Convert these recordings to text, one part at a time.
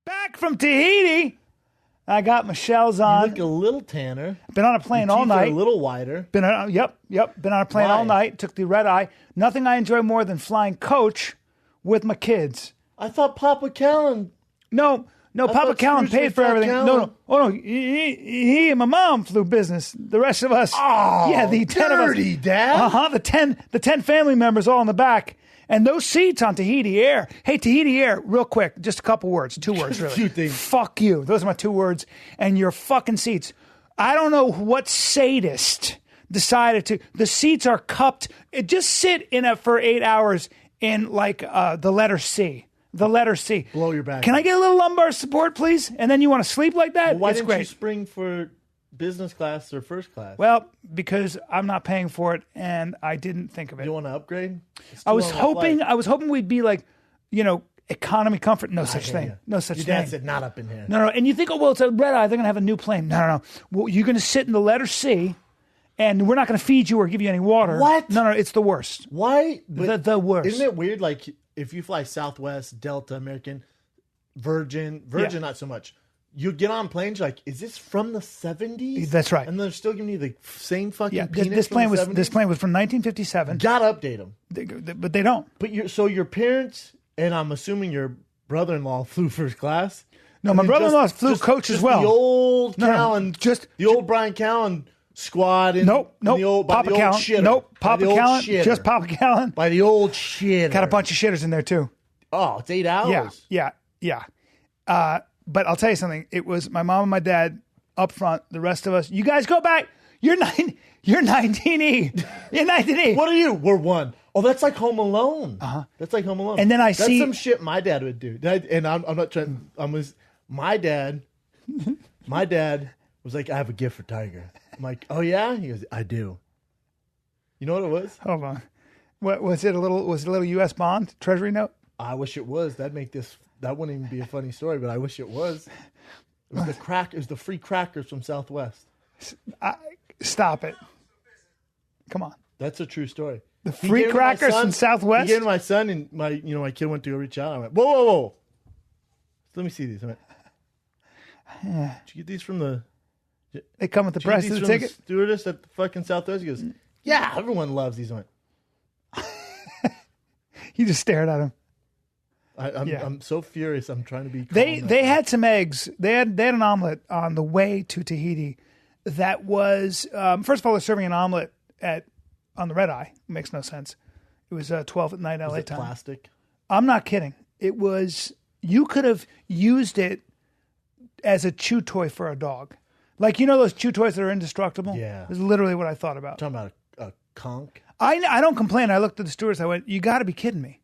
Back from Tahiti. I got Michelle's on. You look a little tanner. Been on a plane Your all teeth are night. a little wider. Been on a plane all night. Took the red eye. Nothing I enjoy more than flying coach with my kids. I thought Papa Callan. No, Papa Callan paid for everything. Callan. No. He and my mom flew business. The rest of us. Oh, yeah, the 10 of us. dirty, Dad. The 10 family members all in the back. And those seats on Tahiti Air. Hey, Tahiti Air, real quick, just a couple words, 2 words really. Few things. Fuck you. Those are my 2 words. And your fucking seats. I don't know what sadist decided to. The seats are cupped. Just sit in it for 8 hours in like the letter C. The letter C. Blow your back. Can I get a little lumbar support, please? And then you want to sleep like that? Well, why it's didn't great. you spring for business class or first class? Well, because I'm not paying for it, and I didn't think of it. You want to upgrade? I was hoping we'd be like, economy comfort. No such thing. No such Your thing. dad said not up in here. No. And you think, oh, well, it's a red eye. They're going to have a new plane. No. Well, you're going to sit in the letter C, and we're not going to feed you or give you any water. What? No, it's the worst. Why? The worst. Isn't it weird? Like if you fly Southwest, Delta, American, Virgin, not so much. You get on planes, like, is this from the 70s? That's right. And they're still giving you the same fucking peanuts this plane from the 70s? This plane was from 1957. Gotta update them. But they don't. But your parents, and I'm assuming your brother-in-law flew first class. No, my brother-in-law flew coach as well. The old Callan. The old Bryan Callan squad. Nope. Papa Callan. Nope. Papa Callan. Just Papa Callan. By the old shitter. Got a bunch of shitters in there, too. Oh, it's 8 hours. Yeah. But I'll tell you something. It was my mom and my dad up front. The rest of us, you guys go back. You're 19E. You're 19E. What are you? We're 1. Oh, that's like Home Alone. That's like Home Alone. And then that's some shit my dad would do. And I'm not trying. My dad was like, I have a gift for Tiger. I'm like, oh yeah? He goes, I do. You know what it was? Hold on. What was it? Was it a little U.S. bond treasury note? I wish it was. That wouldn't even be a funny story, but I wish it was. It was it was the free crackers from Southwest. Stop it. Come on. That's a true story. The free crackers from Southwest? He gave my son, and my kid went to go reach out. I went, whoa. Let me see these. I went, did you get these from the... They come with the price of the ticket? The stewardess at the fucking Southwest? He goes, yeah, everyone loves these. I went, you just stared at him. I'm so furious. I'm trying to be calm. They had some eggs. They had an omelet on the way to Tahiti that was, first of all, they're serving an omelet on the red eye. It makes no sense. It was 12 at night LA time. Plastic? I'm not kidding. It was, you could have used it as a chew toy for a dog. Like, those chew toys that are indestructible? Yeah. That's literally what I thought about. Talking about a conch? I don't complain. I looked at the stewards. I went, you got to be kidding me.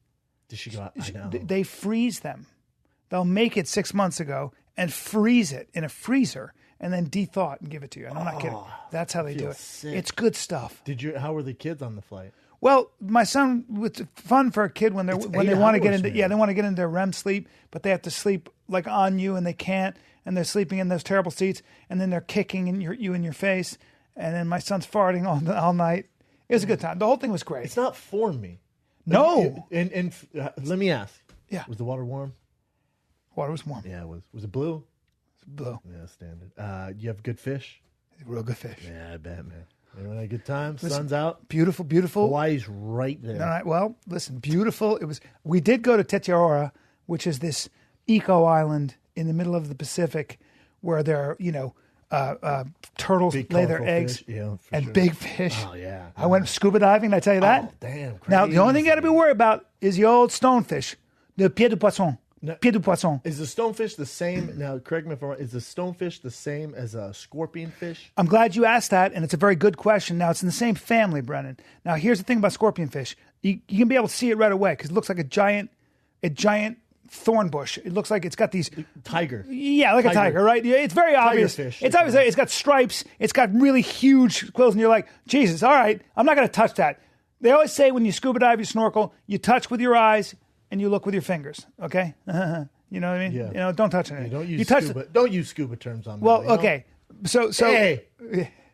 Did she go out? I know. They freeze them. They'll make it 6 months ago and freeze it in a freezer and then de-thaw it and give it to you. And I'm not kidding. That's how they do it. Sick. It's good stuff. How were the kids on the flight? Well, my son, it's fun for a kid when they want to get into they want to get into their REM sleep, but they have to sleep like on you and they can't, and they're sleeping in those terrible seats, and then they're kicking you in your face, and then my son's farting all night. It was a good time. The whole thing was great. It's not for me. No. And let me ask. Yeah. Was the water warm? Water was warm. Yeah, it was. Was it blue? It was blue. Yeah, standard. You have good fish? Real good fish. Yeah, I bet, man. Everyone had a good time. Sun's out. Beautiful. Hawaii's right there. All right. Well, listen, beautiful. We did go to Tetiaroa, which is this eco island in the middle of the Pacific where there are, turtles Big, lay their eggs and big fish. Oh, yeah. I went scuba diving, did I tell you that? Oh, damn. Crazy. Now, the only thing you got to be worried about is the old stonefish, the pied de poisson. Pied de poisson. Is the stonefish the same? Now, correct me if I'm wrong. Is the stonefish the same as a scorpion fish? I'm glad you asked that, and it's a very good question. Now, it's in the same family, Brennan. Now, here's the thing about scorpion fish. You can be able to see it right away because it looks like a giant thorn bush. It looks like it's got these... Tiger. Yeah, like a tiger, right? It's very obvious. Fish. It's obvious. It's got stripes. It's got really huge quills, and you're like, Jesus, all right, I'm not going to touch that. They always say when you scuba dive, you snorkel, you touch with your eyes, and you look with your fingers, okay? You know what I mean? Yeah. Don't touch anything. Don't use scuba terms on me. Well, okay. So hey,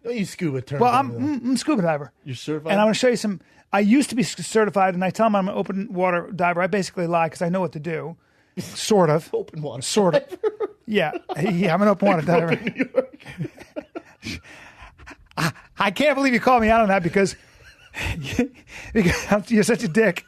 don't use scuba terms. Well, I'm a scuba diver. You're certified? And I'm going to show you some. I used to be certified, and I tell them I'm an open water diver. I basically lie because I know what to do. Sort of. Open water. Sort of. Yeah. I'm an open water diver. New York. I can't believe you called me out on that because you're such a dick.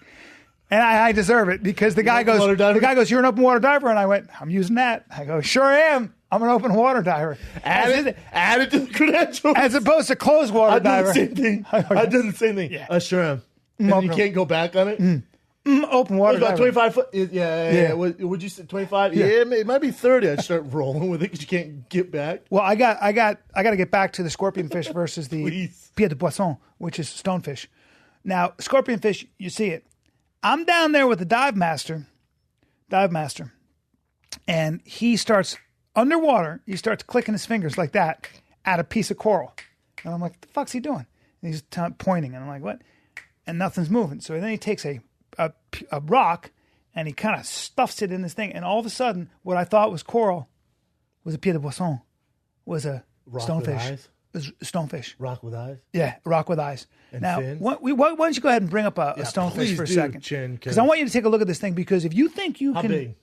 And I deserve it because the guy goes, you're an open water diver. And I went, I'm using that. I go, sure am. I'm an open water diver. Add it to the credentials. As opposed to closed water diver. I did the same thing. I did the same thing. Yeah. Sure am. And you can't go back on it? Open water about diver. 25 foot. Yeah. Would you say 25? Yeah, it might be 30. I'd start rolling with it because you can't get back. Well, I got to get back to the scorpion fish versus the pied de poisson, which is stonefish. Now, scorpion fish, you see it. I'm down there with the dive master, and he starts underwater. He starts clicking his fingers like that at a piece of coral, and I'm like, "What the fuck's he doing?" And he's pointing, and I'm like, "What?" And nothing's moving. So then he takes a rock and he kind of stuffs it in this thing, and all of a sudden, what I thought was coral was a pied de poisson, was a stonefish. Stonefish. Rock with eyes? Yeah, rock with eyes. And now, fins? why don't you go ahead and bring up a stonefish for a second? Because I want you to take a look at this thing because if you think you How can... big?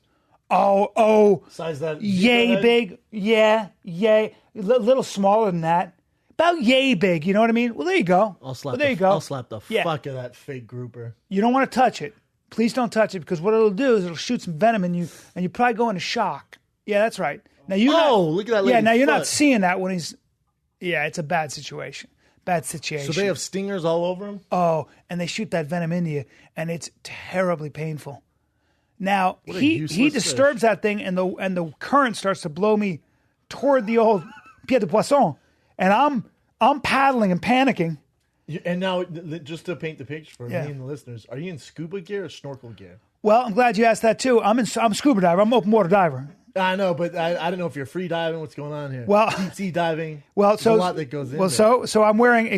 Oh. Size that? Yay big. Yeah, yay. A little smaller than that. About yay big, you know what I mean? Well, there you go. I'll slap I'll slap the fuck of that fake grouper. You don't want to touch it. Please don't touch it because what it'll do is it'll shoot some venom in you and you probably go into shock. Yeah, that's right. Now look at that lady's now you're foot. not seeing that when he's... Yeah, it's a bad situation. So they have stingers all over them? Oh, and they shoot that venom into you, and it's terribly painful. Now, he disturbs that thing, and the current starts to blow me toward the old pied de poisson, and I'm paddling and panicking. And now, just to paint the picture for me and the listeners, are you in scuba gear or snorkel gear? Well, I'm glad you asked that, too. I'm scuba diver. I'm open water diver. I know, but I don't know if you're free diving. What's going on here? Well, deep sea diving. Well, there's a lot that goes in. Well, so I'm wearing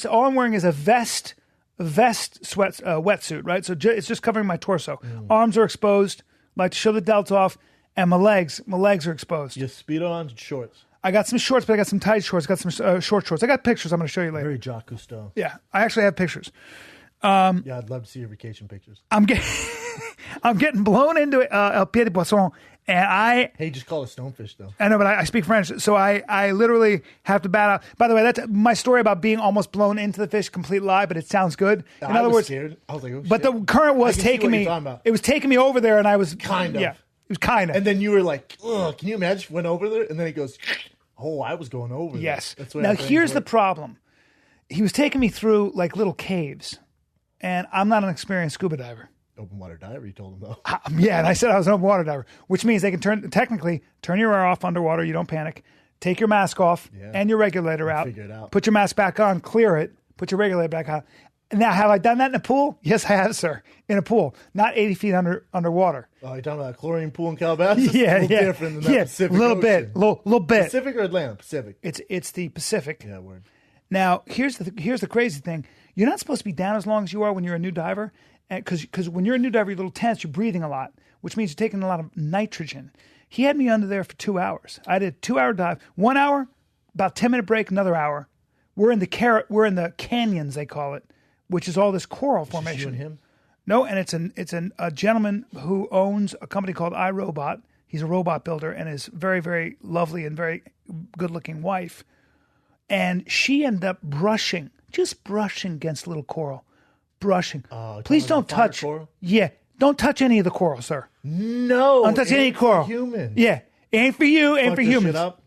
all I'm wearing is a vest wetsuit, right? So it's just covering my torso. Arms are exposed. Like to show the delts off, and my legs are exposed. You Speedo on shorts. I got some shorts, but I got some tight shorts. I got some short shorts. I got pictures. I'm going to show you later. Very Jacques Cousteau. Yeah, I actually have pictures. Yeah, I'd love to see your vacation pictures. I'm getting blown into a pied de poisson, and Hey, just call it stonefish, though. I know, but I speak French, so I literally have to bat out. By the way, that's my story about being almost blown into the fish. Complete lie, but it sounds good. In other words, scared. I was like, oh, but shit. the current was taking me. It was taking me over there, and I was kind of. Yeah, it was kind of. And then you were like, ugh, can you imagine if you went over there? And then he goes, oh, I was going over there. Yes. That's what now, here's the problem. He was taking me through like little caves, and I'm not an experienced scuba diver. Open water diver, you told him, though. Yeah, and I said I was an open water diver, which means they can technically turn your air off underwater. You don't panic. Take your mask off and your regulator out. Figure it out. Put your mask back on, clear it, put your regulator back on. Now, have I done that in a pool? Yes, I have, sir. In a pool, not 80 feet underwater. Oh, you're talking about a chlorine pool in Calabasas? Yeah, a little different than that Pacific a little Ocean. bit, little bit. Pacific or Atlantic? Pacific. It's the Pacific. Yeah, word. Now, here's the crazy thing. You're not supposed to be down as long as you are when you're a new diver, because when you're a new diver, you're a little tense. You're breathing a lot, which means you're taking a lot of nitrogen. He had me under there for 2 hours. I did a 2-hour dive. 1 hour, about 10-minute break, another hour. We're in the canyons, they call it, which is all this coral formation. Just you and him? No, and it's a gentleman who owns a company called iRobot. He's a robot builder, and his very, very lovely and very good-looking wife. And she ended up brushing against little coral. Brushing. Please don't touch. Coral? Yeah, don't touch any of the coral, sir. No, don't touch any coral. Human. Yeah, ain't for you. Ain't for humans. Shit up.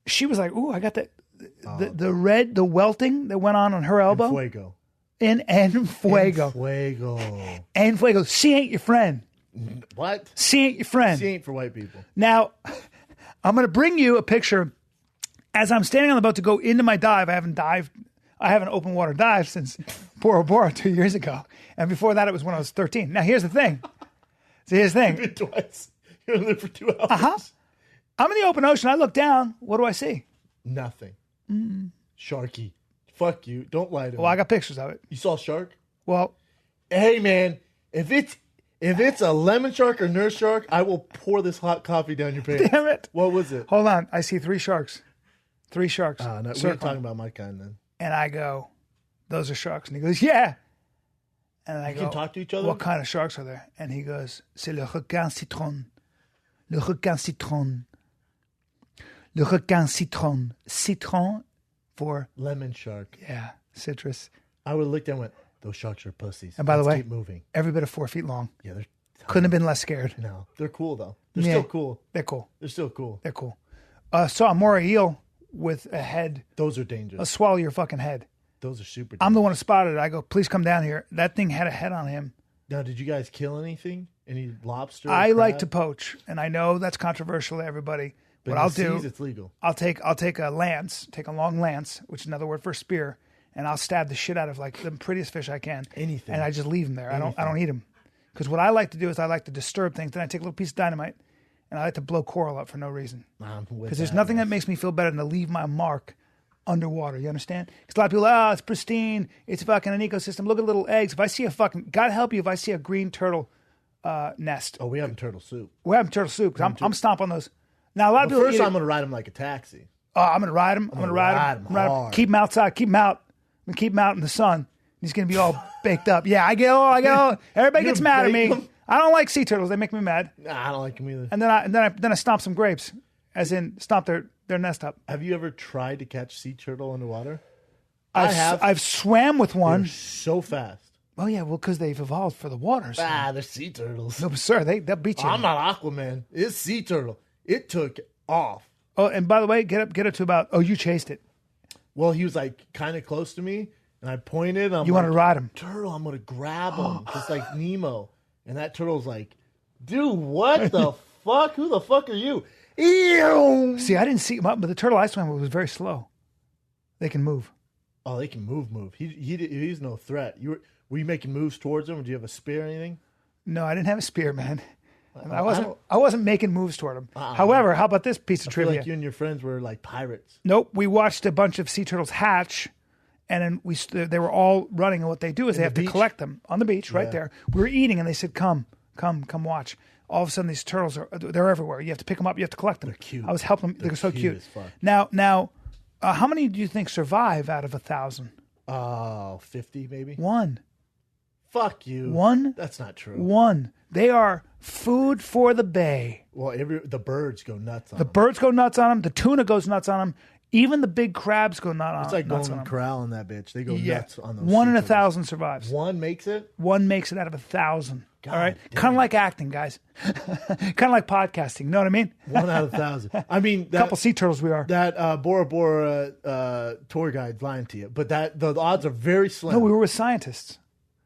She was like, "Ooh, I got the red, the welting that went on her elbow." Fuego. En fuego. En fuego. She ain't your friend. What? She ain't your friend. She ain't for white people. Now, I'm going to bring you a picture. As I'm standing on the boat to go into my dive, I haven't open water dived since Bora Bora 2 years ago. And before that, it was when I was 13. Now, here's the thing. You've been twice. You're in there for 2 hours. Uh-huh. I'm in the open ocean. I look down. What do I see? Nothing. Sharky. Fuck you. Don't lie to me. Well, I got pictures of it. You saw a shark? Well. Hey, man. If it's a lemon shark or nurse shark, I will pour this hot coffee down your pants. Damn it. What was it? Hold on. I see 3 sharks. 3 sharks. No, we're talking about my kind then. And I go, those are sharks. And he goes, yeah. And I go, can talk to each other? What kind of sharks are there? And he goes, c'est le requin citron. Le requin citron. Le requin citron. Citron for... Lemon shark. Yeah, citrus. I would have looked and went, those sharks are pussies. And by the way, keep moving. Every bit of 4 feet long. Yeah, they're... Couldn't have been less scared. No, they're cool, though. They're still cool. They're cool. They're still cool. They're cool. Saw a moray eel with a head. Those are dangerous. I'll swallow your fucking head. Those are super dangerous. I'm the one who spotted it. I go, please come down here. That thing had a head on him. Now, did you guys kill anything? Any lobster? I like to poach, and I know that's controversial to everybody. But what I'll do, do, it's legal. I'll take a lance, take a long lance, which is another word for spear, and I'll stab the shit out of like the prettiest fish I can. Anything. And I just leave them there. I don't eat them. Because what I like to do is I like to disturb things. Then I take a little piece of dynamite, and I like to blow coral up for no reason. Because there's nothing that makes me feel better than to leave my mark underwater. You understand? Because a lot of people, it's pristine. It's fucking an ecosystem. Look at little eggs. If I see God help you, if I see a green turtle nest. Oh, we have turtle soup. We're having turtle soup. I'm stomping those. Now, a lot of people. First, I'm going to ride them like a taxi. Oh, I'm going to ride them. I'm going to ride them. Keep them outside. Keep them out. I'm going to keep them out in the sun. He's going to be all baked up. Yeah, I get all. Everybody gets mad at me. I don't like sea turtles. They make me mad. Nah, I don't like them either. And then I stomp some grapes, as in stomp their nest up. Have you ever tried to catch sea turtle underwater? I have. I've swam with one. They're so fast. Oh yeah, well, because they've evolved for the waters. They're sea turtles. No, sir, they'll beat you. I'm not Aquaman. It's sea turtle. It took off. Oh, and by the way, get up to about. Oh, you chased it. Well, he was like kind of close to me. And I pointed. You want to ride him? Turtle, I'm going to grab him. Just like Nemo. And that turtle's like, dude, what the fuck? Who the fuck are you? Ew. See, I didn't see him, but the turtle I swam with was very slow. They can move. Oh, they can move. He's no threat. Were you making moves towards him? Or did you have a spear or anything? No, I didn't have a spear, man. I wasn't making moves toward him. However, how about this piece of trivia? I feel like you and your friends were like pirates. Nope. We watched a bunch of sea turtles hatch. And then they were all running, and what they do is they have to collect them on the beach right there. We were eating, and they said, come watch. All of a sudden, these turtles they're everywhere. You have to pick them up. You have to collect them. They're cute. I was helping them. They're so cute. As fuck. Now, how many do you think survive out of 1,000? 50 maybe. One. Fuck you. One? That's not true. One. They are food for the bay. Well, the birds go nuts on them. The birds go nuts on them. The tuna goes nuts on them. Even the big crabs go nuts on them. It's like Golden Corral in that bitch. They go nuts on those. 1 in 1,000 survives. One makes it? One makes it out of 1,000. God all right? damn. Kind of like acting, guys. Kind of like podcasting. You know what I mean? 1 out of 1,000. I mean, a couple sea turtles we are. That Bora Bora tour guide's lying to you. But the odds are very slim. No, we were with scientists.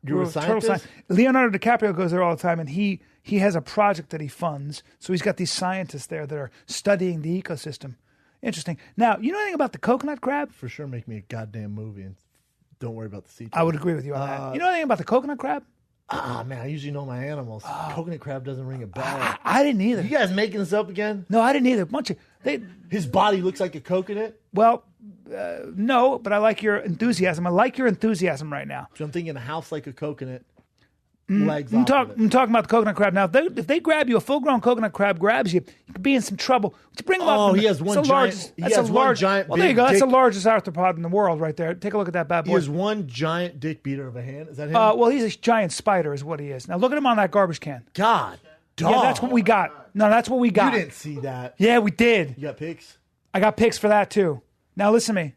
You were with scientists? Leonardo DiCaprio goes there all the time, and he has a project that he funds. So he's got these scientists there that are studying the ecosystem. Interesting. Now, you know anything about the coconut crab? For sure, make me a goddamn movie and don't worry about the sea turtle. I would agree with you on that. You know anything about the coconut crab? Man, I usually know my animals. Coconut crab doesn't ring a bell. I didn't either. You guys making this up again? No, I didn't either. His body looks like a coconut? Well, no, but I like your enthusiasm. I like your enthusiasm right now. So I'm thinking a house like a coconut. Legs I'm off of it. talking about the coconut crab. Now, if they grab you, a full-grown coconut crab grabs you, you could be in some trouble. Would you bring him up? He has one giant. Well, there you go. That's the largest arthropod in the world, right there. Take a look at that bad boy. He has one giant dick beater of a hand. Is that him? Well, he's a giant spider, is what he is. Now look at him on that garbage can. God, dog. Yeah, that's what we got. No, that's what we got. You didn't see that. Yeah, we did. You got pics? I got pics for that too. Now listen to me.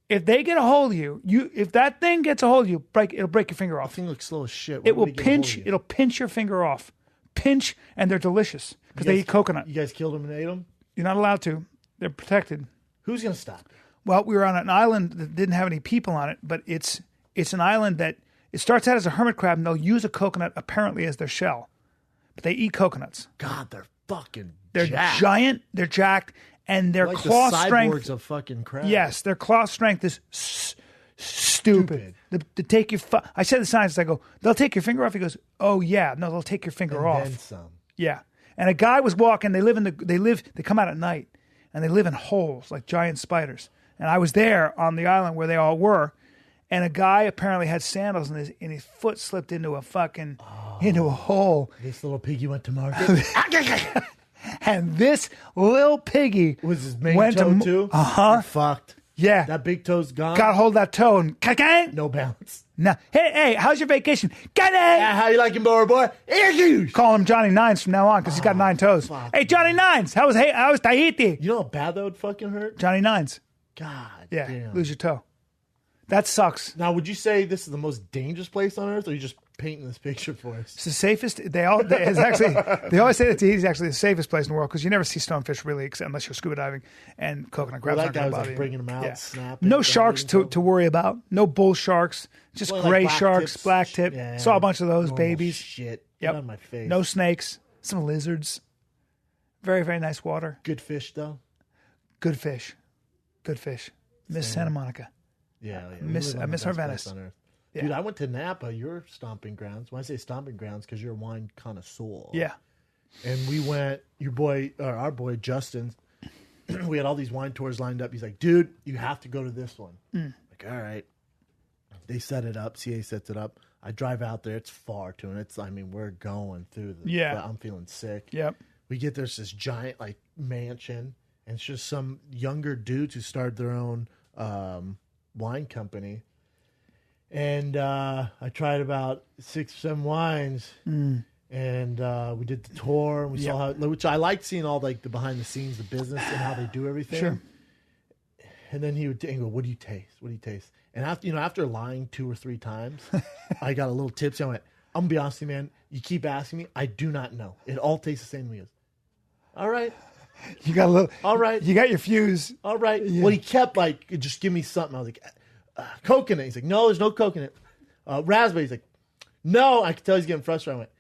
If they get a hold of you, if that thing gets a hold of you, it'll break your finger off. The thing looks slow as shit. It will pinch. It'll pinch your finger off. Pinch, and they're delicious because they eat coconut. You guys killed them and ate them? You're not allowed to. They're protected. Who's gonna stop? Well, we were on an island that didn't have any people on it, but it's an island that it starts out as a hermit crab, and they'll use a coconut apparently as their shell, but they eat coconuts. God, they're fucking. They're jacked. Giant. They're jacked. And their like claw the strength cyborgs of fucking crab. Yes, their claw strength is stupid. To take your, I said to the scientist, I go, they'll take your finger off. He goes, oh yeah, no, they'll take your finger off. Then some. Yeah, and a guy was walking. They come out at night, and they live in holes like giant spiders. And I was there on the island where they all were, and a guy apparently had sandals, and his foot slipped into a hole. This little piggy went to market. And this little piggy was his main toe too. Fucked. Yeah, that big toe's gone. Got hold of that toe and no balance. No. Hey, how's your vacation? Get it! How you liking, boy? Call him Johnny Nines from now on because he's got 9 toes. Hey, Johnny Nines, how was Tahiti? You know how bad that would fucking hurt? Johnny Nines. God Yeah, damn. lose your toe. That sucks. Now, would you say this is the most dangerous place on earth, or are you just painting this picture for us? It's the safest. They always say that Tahiti is actually the safest place in the world because you never see stonefish really, unless you're scuba diving, and coconut crabs aren't That going guy to was bother like you. bringing them out, snapping. No sharks to worry about. No bull sharks. Just Well, gray like black sharks, tips. black tip. Yeah. Saw a bunch of those Normal babies. Shit. Yep. Get on my face. No snakes. Some lizards. Very, very nice water. Good fish, though. Good fish. Good fish. Miss Santa Monica. Yeah. I miss our Venice. Yeah. Dude, I went to Napa, your stomping grounds. When I say stomping grounds, because you're a wine connoisseur. Yeah. And we went, our boy Justin, we had all these wine tours lined up. He's like, dude, you have to go to this one. Like, all right. They set it up. CA sets it up. I drive out there. It's far too. And we're going through the. Yeah. I'm feeling sick. Yep. We get there's this giant mansion, and it's just some younger dudes who started their own wine company. And I tried about 6 or 7 wines, and we did the tour. And we saw how, which I liked seeing all the behind the scenes, the business, and how they do everything. Sure. And then he would go, "What do you taste? What do you taste?" And after lying 2 or 3 times, I got a little tipsy. I went, "I'm gonna be honest with you, man. You keep asking me, I do not know. It all tastes the same to me." He goes, "All right." You got a little. All right. You got your fuse. All right. Yeah. Well, he kept just give me something. I was like, coconut. He's like, no, there's no coconut. Raspberry. He's like, no. I could tell he's getting frustrated. I went,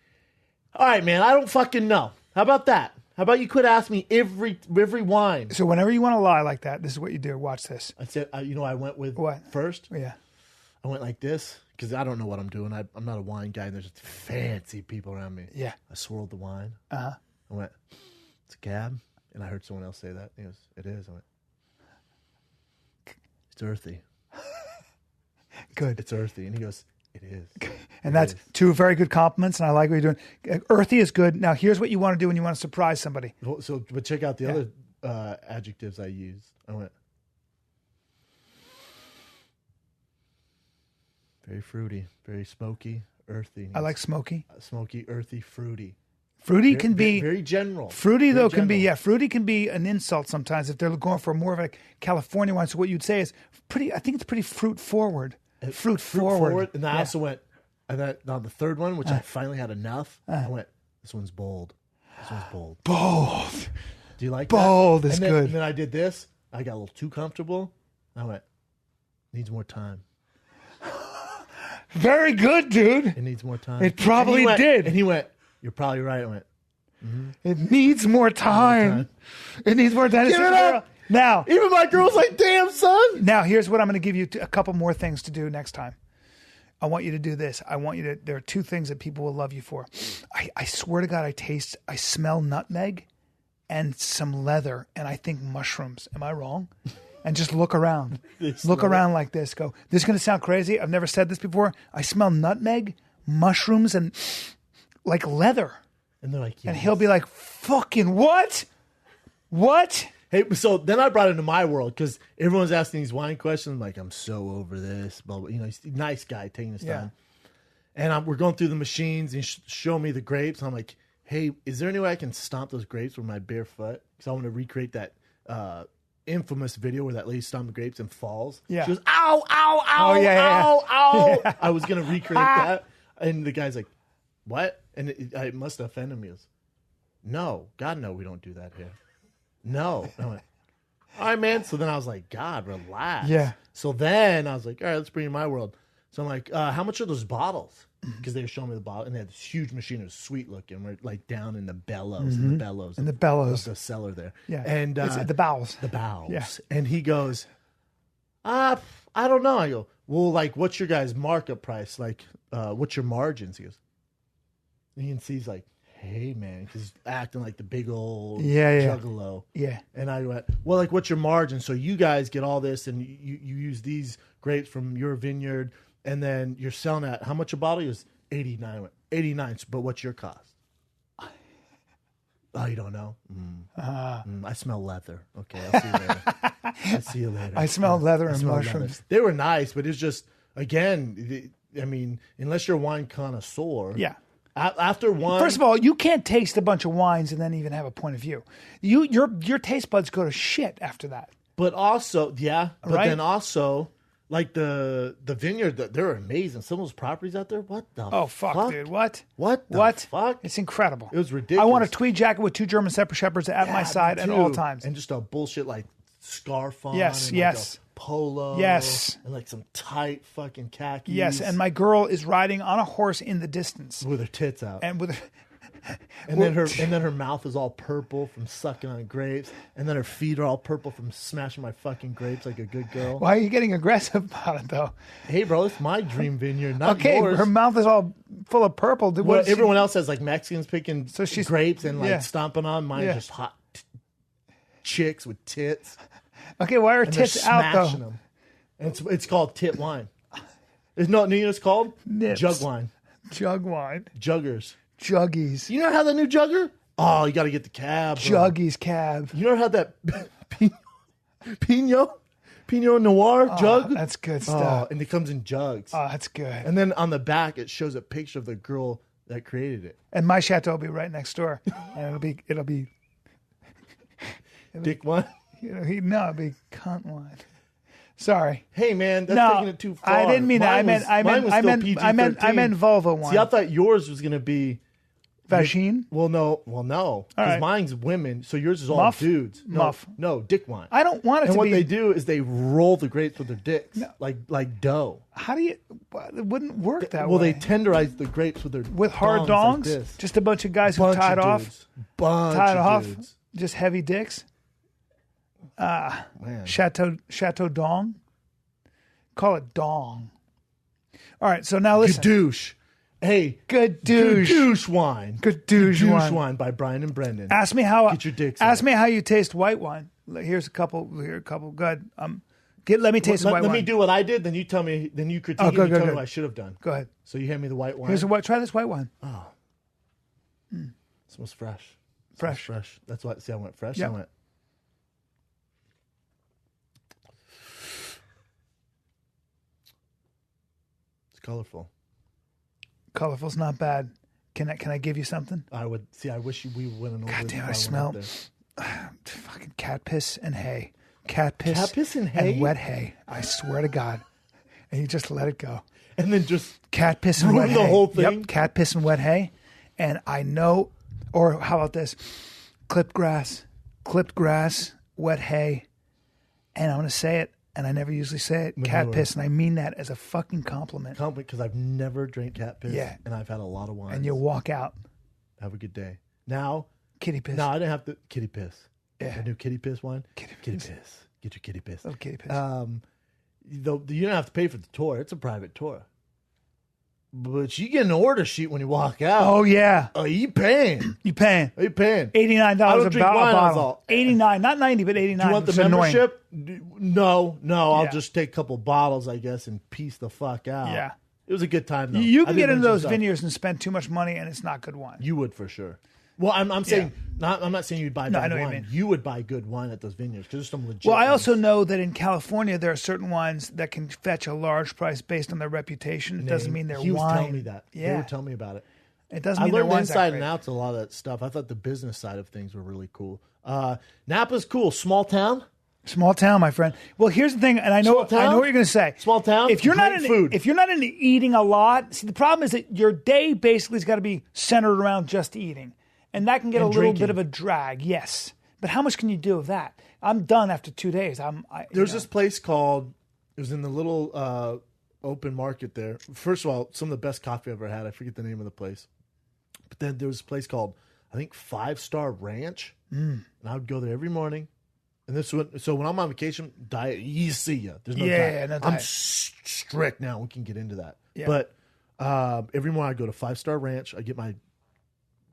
all right, man. I don't fucking know. How about that? How about you quit asking me every wine? So whenever you want to lie like that, this is what you do. Watch this. I said, I went with What? First. Yeah. I went like this because I don't know what I'm doing. I'm not a wine guy, and there's fancy people around me. Yeah. I swirled the wine. Uh-huh. I went, it's a cab. And I heard someone else say that. He goes, it is. I went, it's earthy. Good. It's earthy. And he goes, it is. And that's 2 very good compliments, and I like what you're doing. Earthy is good. Now, here's what you want to do when you want to surprise somebody. So, but check out the other adjectives I used. I went, very fruity, very smoky, earthy. I like smoky. Smoky, earthy, fruity. Fruity can be very general. Fruity very though general. can be fruity can be an insult sometimes if they're going for more of a California wine. So what you'd say is pretty. I think it's pretty fruit forward. Fruit forward. And I also went, and then on the third one, which I finally had enough. I went, this one's bold. This one's bold. Bold. Do you like bold that? is then, good. And then I did this. I got a little too comfortable. I went, needs more time. Very good, dude. It needs more time. It probably did. And he went, you're probably right. I went, It needs more time. It needs more time. Give it up. Now, even my girl's like, damn, son. Now, here's what I'm going to give you a couple more things to do next time. I want you to do this. There are 2 things that people will love you for. I swear to God, I smell nutmeg and some leather, and I think mushrooms. Am I wrong? And just look around. Look around like this. Go, this is going to sound crazy. I've never said this before. I smell nutmeg, mushrooms, and like leather. And they're like, yes. And he'll be like, fucking what? What? Hey, so then I brought it into my world because everyone's asking these wine questions. I'm like, I'm so over this. Blah, blah. He's a nice guy taking his time. And we're going through the machines and show me the grapes. I'm like, hey, is there any way I can stomp those grapes with my bare foot? Because I want to recreate that infamous video where that lady stomped the grapes and falls. Yeah. She goes, ow, ow, ow, ow. Yeah. I was going to recreate that. And the guy's like, what? And it must have offended me. He goes, no, God, no, we don't do that here. No. I went, all right, man. So then I was like, God, relax. Yeah. So then I was like, all right, let's bring in my world. So I'm like, how much are those bottles? Because they were showing me the bottle, and they had this huge machine. It was sweet looking. We're like down in the bellows, In the bellows. the cellar there. Yeah. And it's the bowels. the bowels. Yeah. And he goes, I don't know. I go, well, like, what's your guys' markup price? Like, what's your margins? He goes, ENC's like, hey, man, because he's acting like the big old juggalo. Yeah. And I went, well, like, what's your margin? So you guys get all this, and you use these grapes from your vineyard, and then you're selling at how much a bottle? He was 89. I went, 89, but what's your cost? Oh, you don't know? I smell leather. Okay, I'll see you later. I'll see you later. I smell leather and mushrooms. Leather. They were nice, but it's just, again, I mean, unless you're a wine connoisseur. Yeah. After one, First of all, you can't taste a bunch of wines and then even have a point of view. Your taste buds go to shit after that. but also, yeah, but Right? then also, like the vineyard, they're amazing. Some of those properties out there, what the Oh fuck, dude! What? What the What? fuck? It's incredible. It was ridiculous. I want a tweed jacket with 2 German Shepherds at my Yeah, side me at too. all times. and just a bullshit like scarf on, Yes, and yes. like a polo, Yes. and like some tight fucking khakis, Yes, and my girl is riding on a horse in the distance, with her tits out, and with. and then her mouth is all purple from sucking on grapes, and then her feet are all purple from smashing my fucking grapes like a good girl. Why are you getting aggressive about it though? Hey, bro, it's my dream vineyard, not Okay, yours. her mouth is all full of purple. Dude, Well, what is she- everyone else has like Mexicans picking she's- grapes and like yeah. stomping on. Mine's Yeah. just hot chicks with tits. Okay, why are her And they're tits out smashing though? them. And it's called tit wine. There's no, you know what it's called? Nips. Jug wine. Jug wine, Juggers. juggies, You know how the new jugger? Oh, you got to get the cab. Bro. juggies cab. You know how that Pinot Noir jug? That's good Oh, stuff. and it comes in jugs. Oh, that's good. And then on the back, it shows a picture of the girl that created it. And my chateau will be right next door, and it'll be Dick wine. it'll be cunt wine. Sorry. Hey man, that's No, taking it too far. I didn't mean that. I Mine meant was- I mine meant was I still meant I meant PG-13. vulva wine. See, I thought yours was gonna be Vagine? no, no, All because right. mine's women, so yours is all Muff? dudes. No, Muff. no, dick wine. I don't want it And to what be. they do is they roll the grapes with their dicks, like dough. How do you? It wouldn't work that Well, way. they tenderize the grapes with their With hard dongs dongs, like this. just a bunch of guys who Bunch tied of off, dudes. Bunch tied of off, dudes. just heavy dicks. Man. Chateau Dong. Call it Dong. All right, so now listen. Gadouche. Hey, Good douche. Gadouche wine. Gadouche wine. wine by Bryan and Brendan. Ask me how. Get your dicks Ask out. me how you taste white wine. Here's a couple. Good. Let me taste the white Let wine. me do what I did, then you tell me, then you critique go, and go, tell me go. what I should have done. Go ahead. So you hand me the white wine. Here's a white. Try this white wine. Smells fresh. Fresh. Smells fresh. That's why. See, I went fresh. Yeah. I went. It's colorful. Colorful's not bad. Can I give you something? I would see. I wish we went over. God this damn, before I went smell up there. fucking cat piss and hay. Cat piss, Cat piss and hay? wet hay. I swear to God. And you just let it go. And then just Cat piss and Ruin wet the hay. whole thing? Yep, cat piss and wet hay. And I know, or how about this? Clipped grass, wet hay. And I'm going to say it, and I never usually say it, cat Manure. piss. And I mean that as a fucking compliment. because I've never drank cat piss. Yeah. And I've had a lot of wine. And you walk out, have a good day. Now, kitty piss. no, I didn't have to kitty piss. Yeah. A new kitty piss wine. Kitty Piss. piss. Get your kitty piss. Little kitty piss. Though you don't have to pay for the tour. It's a private tour. But you get an order sheet when you walk out. oh, yeah. Oh, you paying? You paying. Are you paying? $89 I a don't drink wine, that's bottle. all. 89, not 90, but 89. Do you want the It's annoying. membership? No. I'll Yeah. just take a couple bottles, I guess, and piece the fuck out. Yeah. It was a good time, though. You I can did get into learn those some stuff. vineyards and spend too much money, and it's not good wine. You would for sure. Well, I'm saying I'm not saying you'd buy No, I bad know what you wine. mean. You would buy good wine at those vineyards because there's some legit. Well, I ones. also know that in California there are certain wines that can fetch a large price based on their reputation. It doesn't mean they're he was wine. telling me that. Yeah, They were telling me about it. it doesn't I mean their learned the wines inside that and great. outs of a lot of that stuff. I thought the business side of things were really cool. Napa's cool. Small town. Small town, my friend. Well, here's the thing, and I know Small town? what you're going to say. Small town, If you're not great into food. if you're not into eating a lot, see the problem is that your day basically has got to be centered around just eating, and that can get And a little drinking. bit of a drag. Yes, but how much can you do of that? I'm done after 2 days. There's this place called. It was in the little open market there. First of all, some of the best coffee I've ever had. I forget the name of the place, but then there was a place called I think 5-Star Ranch, and I would go there every morning. And so when I'm on vacation, diet, you see ya. There's no diet. no I'm diet. strict now. We can get into that. Yeah. But every morning I go to 5-Star Ranch. I get my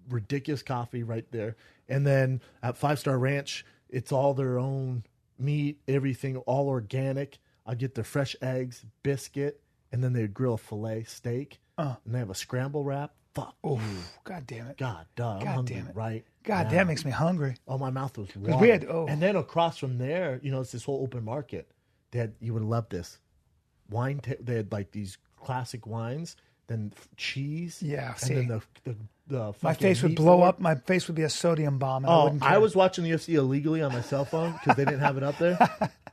ridiculous coffee right there. And then at 5-Star Ranch, it's all their own meat, everything, all organic. I get their fresh eggs, biscuit, and then they grill a filet steak. And they have a scramble wrap. Fuck. Oh, God damn it! God, duh. I'm hungry damn it. right God, now. that makes me hungry. Oh, my mouth was we watering. had- oh. And then across from there, it's this whole open market. You would love this. They had like these classic wines, then cheese. Yeah, and then the my fucking face would meat blow board. up. My face would be a sodium bomb. And I was watching the UFC illegally on my cell phone because they didn't have it up there.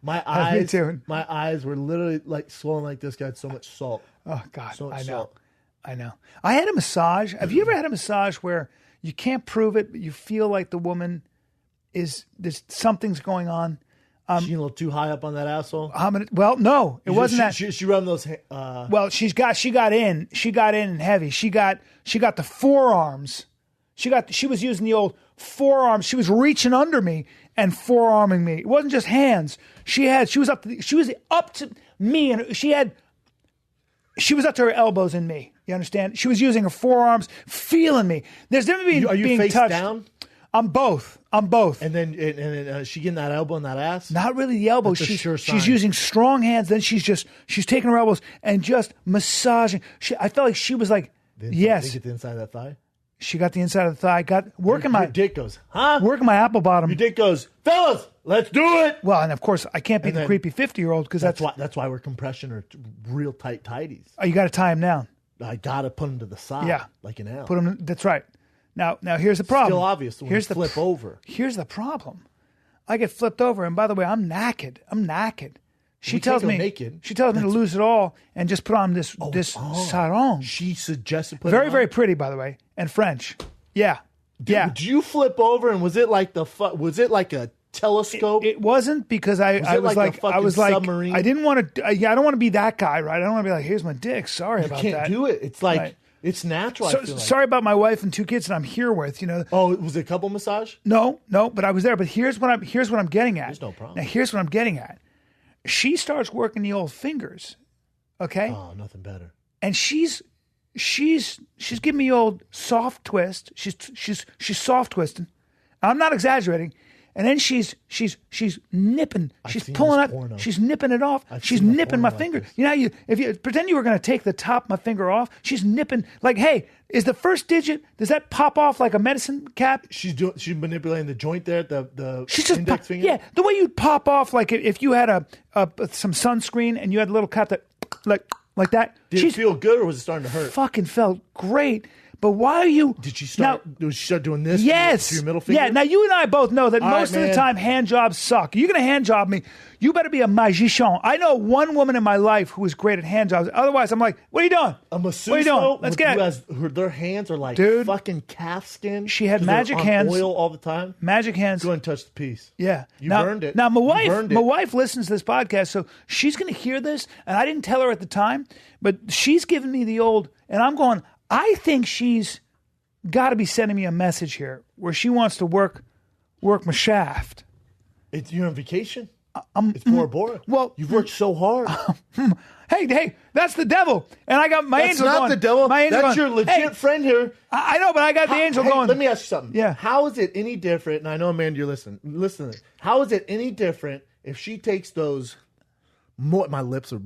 My eyes were literally like swollen like this. Guy had so much salt. Oh God, So much I know. salt. I know. I had a massage. Have you ever had a massage where you can't prove it, but you feel like the woman there's something's going on? She a little too high up on that asshole. Well, no, it wasn't that. She rubbed those. Well, she got in heavy. She got the forearms. She was using the old forearms. She was reaching under me and forearming me. It wasn't just hands. She was up to me, and she was up to her elbows in me. You understand? She was using her forearms, feeling me. There's difference between Are you being face touched. down? I'm both. And then she getting that elbow in that ass? Not really the elbow. That's a sure sign. She's using strong hands. Then she's taking her elbows and just massaging. I felt like she was like, yes. Did you get the inside of that thigh? She got the inside of the thigh. Your dick goes, huh? Working my apple bottom. Your dick goes, fellas, let's do it. Well, and of course, I can't be the creepy 50-year-old because that's why we're compression or real tight tighties. Oh, you got to tie him down. I got to put him to the side. Yeah. Like an L. Put him. That's right. Now here's the problem. Still obvious when you flip over. Here's the problem. I get flipped over, and by the way, I'm knackered. She tells me naked. She tells me to lose it all and just put on this sarong. She suggested put very very pretty, by the way, and French. Yeah, yeah. Did you flip over and was it like a telescope? It wasn't because I was like submarine? I didn't want to. I don't want to be that guy, right? I don't want to be like, here's my dick. Sorry about that. You can't do it. It's like. Right. It's natural. Sorry about my wife and 2 kids that I'm here with. Oh, was it a couple massage? No, but I was there. But here's what I'm getting at. There's no problem. Now here's what I'm getting at. She starts working the old fingers, okay? Oh, nothing better. And she's giving me old soft twist. She's soft twisting. I'm not exaggerating. And then she's nipping. She's pulling up. She's nipping it off. She's nipping my finger. If you pretend you were going to take the top of my finger off, she's nipping like, hey, is the first digit, does that pop off like a medicine cap? She's manipulating the joint there, the index finger. Yeah, the way you'd pop off like if you had some sunscreen and you had a little cut that like that. Did it feel good or was it starting to hurt? Fucking felt great. But why are you? Did she start doing this? Yes. To your middle finger? Yeah. Now you and I both know that most of the time hand jobs suck. You're gonna hand job me. You better be a magician. I know one woman in my life who is great at hand jobs. Otherwise, I'm like, what are you doing? A masseuse. What are you doing? Let's get it. Their hands are like fucking calf skin. She had magic hands. Oil all the time. Magic hands. Go and touch the piece. Yeah. You burned it. Now my wife listens to this podcast, so she's gonna hear this. And I didn't tell her at the time, but she's giving me the old, and I'm going. I think she's got to be sending me a message here where she wants to work my shaft. You're on vacation. It's Bora Bora. Well, you've worked so hard. Hey, that's the devil, and I got my angel going. That's not the devil. My angel that's going, your legit friend here. I know, but I got the angel going. Let me ask you something. Yeah. How is it any different? And I know, Amanda, you're listening. Listen to this. How is it any different if she takes those? My lips are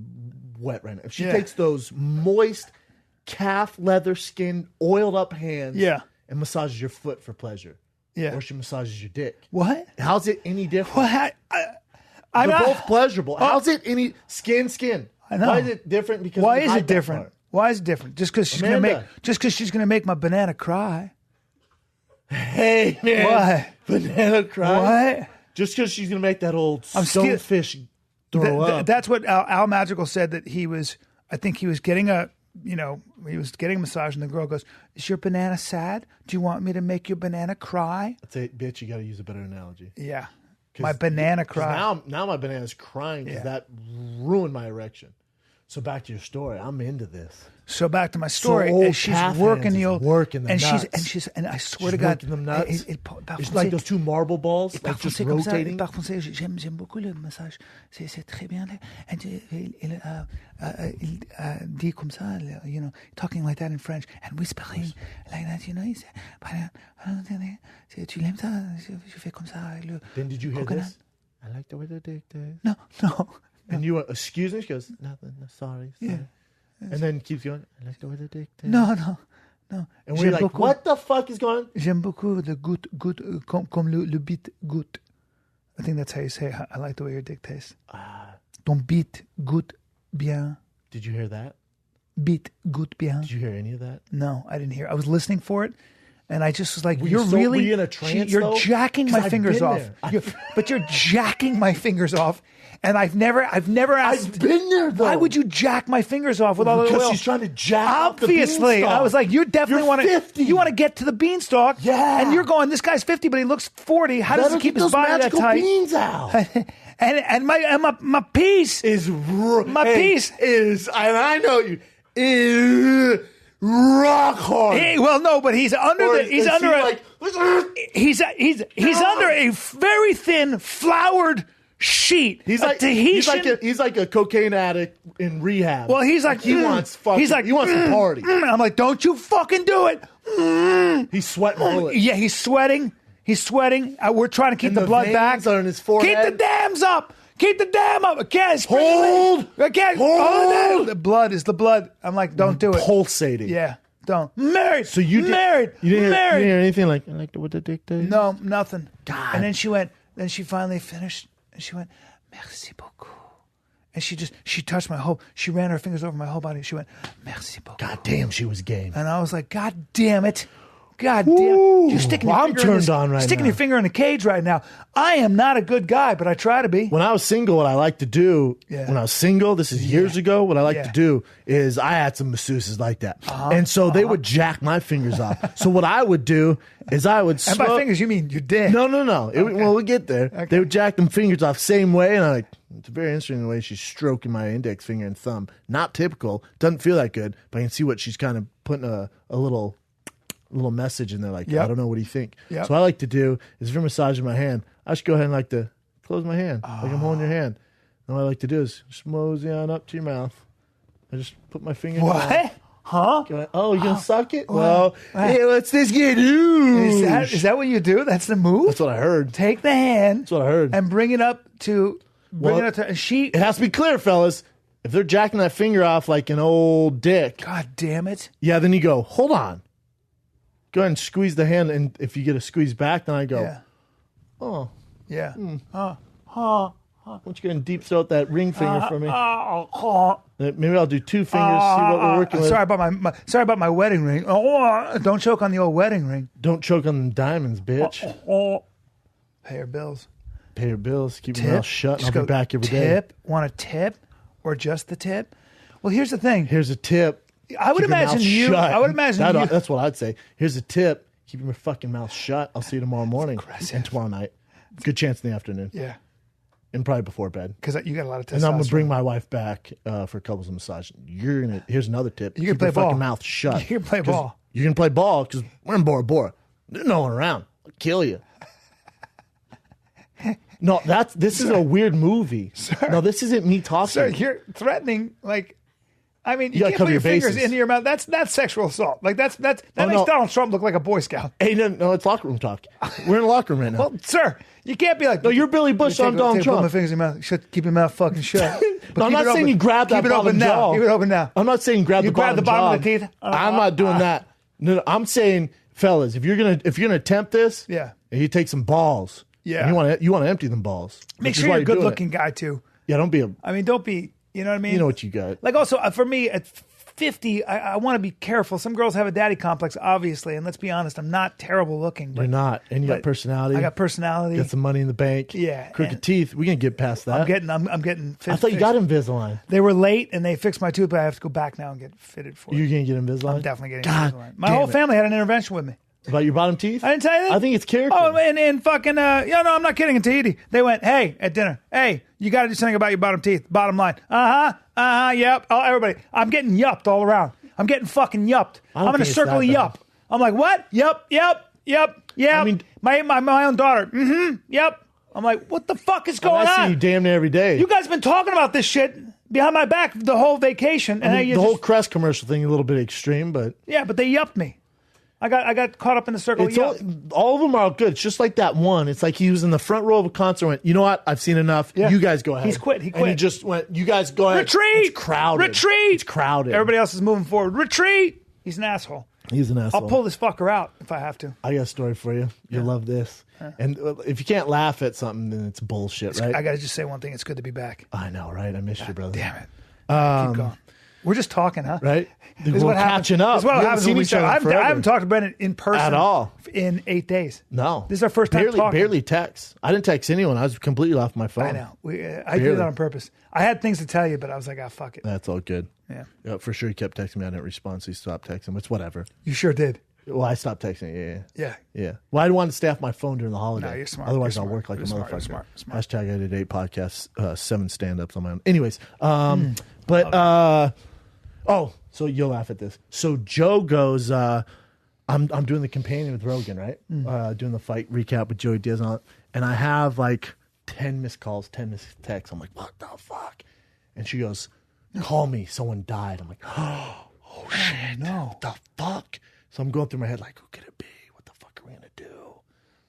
wet right now. If she takes those moist, calf leather skin, oiled up hands, and massages your foot for pleasure, or she massages your dick. What? How's it any different? What? They're both pleasurable. How's it any skin? I know. Why is it different? Because why is it different? Why is it different? Just because she's gonna make my banana cry. Hey man, what? Banana cry? What? Just because she's gonna make that old stonefish throw up. That's what Al Magical said. That he was. I think he was getting a. He was getting a massage, and the girl goes, "Is your banana sad? Do you want me to make your banana cry?" I'd say, bitch, you got to use a better analogy. Yeah, my banana cry. Now my banana's crying because that ruined my erection. So back to your story. I'm into this. So back to my story. So and she's working the old working the and nuts. and I swear to God, them nuts. It's like those two marble balls, like just rotating. Par contre, j'aime beaucoup le massage. C'est très bien. Il dit comme ça, talking like that in French and whispering like that, tu l'aimes ça? Je fais comme ça. Then did you hear this? I like the way the dick does. No. And you went, excuse me? She goes, nothing. Sorry. Yeah. And then keeps going, I like the way the dick does. No. And we're like, what the fuck is going on? J'aime beaucoup le goût, comme le beat goût. I think that's how you say it. I like the way your dick tastes. Ton beat goûte bien. Did you hear that? beat gut bien. Did you hear any of that? No, I didn't hear. I was listening for it, and I just was like, Were "You're were you in a trance? You're jacking 'Cause my I've fingers been off, there. but you're jacking my fingers off." And I've never asked. I've been there though. Why would you jack my fingers off with all the oil? Because she's trying to jack off the Obviously, beanstalk. I was like, you definitely want to. 50. You want to get to the beanstalk, Yeah. And you're going. This guy's 50, but he looks 40. How does he keep his body that magical tight? beans out? and my piece Is piece is, and I know you is rock hard. well, no, but he's under Or the. He's is under he a. like, He's under a very thin floured sheet. He's a like Tahitian. he's like a cocaine addict in rehab. Well, he's like he wants fucking. He's like he wants to party. I'm like, don't you fucking do it. He's sweating bullets. Yeah, he's sweating. He's sweating. We're trying to keep And the the blood back. veins are in his forehead. Keep the dams up. Keep the dam up. I can't Hold. I can't Hold. The blood is the blood. I'm like, don't do it. Pulsating. Yeah, don't. Married. So you married. You didn't married. hear anything like what the dick does? No, nothing. God. And then she went. Then she finally finished, and she went, "Merci beaucoup." And she touched my whole. She ran her fingers over my whole body. She went, "Merci beaucoup." God damn, she was game. And I was like, God damn it. God damn. Ooh. You're sticking your I'm finger in turned this- on right sticking now. your finger in a cage right now. I am not a good guy, but I try to be. When I was single, what I like to do, Yeah. when I was single, this is years ago, what I like Yeah. to do is I had some masseuses like that. And so they would jack my fingers off. So what I would do is I would And by fingers, you mean your dick. No. Well, we'll get there. Okay. They would jack them fingers off same way. And I'm like, it's very interesting the way she's stroking my index finger and thumb. Not typical. Doesn't feel that good, but I can see what she's kind of putting a little message in there like, Yep. I don't know, what do you think? Yep. So what I like to do is if you're massaging my hand, I should go ahead and like to close my hand, like I'm holding your hand. And what I like to do is just mosey on up to your mouth. I just put my finger in your mouth. What? Huh? Go, oh, you're going to suck it? Well, hey, let's just get loose. Is that what you do? That's the move? That's what I heard. Take the hand That's what I heard. and bring it up to. She. It has to be clear, fellas. If they're jacking that finger off like an old dick, God damn it. yeah, then you go, hold on. Go ahead and squeeze the hand, and if you get a squeeze back, then I go, Yeah. oh, Yeah. why don't you go ahead and deep throat that ring finger for me? Maybe I'll do two fingers, see what we're working with. Sorry about my wedding ring. Don't choke on the old wedding ring. Don't choke on the diamonds, bitch. Pay your bills. Pay your bills, keep your mouth shut, and Just I'll be go, back every day. Tip? Want a tip or just the tip? Well, here's the thing. Here's a tip. I would Keep your imagine mouth you. shut. I would imagine you. That's what I'd say. Here's a tip. Keep your fucking mouth shut. I'll see you tomorrow morning aggressive. and tomorrow night. Good chance in the afternoon. Yeah, And probably before bed. because you got a lot of testosterone. And I'm gonna bring my wife back for couples massage. Here's another tip. You can Keep play your ball. fucking mouth shut. You can play 'Cause ball. You can play ball because we're in Bora Bora. There's no one around. I'll kill you. No, this is a weird movie. Sir. No, this isn't me talking. Sir, you're threatening. Like, I mean, you gotta can't cover put your your fingers bases. into your mouth. That's sexual assault. Like that makes no. Donald Trump look like a Boy Scout. Hey, no, it's locker room talk. We're in a locker room right now. Well, sir, you can't be like. No, you're Billy Bush on Donald Put Trump. my fingers in your mouth. Keep your mouth fucking shut. But No, I'm keep not it saying open. you grab that Keep it bottom open jaw. now. Keep it open now. I'm not saying grab You the grab bottom the bottom jaw. of the teeth? I'm not doing that. No, I'm saying, fellas, if you're gonna attempt this, Yeah. you take some balls. Yeah. And you want to empty them balls. Make which is sure why you're a doing it. good-looking guy too. Yeah, don't be a. I mean, don't be. You know what I mean? You know what you got. Like also for me at 50, I want to be careful. Some girls have a daddy complex, obviously, and let's be honest, I'm not terrible looking. But You're not, and you got but personality. I got personality. Got some money in the bank. Yeah, crooked and- teeth. We can get past that. I'm getting. I thought you got Invisalign. They were late and they fixed my tooth, but I have to go back now and get fitted for You're it. gonna get Invisalign. I'm definitely getting God Invisalign. My damn whole it. family had an intervention with me. About your bottom teeth. I didn't tell you that? I think it's character. Oh, and fucking, no, I'm not kidding. In Tahiti, they went, hey, at dinner, hey, you got to do something about your bottom teeth, bottom line. Yep. Oh, everybody, I'm getting yupped all around. I'm getting fucking yupped. I don't I'm in a think it's circle of that bad. yup. I'm like, what? Yup. I mean- my own daughter. Yep. I'm like, what the fuck is going I see on? you damn near every day. You guys have been talking about this shit behind my back the whole vacation. And I mean, you the whole just- Crest commercial thing a little bit extreme, but yeah, but they yupped me. I got caught up in the circle it's of yup. all of them are good. It's just like that one. It's like he was in the front row of a concert and went, you know what? I've seen enough. Yeah. You guys go ahead. He's quit. He And he quit. just went, you guys go ahead. Retreat! It's crowded. Retreat! It's crowded. Everybody else is moving forward. Retreat! He's an asshole. He's an asshole. I'll pull this fucker out if I have to. I got a story for you. You'll love this. And if you can't laugh at something, then it's bullshit, right? I got to just say one thing. It's good to be back. I know, right? I missed you, brother. Damn it. Keep going. We're just talking, huh? Right? This is We're what happens. catching up. This is what We haven't happens seen when we each other I forever. haven't talked to Brendan in person At all. in 8 days. No. This is our first time talking. Barely text. I didn't text anyone. I was completely off my phone. I know. I did it on purpose. I had things to tell you, but I was like, fuck it. That's all good. Yeah. For sure, he kept texting me. I didn't respond, so he stopped texting. It's whatever. You sure did. Well, I stopped texting. Yeah. Yeah. Well, I didn't want to stay off my phone during the holiday. No, you're smart. Otherwise, You're I'll smart. work like You're a smart. motherfucker. You're smart. Hashtag I did 8 podcasts, 7 stand-ups on my own. Anyways, so you'll laugh at this. So Joe goes, I'm doing the companion with Rogan, right? Doing the fight recap with Joey Diaz on it. And I have like 10 missed calls, 10 missed texts. I'm like, what the fuck? And she goes, call me. Someone died. I'm like, oh shit. No. What the fuck? So I'm going through my head like, who could it be? What the fuck are we going to do?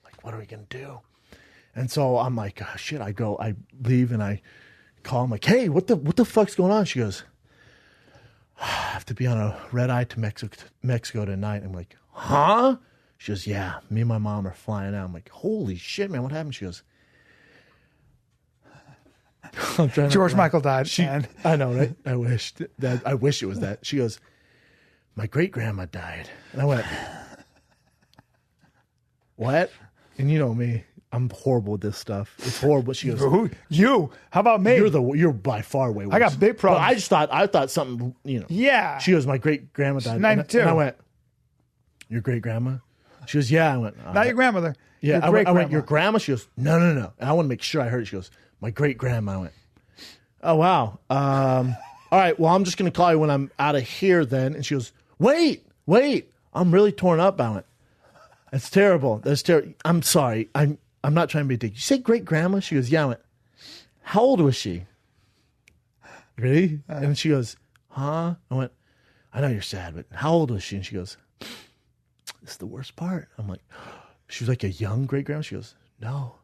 Like, what are we going to do? And so I'm like, oh, shit. I leave and I call. I'm like, hey, what the fuck's going on? She goes, I have to be on a red eye to Mexico tonight. I'm like, huh? She goes, yeah, me and my mom are flying out. I'm like, holy shit, man, what happened? She goes, George Michael died. I know, right? I wish it was that. She goes, my great grandma died. And I went, what? And you know me, I'm horrible with this stuff. It's horrible. She goes, Who? You? How about me? You're by far way worse. I got big problems. But I thought something, Yeah. She goes, my great grandma died. 92. And I went, your great grandma? She goes, yeah. I went, not your grandmother. yeah. Your I went, your grandma? She goes, no. And I want to make sure I heard it. She goes, my great grandma. I went, oh wow. All right. Well, I'm just gonna call you when I'm out of here then. And she goes, wait. I'm really torn up. I went, that's terrible. That's terrible. I'm sorry. I'm not trying to be a dick. You say great grandma? She goes, yeah. I went, how old was she? Really? And she goes, huh? I went, I know you're sad, but how old was she? And she goes, this is the worst part. I'm like, she was like a young great grandma. She goes, no,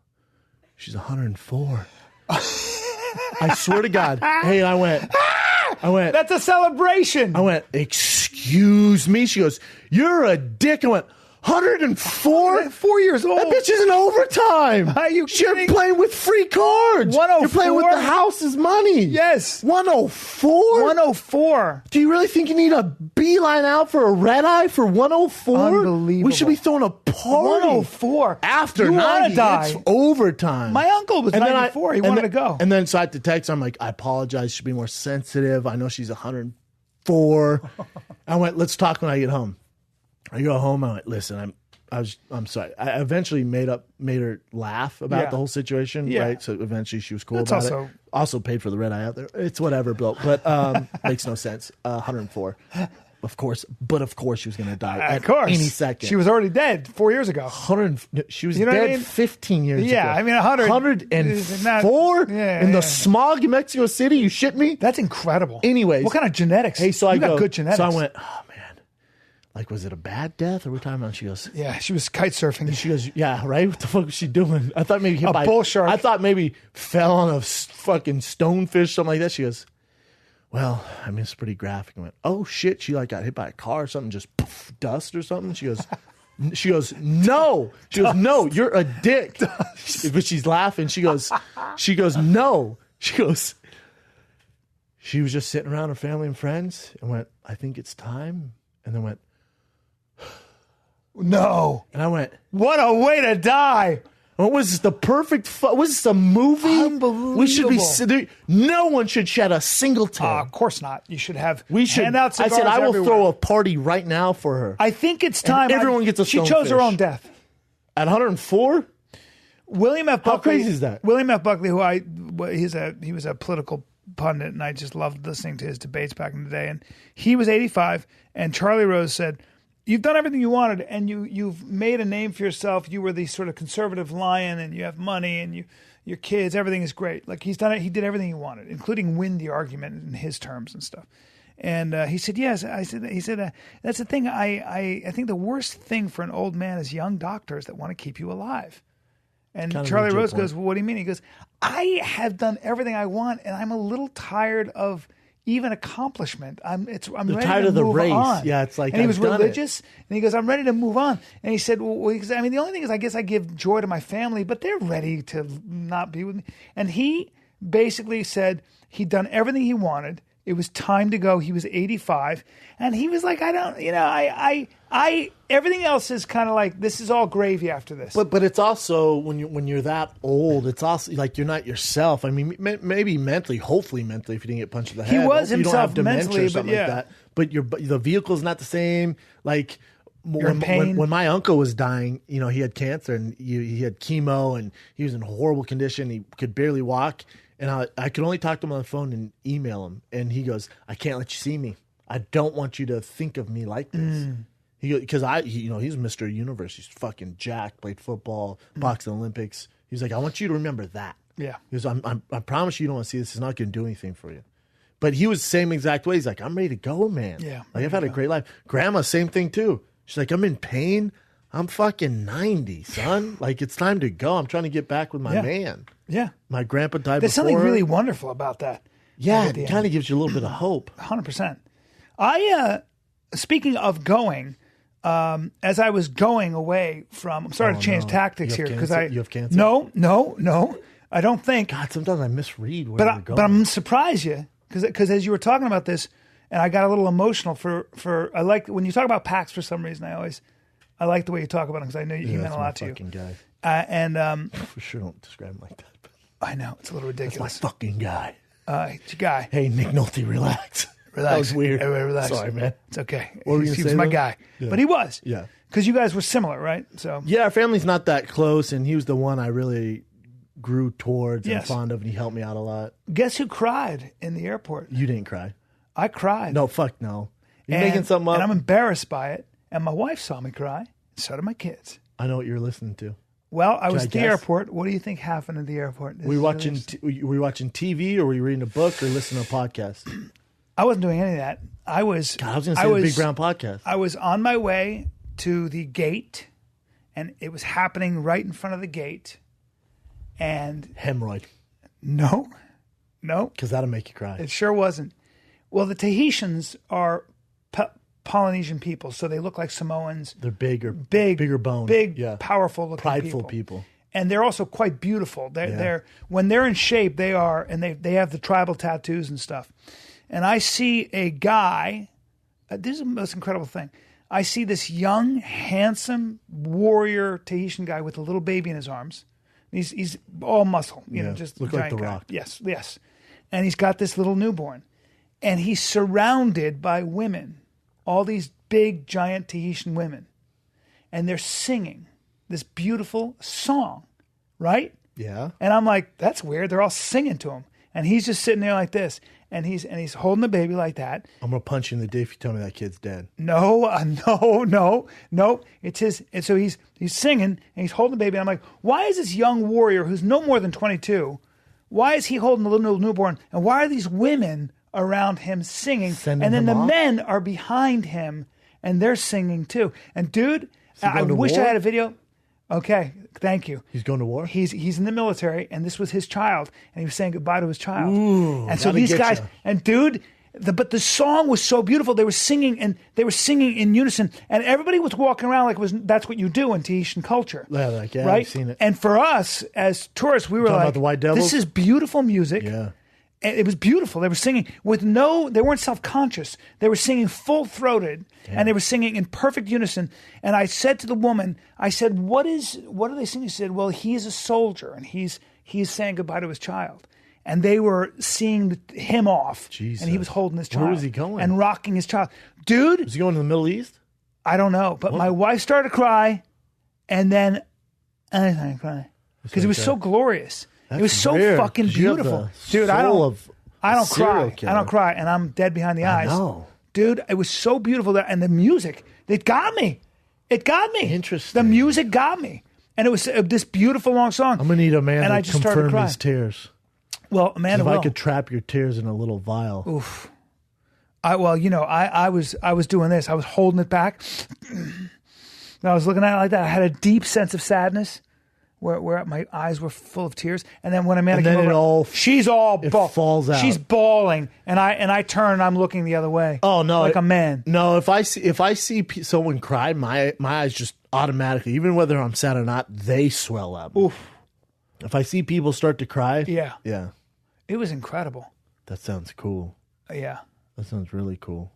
she's 104. I swear to God. Hey, I went, That's a celebration. I went, excuse me. She goes, you're a dick. I went, 104? 4 years old. That bitch is in overtime. Are you kidding? You're playing with free cards. 104? You're playing with the house's money. Yes. 104? 104. Do you really think you need a beeline out for a red eye for 104? Unbelievable. We should be throwing a party. 104. After You wanna 90, die. it's overtime. My uncle was 94. He wanted to go. And then so I had to text. I'm like, I apologize. Should be more sensitive. I know she's 104. I went, let's talk when I get home. I go home. I went, listen, I'm sorry. I eventually made her laugh about the whole situation, right? So eventually she was cool about it. Also paid for the red eye out there. It's whatever, Bill. But makes no sense. 104. Of course. But of course she was going to die at any second. She was already dead 4 years ago. She was You know what I dead mean? 15 years ago. Yeah, I mean, 100 104 in the smog in Mexico City? You shit me? That's incredible. Anyways. What kind of genetics? Hey, so you got good genetics. So I went, oh, man. Like, was it a bad death? Or what time? And she goes, yeah, she was kite surfing. and she goes, yeah, right? What the fuck was she doing? I thought maybe hit by bull shark. I thought maybe fell on a fucking stonefish, something like that. She goes, well, I mean, it's pretty graphic. I went, oh shit, she like got hit by a car or something, just poof, dust or something. She goes, no. She goes, no, you're a dick. But she's laughing. She goes, no. She goes, she was just sitting around her family and friends and went, I think it's time. And then went, no. and I went, What a way to die. what was this, the perfect, was this a movie? Unbelievable. We should be, no one should shed a single tear. Of course not. You should have We should. hand out I cigars said I will everywhere. throw a party right now for her. I think it's time. everyone gets a She chose her stonefish. own death. At 104? William F. Buckley. How crazy is that? William F. Buckley, he was a political pundit, and I just loved listening to his debates back in the day. And he was 85, and Charlie Rose said, "You've done everything you wanted, and you've made a name for yourself. You were the sort of conservative lion, and you have money, and your kids, everything is great. Like he's done it. He did everything he wanted, including win the argument in his terms and stuff." And he said, "Yes." He said, "That's the thing. I think the worst thing for an old man is young doctors that want to keep you alive." And Kind of Charlie legit Rose point. goes, "Well, what do you mean?" He goes, "I have done everything I want, and I'm a little tired of even accomplishment. I'm ready tired to of the move race. on." Yeah, it's like, and he I've was done it. religious, and he goes, "I'm ready to move on." And he said, "Well, because, I mean, the only thing is, I guess I give joy to my family, but they're ready to not be with me." And he basically said he'd done everything he wanted. It was time to go. He was 85, and he was like, I don't, everything else is kind of like, this is all gravy after this. But it's also when you're that old, it's also like you're not yourself. I mean, maybe mentally, hopefully mentally, if you didn't get punched in the head, he was you don't himself have dementia mentally, or something like that. But the vehicle's not the same. Like when my uncle was dying, he had cancer and he had chemo and he was in horrible condition. He could barely walk. And I could only talk to him on the phone and email him. And he goes, I can't let you see me. I don't want you to think of me like this. Because he's Mr. Universe. He's fucking jacked, played football, boxed in the Olympics. He's like, I want you to remember that. Yeah. Because I promise you don't want to see this. It's not going to do anything for you. But he was the same exact way. He's like, I'm ready to go, man. Yeah. Like, I've had a great life. Grandma, same thing too. She's like, I'm in pain. I'm fucking 90, son. Like, it's time to go. I'm trying to get back with my man. Yeah. My grandpa died There's before. something really wonderful about that. Yeah, it kind of gives you a little bit of hope. 100%. Speaking of going, as I was going away from, I'm sorry to change tactics here because you have cancer. No, I don't think. God, sometimes I misread where you're going. But I'm surprised you because as you were talking about this, and I got a little emotional for I like when you talk about PAX for some reason. I like the way you talk about him because I know he meant a lot to you. Guy. For sure, don't describe him like that. I know it's a little ridiculous. That's my fucking guy. It's your guy. Hey, Nick Nolte, relax. Relax. That was weird. Everybody relax. Sorry, man. It's okay. What were you He gonna was say, my though? guy, Yeah. but he was. Yeah. Because you guys were similar, right? So Yeah, our family's not that close, and he was the one I really grew towards and fond of, and he helped me out a lot. Guess who cried in the airport? You didn't cry. I cried. No, fuck no. You're making something up. And I'm embarrassed by it. And my wife saw me cry. So did my kids. I know what you're listening to. Well, I was at the airport. What do you think happened at the airport? Were you watching TV, or were you reading a book, or listening to a podcast? I wasn't doing any of that. I was going to say the Big Brown Podcast. I was on my way to the gate, and it was happening right in front of the gate. And hemorrhoid. No. Because that'll make you cry. It sure wasn't. Well, the Tahitians are Polynesian people, so they look like Samoans. They're bigger bone, powerful looking prideful people. And they're also quite beautiful. They're when they're in shape, they are, and they have the tribal tattoos and stuff. And I see a guy. This is the most incredible thing. I see this young, handsome warrior Tahitian guy with a little baby in his arms. He's all muscle, just look like The Rock. Yes. And he's got this little newborn, and he's surrounded by women, all these big, giant Tahitian women, and they're singing this beautiful song, right? Yeah. And I'm like, that's weird. They're all singing to him, and he's just sitting there like this, and he's holding the baby like that. I'm gonna punch you in the dick if you tell me that kid's dead. No. It's his. And so he's singing and he's holding the baby. And I'm like, why is this young warrior who's no more than 22? Why is he holding the little newborn? And why are these women around him singing? And then the men are behind him and they're singing too. And dude, I wish I had a video. Okay, thank you. He's going to war? He's in the military, and this was his child, and he was saying goodbye to his child. Ooh, and so these guys, and dude, but the song was so beautiful. They were singing, and they were singing in unison, and everybody was walking around like that's what you do in Tahitian culture. Yeah, right? I've seen it. And for us as tourists, we were like, about the White Devils? This is beautiful music. Yeah. And it was beautiful. They were singing they weren't self-conscious. They were singing full-throated, and they were singing in perfect unison. And I said to the woman, I said, what are they singing? She said, well, he's a soldier, and he's saying goodbye to his child. And they were seeing him off, Jesus. And he was holding his child. Where was he going? And rocking his child. Dude. Was he going to the Middle East? I don't know, but my wife started to cry, and then I started to cry. Because it was so glorious. It was so fucking beautiful. Dude, I don't cry. I don't cry, and I'm dead behind the eyes. No. Dude, it was so beautiful. And the music, it got me. It got me. Interesting. The music got me. And it was this beautiful long song. I'm going to need a man and to confirm his tears. Well, Amanda, if I could trap your tears in a little vial. Oof. I was doing this. I was holding it back. And I was looking at it like that. I had a deep sense of sadness. Where my eyes were full of tears, and then when Amanda came over, she's all falls out. She's bawling, and I turn and I'm looking the other way. Oh no, like a man. No, if I see someone cry, my eyes just automatically, even whether I'm sad or not, they swell up. Oof. If I see people start to cry, yeah, it was incredible. That sounds cool. Yeah. That sounds really cool.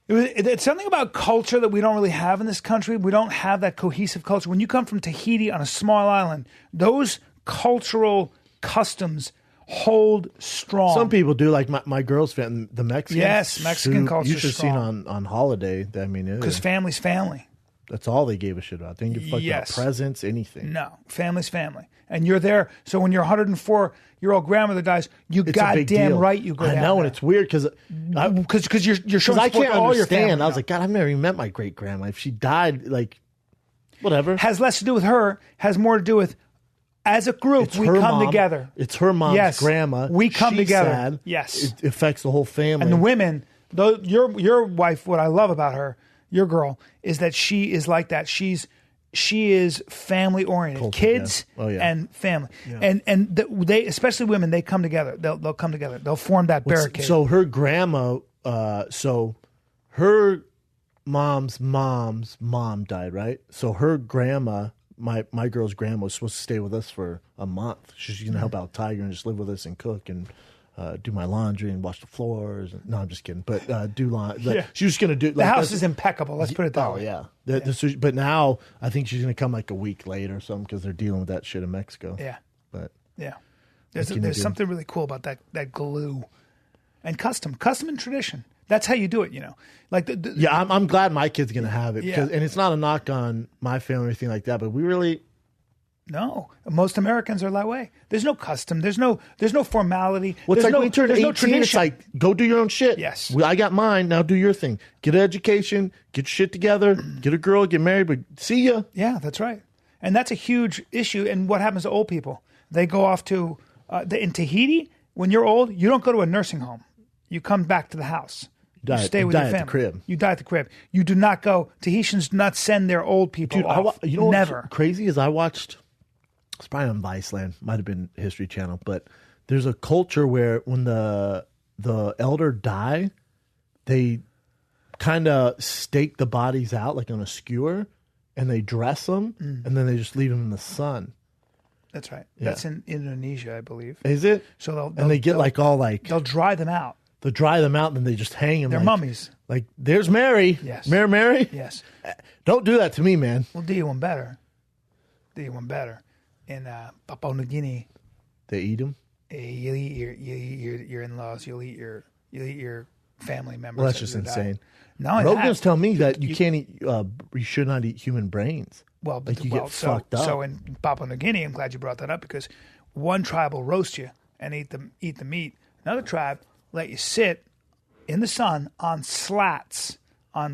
It's something about culture that we don't really have in this country. We don't have that cohesive culture. When you come from Tahiti on a small island, those cultural customs hold strong. Some people do, like my girl's family, the Mexicans. Yes, Mexican culture. You should have seen on holiday. I mean, because family's family. That's all they gave a shit about. They didn't give a fuck about presents, anything. No, family's family. And you're there. So when your 104-year-old grandmother dies, it's goddamn right you go down. I know, and it's weird because you're showing I support can't to all your understand. family. I was like, God, I've never even met my great grandma. If she died, like, whatever. Has less to do with her. Has more to do with, as a group, we come together. It's her mom's grandma. We come together. Sad. Yes, it affects the whole family. And the women, though, your wife. What I love about her, your girl, is that she is like that. She is family oriented, kids and family, and they, especially women, they come together. They'll come together. They'll form that barricade. So her grandma, her mom's mom died, right? So her grandma, my girl's grandma, was supposed to stay with us for a month. She's gonna help out Tiger and just live with us and cook and do my laundry and wash the floors. No, I'm just kidding. But do laundry. She was going to do. The house is impeccable. Let's put it that way. Oh, yeah. But now I think she's going to come like a week late or something because they're dealing with that shit in Mexico. Yeah. But yeah. There's something really cool about that glue and custom and tradition. That's how you do it, you know. Like I'm glad my kid's going to have it because, and it's not a knock on my family or anything like that, but we really. No, most Americans are that way. There's no custom. There's no formality. Well, it's like when you turn 18, it's like, go do your own shit. Yes. I got mine, now do your thing. Get an education, get your shit together, get a girl, get married, but see ya. Yeah, that's right. And that's a huge issue. And what happens to old people? They go off to, in Tahiti, when you're old, you don't go to a nursing home. You come back to the house. You stay with your family. At the crib. You die at the crib. You do not go, Tahitians do not send their old people off. You know Never. What's crazy is I watched... It's probably on Viceland, might have been History Channel, but there's a culture where when the elder die, they kind of stake the bodies out like on a skewer, and they dress them, and then they just leave them in the sun. That's right. Yeah. That's in Indonesia, I believe. Is it? So they get they'll dry them out. They'll dry them out, and then they just hang them. They're mummies. Like there's Mary. Yes. Mary. Yes. Don't do that to me, man. We'll do you one better. In Papua New Guinea, they eat them. You'll eat your in-laws. You'll eat your family members. Well, that's just insane. No, Rogan's telling me that you can't eat. You should not eat human brains. Well, get fucked up. So in Papua New Guinea, I'm glad you brought that up because one tribe will roast you and eat the meat. Another tribe let you sit in the sun on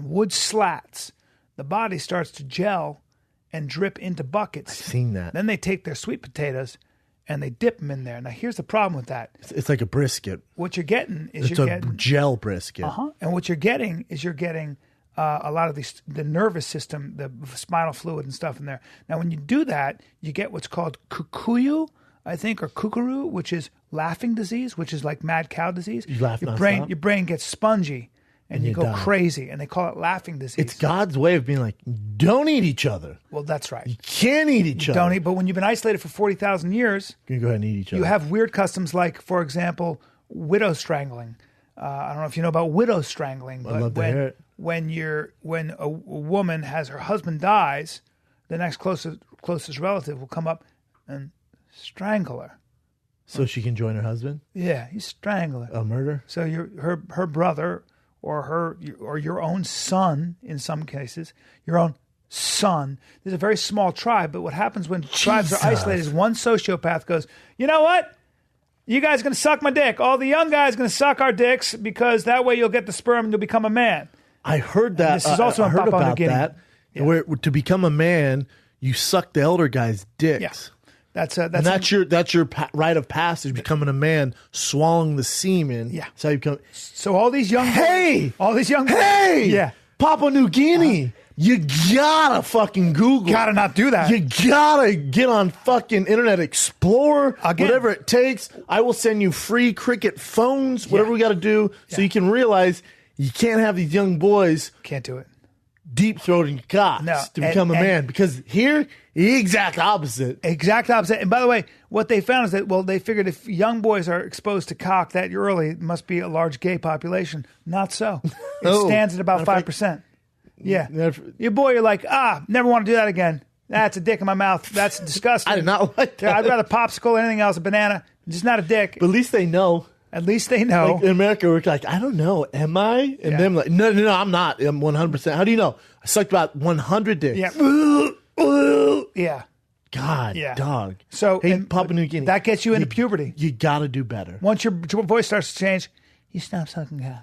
wood slats. The body starts to gel and drip into buckets. I've seen that. Then they take their sweet potatoes and they dip them in there. Now, here's the problem with that. It's like a brisket. What you're getting is it's a gel brisket. And what you're getting is a lot of the nervous system, the spinal fluid and stuff in there. Now, when you do that, you get what's called kukuyu, I think, or kukuru, which is laughing disease, which is like mad cow disease. Your brain gets spongy. And you go crazy, and they call it laughing disease. It's God's way of being like, don't eat each other. Well, that's right. You can't eat each other. Don't eat, but when you've been isolated for 40,000 years, you can go ahead and eat each other. You have weird customs like, for example, widow strangling. I don't know if you know about widow strangling, but I'd love to hear it. When a woman has her husband dies, the next closest relative will come up and strangle her. So she can join her husband? Yeah, you strangle her. A murder? So her brother or your own son, in some cases, your own son. There's a very small tribe, but what happens when tribes are isolated is one sociopath goes, you know what? You guys are going to suck my dick. All the young guys are going to suck our dicks because that way you'll get the sperm and you'll become a man. I heard that. And this is also I heard about that. Yeah. Where to become a man, you suck the elder guy's dicks. Yeah. That's your rite of passage, becoming a man, swallowing the semen. Yeah. That's how you become. So all these young yeah, Papua New Guinea. You gotta fucking Google. Gotta not do that. You gotta get on fucking Internet Explorer. Again. Whatever it takes. I will send you free Cricket phones. Whatever we got to do, so you can realize you can't have these young boys. Can't do it. deep throating cocks to become a man. Because here, the exact opposite. Exact opposite. And by the way, what they found is that, they figured if young boys are exposed to cock that early, it must be a large gay population. Not so. It stands at about 5%. Yeah. Your boy, you're like, never want to do that again. That's a dick in my mouth. That's disgusting. I did not like that. Yeah, I'd rather popsicle than anything else, a banana. Just not a dick. But at least they know. At least they know. Like in America, we're like, I don't know. Am I? And them like, no, I'm not. I'm 100%. How do you know? I sucked about 100 dicks. Yeah. Yeah. God, dog. So, hey, Papua New Guinea. That gets you into puberty. You got to do better. Once your voice starts to change, you stop sucking cock.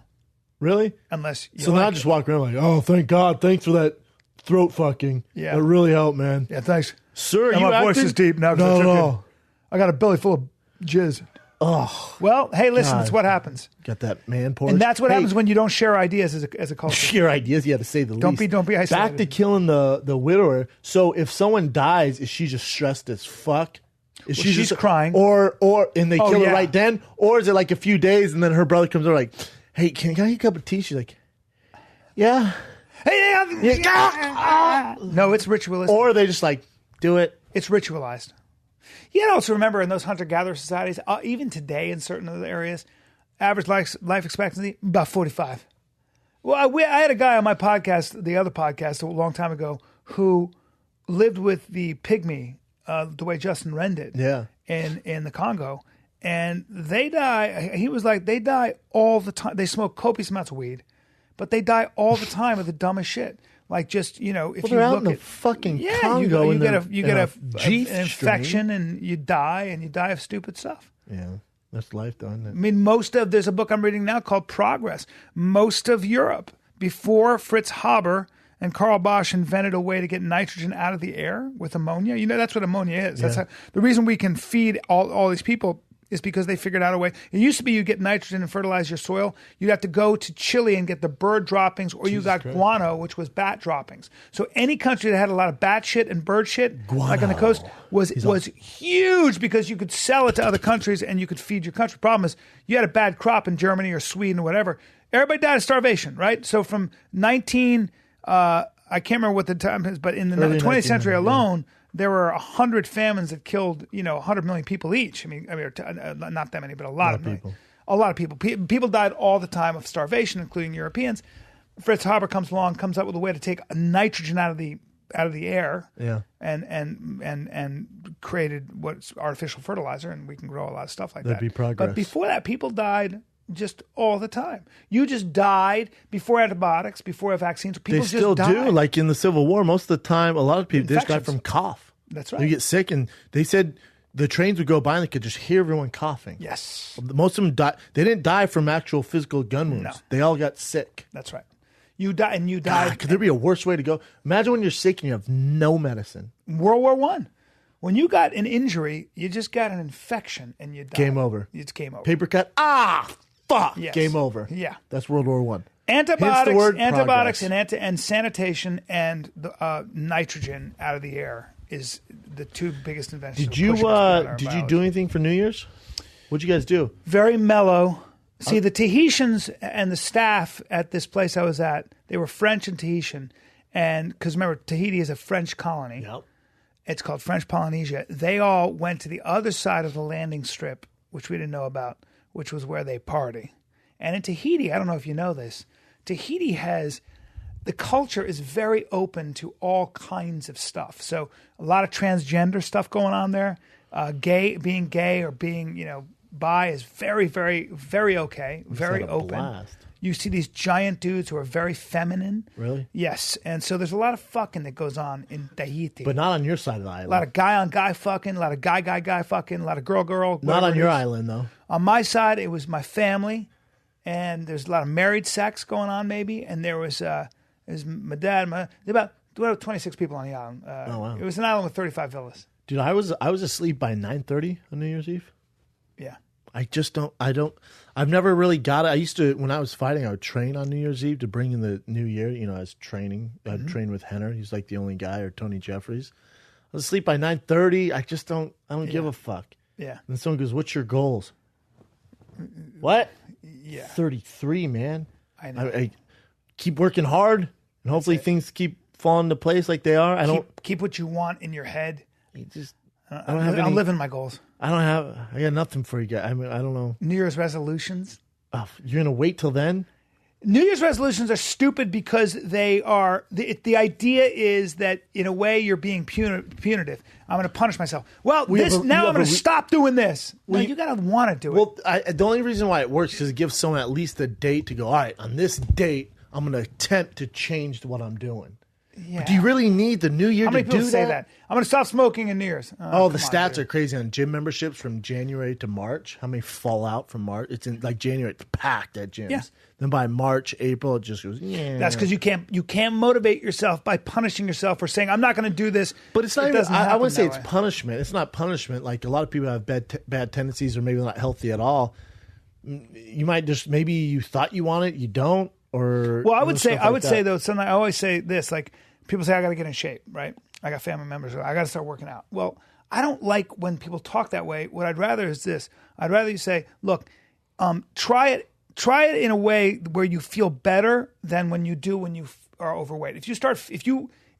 Really? Unless you So now I just walk around like, oh, thank God. Thanks for that throat fucking. Yeah. It really helped, man. Yeah, thanks. Sir, now you my voice is deep now. No. I got a belly full of jizz. Oh. Well, hey, listen, that's what happens. Got that man porch. And that's what happens when you don't share ideas as a culture. Share ideas, you have to say the least. Don't be isolated. Back to killing the widower. So if someone dies, is she just stressed as fuck? Is she she's just crying. Or and they kill her right then? Or is it like a few days and then her brother comes over like, hey, can I get a cup of tea? She's like, yeah. Hey, no, it's ritualistic. Or they just like, do it. It's ritualized. You gotta also remember in those hunter-gatherer societies, even today in certain other areas, average life expectancy, about 45. Well, I had a guy on my podcast, the other podcast, a long time ago, who lived with the pygmy, the way Justin Wren did, in the Congo. And they die, he was like, they die all the time. They smoke copious amounts of weed, but they die all the time of the dumbest shit. Like just, if you look out in the fucking Congo, you get an infection and you die of stupid stuff. Yeah, that's life, though, isn't it? I mean, there's a book I'm reading now called Progress. Most of Europe, before Fritz Haber and Karl Bosch invented a way to get nitrogen out of the air with ammonia. That's what ammonia is. That's the reason we can feed all these people is because they figured out a way. It used to be you get nitrogen and fertilize your soil. You'd have to go to Chile and get the bird droppings, or you got guano, which was bat droppings. So any country that had a lot of bat shit and bird shit, like on the coast, was huge because you could sell it to other countries and you could feed your country. Problem is, you had a bad crop in Germany or Sweden or whatever. Everybody died of starvation, right? So from I can't remember what the time is, but in the 20th century alone, there were 100 famines that killed, 100 million people each. I mean, not that many, but a lot of people. A lot of people. People died all the time of starvation, including Europeans. Fritz Haber comes along, comes up with a way to take nitrogen out of the air, and created what's artificial fertilizer, and we can grow a lot of stuff like that. That'd be progress. But before that, people died just all the time. You just died before antibiotics, before vaccines. People they still just do. Like in the Civil War, most of the time, a lot of people just died from cough. That's right. They get sick, and they said the trains would go by and they could just hear everyone coughing. Yes. Most of them died. They didn't die from actual physical gun wounds. No. They all got sick. That's right. You died. Could there be a worse way to go? Imagine when you're sick and you have no medicine. World War I. When you got an injury, you just got an infection and you died. Game over. It's game over. Paper cut. Fuck. Yes. Game over. Yeah. That's World War I. Antibiotics and sanitation and the, nitrogen out of the air is the two biggest inventions. Did you do anything for New Year's? What'd you guys do? Very mellow. See, the Tahitians and the staff at this place I was at, they were French and Tahitian. And because remember, Tahiti is a French colony. Yep. It's called French Polynesia. They all went to the other side of the landing strip, which we didn't know about, which was where they party. And in Tahiti, I don't know if you know this, Tahiti has... The culture is very open to all kinds of stuff. So a lot of transgender stuff going on there. Being gay or being, bi is very, very, very okay. Very open. Blast. You see these giant dudes who are very feminine. Really? Yes. And so there's a lot of fucking that goes on in Tahiti. But not on your side of the island. A lot of guy on guy fucking, a lot of guy fucking, a lot of girl. Not on your island, though. On my side, it was my family. And there's a lot of married sex going on, maybe. And there was... my dad, about 26 people on the island. Oh, wow. It was an island with 35 villas. Dude, I was asleep by 9:30 on New Year's Eve. Yeah. I've never really got it. I used to, when I was fighting, I would train on New Year's Eve to bring in the new year. I was training. I'd train with Henner. He's like the only guy, or Tony Jeffries. I was asleep by 9:30. I don't give a fuck. Yeah. And then someone goes, what's your goals? What? Yeah. 33, man. I know. I keep working hard And hopefully things keep falling into place like they are. Keep what you want in your head. I'm living my goals. I got nothing for you guys. I mean, I don't know. New Year's resolutions. Oh, you're gonna wait till then? New Year's resolutions are stupid because they are. The idea is that in a way you're being punitive. I'm going to punish myself. Well, I'm going to stop doing this. No, you got to want to do it. Well, the only reason why it works is it gives someone at least a date to go. All right, on this date, I'm going to attempt to change what I'm doing. Yeah. But do you really need the new year to do that? How many people say that? I'm going to stop smoking in New Year's. The stats are crazy on gym memberships from January to March. How many fall out from March? It's in like January, it's packed at gyms. Yeah. Then by March, April, it just goes. Yeah. That's because you can't motivate yourself by punishing yourself or saying I'm not going to do this. But it's not. I wouldn't say it's punishment. It's not punishment. Like a lot of people have bad tendencies or maybe not healthy at all. You might just maybe you thought you want it, you don't. Or I would say though. Something I always say this like. People say, I got to get in shape, right? I got family members. I got to start working out. Well, I don't like when people talk that way. What I'd rather is this. I'd rather you say, look, try it in a way where you feel better than when you are overweight.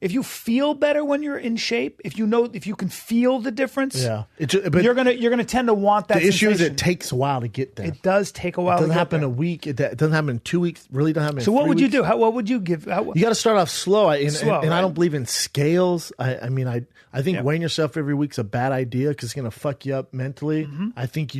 If you feel better when you're in shape, if you can feel the difference, but you're gonna tend to want that. The issue is it takes a while to get there. It does take a while. It doesn't happen in a week. It doesn't happen in 2 weeks. Really doesn't happen. So what would you do? What would you give? You got to start off slow. And I don't believe in scales. I think weighing yourself every week's a bad idea because it's gonna fuck you up mentally. Mm-hmm. I think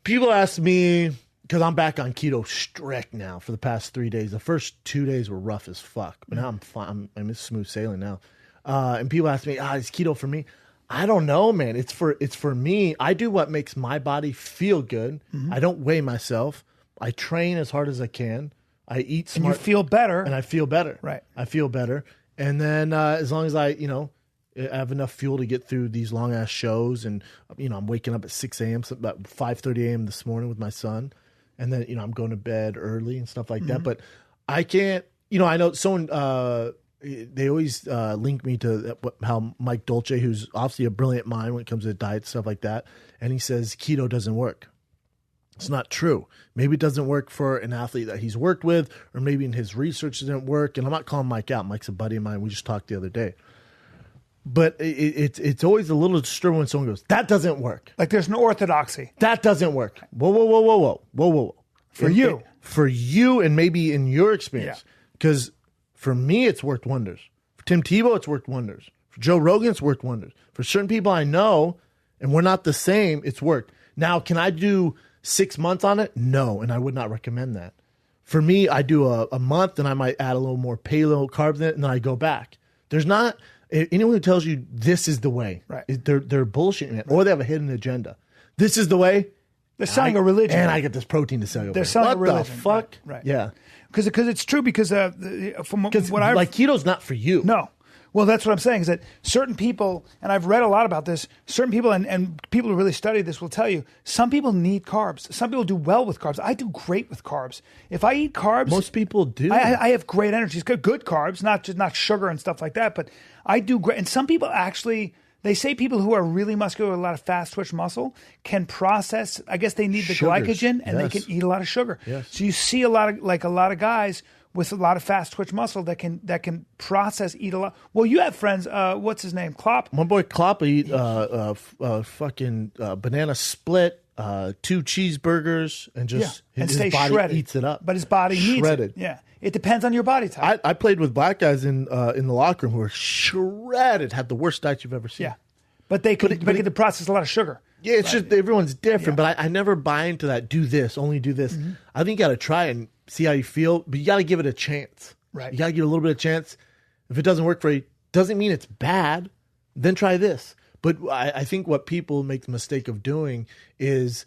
people ask me. Because I'm back on keto strict now for the past 3 days. The first 2 days were rough as fuck, but now I'm fine. I'm smooth sailing now. And people ask me, is keto for me? I don't know, man. It's for me. I do what makes my body feel good. Mm-hmm. I don't weigh myself. I train as hard as I can. I eat smart. And you feel better. And I feel better. Right. I feel better. And then as long as I have enough fuel to get through these long ass shows, and I'm waking up at 6 a.m. So about 5:30 a.m. this morning with my son. And then, I'm going to bed early and stuff like that. But I can't, I know someone, they always link me to how Mike Dolce, who's obviously a brilliant mind when it comes to diet, stuff like that. And he says keto doesn't work. It's not true. Maybe it doesn't work for an athlete that he's worked with, or maybe in his research it didn't work. And I'm not calling Mike out. Mike's a buddy of mine. We just talked the other day. But it's always a little disturbing when someone goes, that doesn't work. Like there's no orthodoxy. That doesn't work. Whoa. For you and maybe in your experience. Because for me, it's worked wonders. For Tim Tebow, it's worked wonders. For Joe Rogan, it's worked wonders. For certain people I know, and we're not the same, it's worked. Now, can I do 6 months on it? No, and I would not recommend that. For me, I do a month, and I might add a little more paleo carbs in it, and then I go back. There's not... Anyone who tells you this is the way, right? They're bullshitting it, or they have a hidden agenda. This is the way. They're selling a religion, and I get this protein to sell you. They're selling a religion. What the fuck? Right. Yeah. Because it's true. Because from what I like, keto's not for you. No. Well, that's what I'm saying is that certain people, and I've read a lot about this, certain people and people who really study this will tell you, some people need carbs. Some people do well with carbs. I do great with carbs. If I eat carbs... Most people do. I have great energy. It's good carbs, not sugar and stuff like that, but I do great. And some people actually... They say people who are really muscular with a lot of fast twitch muscle can process, I guess they need the glycogen, and they can eat a lot of sugar. Yes. So you see a lot of guys with a lot of fast twitch muscle that can process, eat a lot. Well, you have friends. What's his name? Klopp. My boy Klopp eat fucking banana split, 2 cheeseburgers, and just his stay body shredded. Eats it up. But his body needs it. Yeah, it depends on your body type. I played with black guys in the locker room who were shredded, had the worst diet you've ever seen. Yeah, but they could process a lot of sugar. Yeah, it's just everyone's different. Yeah. But I never buy into that. Do this, only do this. Mm-hmm. I think you got to try and see how you feel, but you got to give it a chance. Right. You got to give it a little bit of chance. If it doesn't work for you, doesn't mean it's bad. Then try this. But I think what people make the mistake of doing is,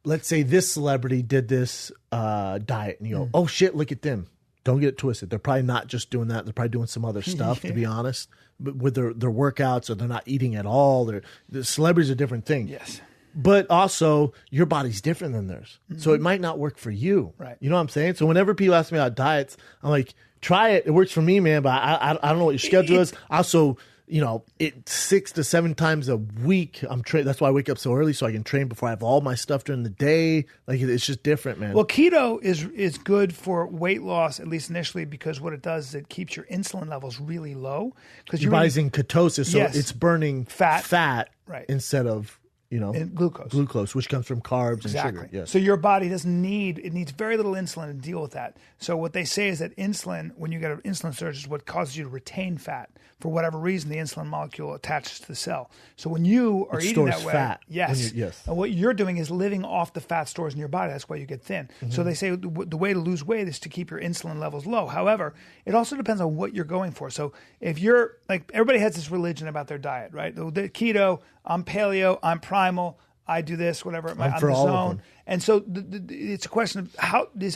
let's say this celebrity did this diet, and you go, oh shit, look at them. Don't get it twisted. They're probably not just doing that. They're probably doing some other stuff, to be honest. But with their workouts, or they're not eating at all. The celebrities are a different thing. Yes. But also, your body's different than theirs. Mm-hmm. So it might not work for you. Right. You know what I'm saying? So whenever people ask me about diets, I'm like, try it. It works for me, man. But I don't know what your schedule is. Also, it 6 to 7 times a week. That's why I wake up so early so I can train before I have all my stuff during the day. Like it's just different, man. Well, keto is good for weight loss, at least initially, because what it does is it keeps your insulin levels really low. Because your body's in ketosis, so it's burning fat right. instead of and glucose, which comes from carbs and sugar. Yes. So your body needs very little insulin to deal with that. So what they say is that insulin, when you get an insulin surge, is what causes you to retain fat. For whatever reason, the insulin molecule attaches to the cell. So when you are eating that way, fat yes, and what you're doing is living off the fat stores in your body. That's why you get thin. Mm-hmm. So they say the way to lose weight is to keep your insulin levels low. However, it also depends on what you're going for. So if you're like, everybody has this religion about their diet, right? The keto, I'm paleo, I'm primal, I do this, whatever. I'm for the all zone. of them. And so it's a question of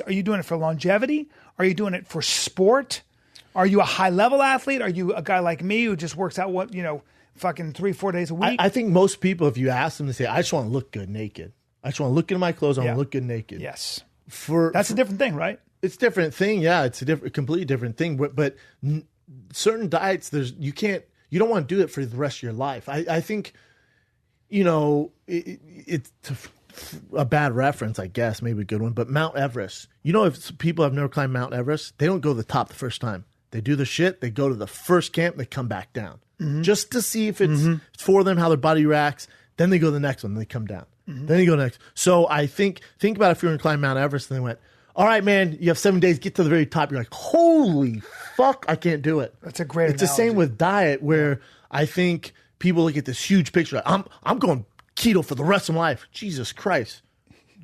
are you doing it for longevity? Are you doing it for sport? Are you a high level athlete? Are you a guy like me who just works out fucking 3-4 days a week? I think most people, if you ask them, they say, I just want to look good naked. I just want to look into my clothes. I want to look good naked. Yes. That's a different thing, right? It's a different thing. Yeah, it's a completely different thing. But certain diets, you don't want to do it for the rest of your life. I think, it's a bad reference, I guess, maybe a good one, but Mount Everest. If people have never climbed Mount Everest, they don't go to the top the first time. They do the shit, they go to the first camp, they come back down. Mm-hmm. Just to see if it's for them, how their body reacts. Then they go to the next one, and they come down. Mm-hmm. Then they go next. So I think about if you're going to climb Mount Everest, and they went, all right, man, you have 7 days, get to the very top. You're like, holy fuck, I can't do it. That's a great It's analogy. The same with diet, where I think people look at this huge picture. Like, I'm going keto for the rest of my life. Jesus Christ.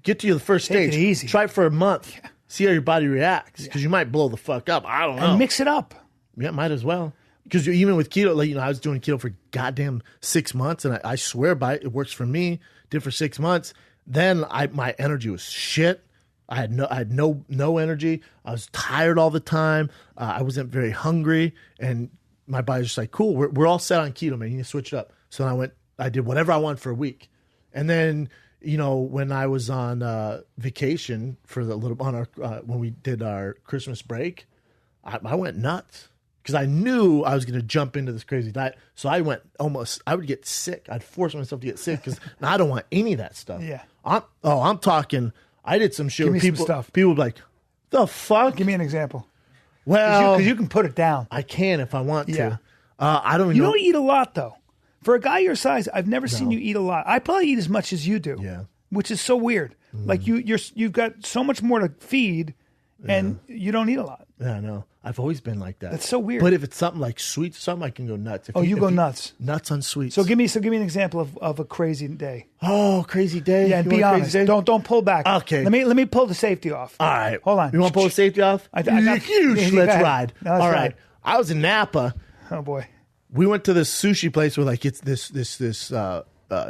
Get to the first stage. Take it easy. Try it for a month. Yeah. See how your body reacts, because you might blow the fuck up. I don't know. And mix it up. Yeah, might as well. Because even with keto, I was doing keto for goddamn 6 months, and I swear by it, it works for me. Did for 6 months. Then my energy was shit. I had no energy. I was tired all the time. I wasn't very hungry, and my body's just like, cool, we're all set on keto, man. You need to switch it up. So then I did whatever I want for a week, and then. When I was on vacation for when we did our Christmas break, I went nuts because I knew I was going to jump into this crazy diet. So I would get sick. I'd force myself to get sick because I don't want any of that stuff. Yeah. I'm talking, I did some shit. Give me some stuff. People would be like, the fuck? Give me an example. Well. Because you can put it down. I can if I want to. Yeah. I don't even know. You don't eat a lot, though. For a guy your size, I've never seen you eat a lot. I probably eat as much as you do. Yeah. Which is so weird. Like you've got so much more to feed, and you don't eat a lot. Yeah, I know. I've always been like that. That's so weird. But if it's something like sweets, something I can go nuts. You go nuts. Nuts on sweets. So give me an example of a crazy day. Oh, crazy day. Yeah, and be honest. Don't pull back. Okay. Let me pull the safety off. All right. Hold on. You want to pull the safety off? Let's ride. No, all right. I was in Napa. Oh boy. We went to this sushi place where it's this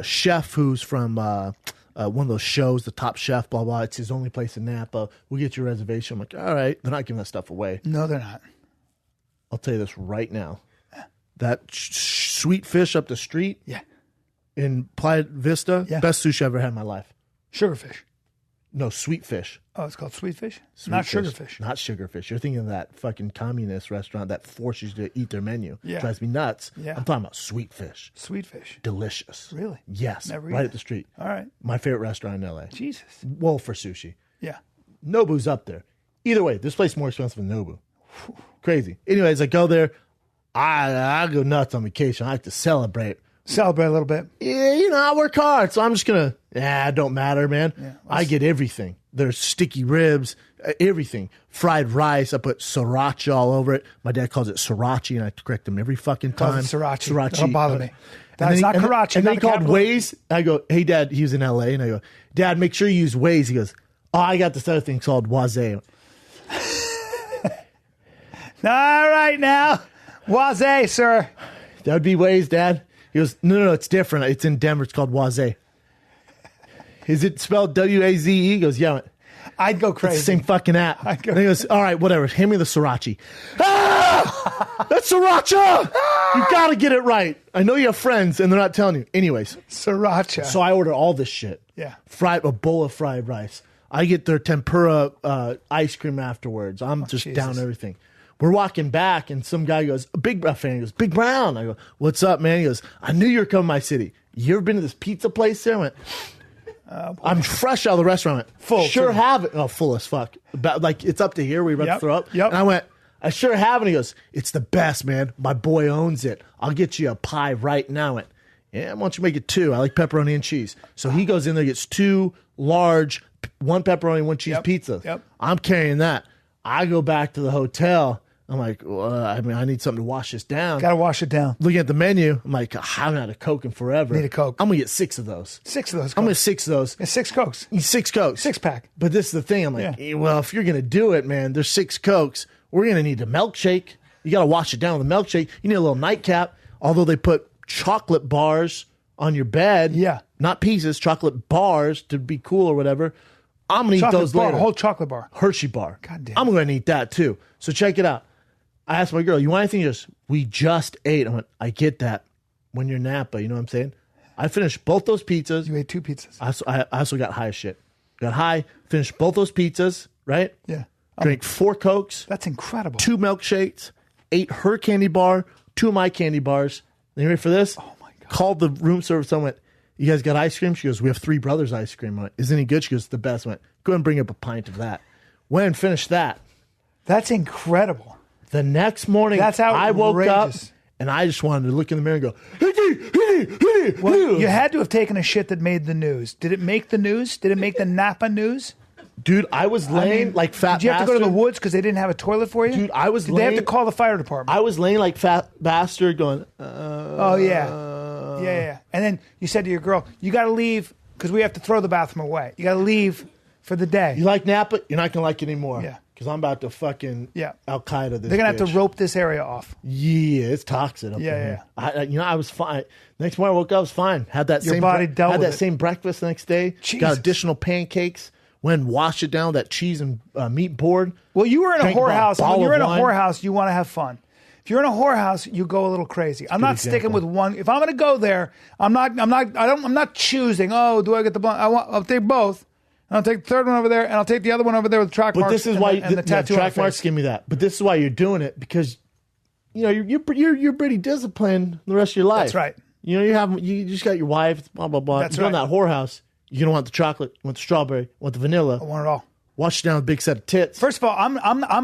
chef who's from one of those shows, The Top Chef, blah blah. It's his only place in Napa. We'll get your reservation. I'm like, all right. They're not giving that stuff away. No, they're not. I'll tell you this right now. That sweet fish up the street. Yeah. In Playa Vista. Yeah. Best sushi I've ever had in my life. Sugarfish. No, sweet fish. Oh, it's called sweet fish? Not sugarfish. Not sugarfish. You're thinking of that fucking communist restaurant that forces you to eat their menu. Yeah. Drives me nuts. Yeah. I'm talking about sweet fish. Sweet fish. Delicious. Really? Yes. Never right eat at the street. All right. My favorite restaurant in LA. Jesus. Well, for sushi. Yeah. Nobu's up there. Either way, this place is more expensive than Nobu. Crazy. Anyways, I go there. I go nuts on vacation. I like to celebrate. Celebrate a little bit. Yeah, I work hard, so I'm just going to, it don't matter, man. Yeah, I get everything. There's sticky ribs, everything. Fried rice, I put sriracha all over it. My dad calls it sriracha, and I correct him every fucking time. Sriracha. Don't bother me. That's not karachi. And then he called Waze. I go, hey, Dad, he was in L.A., and I go, Dad, make sure you use Waze. He goes, oh, I got this other thing called Waze. All right, now. Waze, sir. That would be Waze, Dad. He goes, no, it's different. It's in Denver. It's called Waze. Is it spelled W-A-Z-E? He goes, yeah. I'd go crazy. It's the same fucking app. And he goes, all right, whatever. Hand me the sriracha. Ah! That's sriracha! You got to get it right. I know you have friends, and they're not telling you. Anyways. Sriracha. So I order all this shit. Yeah. A bowl of fried rice. I get their tempura ice cream afterwards. I'm just down everything. We're walking back, and some guy goes, a Big Brown. I go, what's up, man? He goes, I knew you were coming to my city. You ever been to this pizza place there? I went, I'm fresh out of the restaurant. I went, Full. Sure have it. Oh, full as fuck. Like, it's up to here. We were about to throw up. Yep. And I went, I sure have. And he goes, it's the best, man. My boy owns it. I'll get you a pie right now. I went, yeah, why don't you make it 2? I like pepperoni and cheese. So he goes in there, gets 2 large, 1 pepperoni, 1 cheese pizzas. Yep. I'm carrying that. I go back to the hotel. I'm like, I need something to wash this down. Got to wash it down. Looking at the menu, I'm like, I haven't had a Coke in forever. Need a Coke. I'm going to get 6 of those. 6 of those Cokes. I'm going to 6 of those. Yeah, 6 Cokes. 6 Cokes. 6-pack. But this is the thing. I'm like, well, if you're going to do it, man, there's 6 Cokes. We're going to need a milkshake. You got to wash it down with a milkshake. You need a little nightcap. Although they put chocolate bars on your bed. Yeah. Not pieces, chocolate bars to be cool or whatever. I'm going to eat those later. A whole chocolate bar. Hershey bar. God damn. I'm going to eat that too. So check it out. I asked my girl, you want anything? She goes, we just ate. I went, I get that. When you're Napa, you know what I'm saying? I finished both those pizzas. You ate 2 pizzas. I also got high as shit. Got high, finished both those pizzas, right? Yeah. Drank 4 Cokes. That's incredible. 2 milkshakes. Ate her candy bar. 2 of my candy bars. You ready for this? Oh my God. Called the room service. I went, you guys got ice cream? She goes, we have 3 Brothers ice cream. I went, is it any good? She goes, the best. I went, go ahead and bring up a pint of that. Went and finished that. That's incredible. The next morning, That's I woke up outrageous. and I just wanted to look in the mirror and go, Well, you had to have taken a shit that made the news. Did it make the news? Did it make the Napa news? dude, I was laying like fat Did you have to go to the bastard. woods because they didn't have a toilet for you? Dude, I was Did they have to laying- call the fire department? I was laying like fat bastard going, Oh, yeah. And then you said to your girl, you got to leave because we have to throw the bathroom away. You got to leave for the day. you like Napa? You're not going to like it anymore. Yeah. Because I'm about to fucking Al-Qaeda this They're going to have bitch. to rope this area off. Yeah, it's toxic up Yeah, there. I was fine. Next morning I woke up, I was fine. Had that Your same body dealt had with that it. same breakfast the next day. Jesus. Got additional pancakes. Went and washed it down with that cheese and meat board. Well, you were in a Drank about whorehouse. bottle When you're of in a wine. whorehouse, you want to have fun. If you're in a whorehouse, you go a little crazy. I'm not sticking with one. If I'm going to go there, I'm not choosing. Oh, do I get the blonde? I'll take both. And I'll take the third one over there, and I'll take the other one over there with the track But marks. this is and why the, and the tattoo on track the marks face. give me that. But this is why you're doing it, because you know you're pretty disciplined the rest of your life. That's right. You know you just got your wife, blah blah blah. That's you're in right. that whorehouse. You don't want the chocolate, you want the strawberry, you want the vanilla. I want it all. Wash it down with a big set of tits. First of all, I'm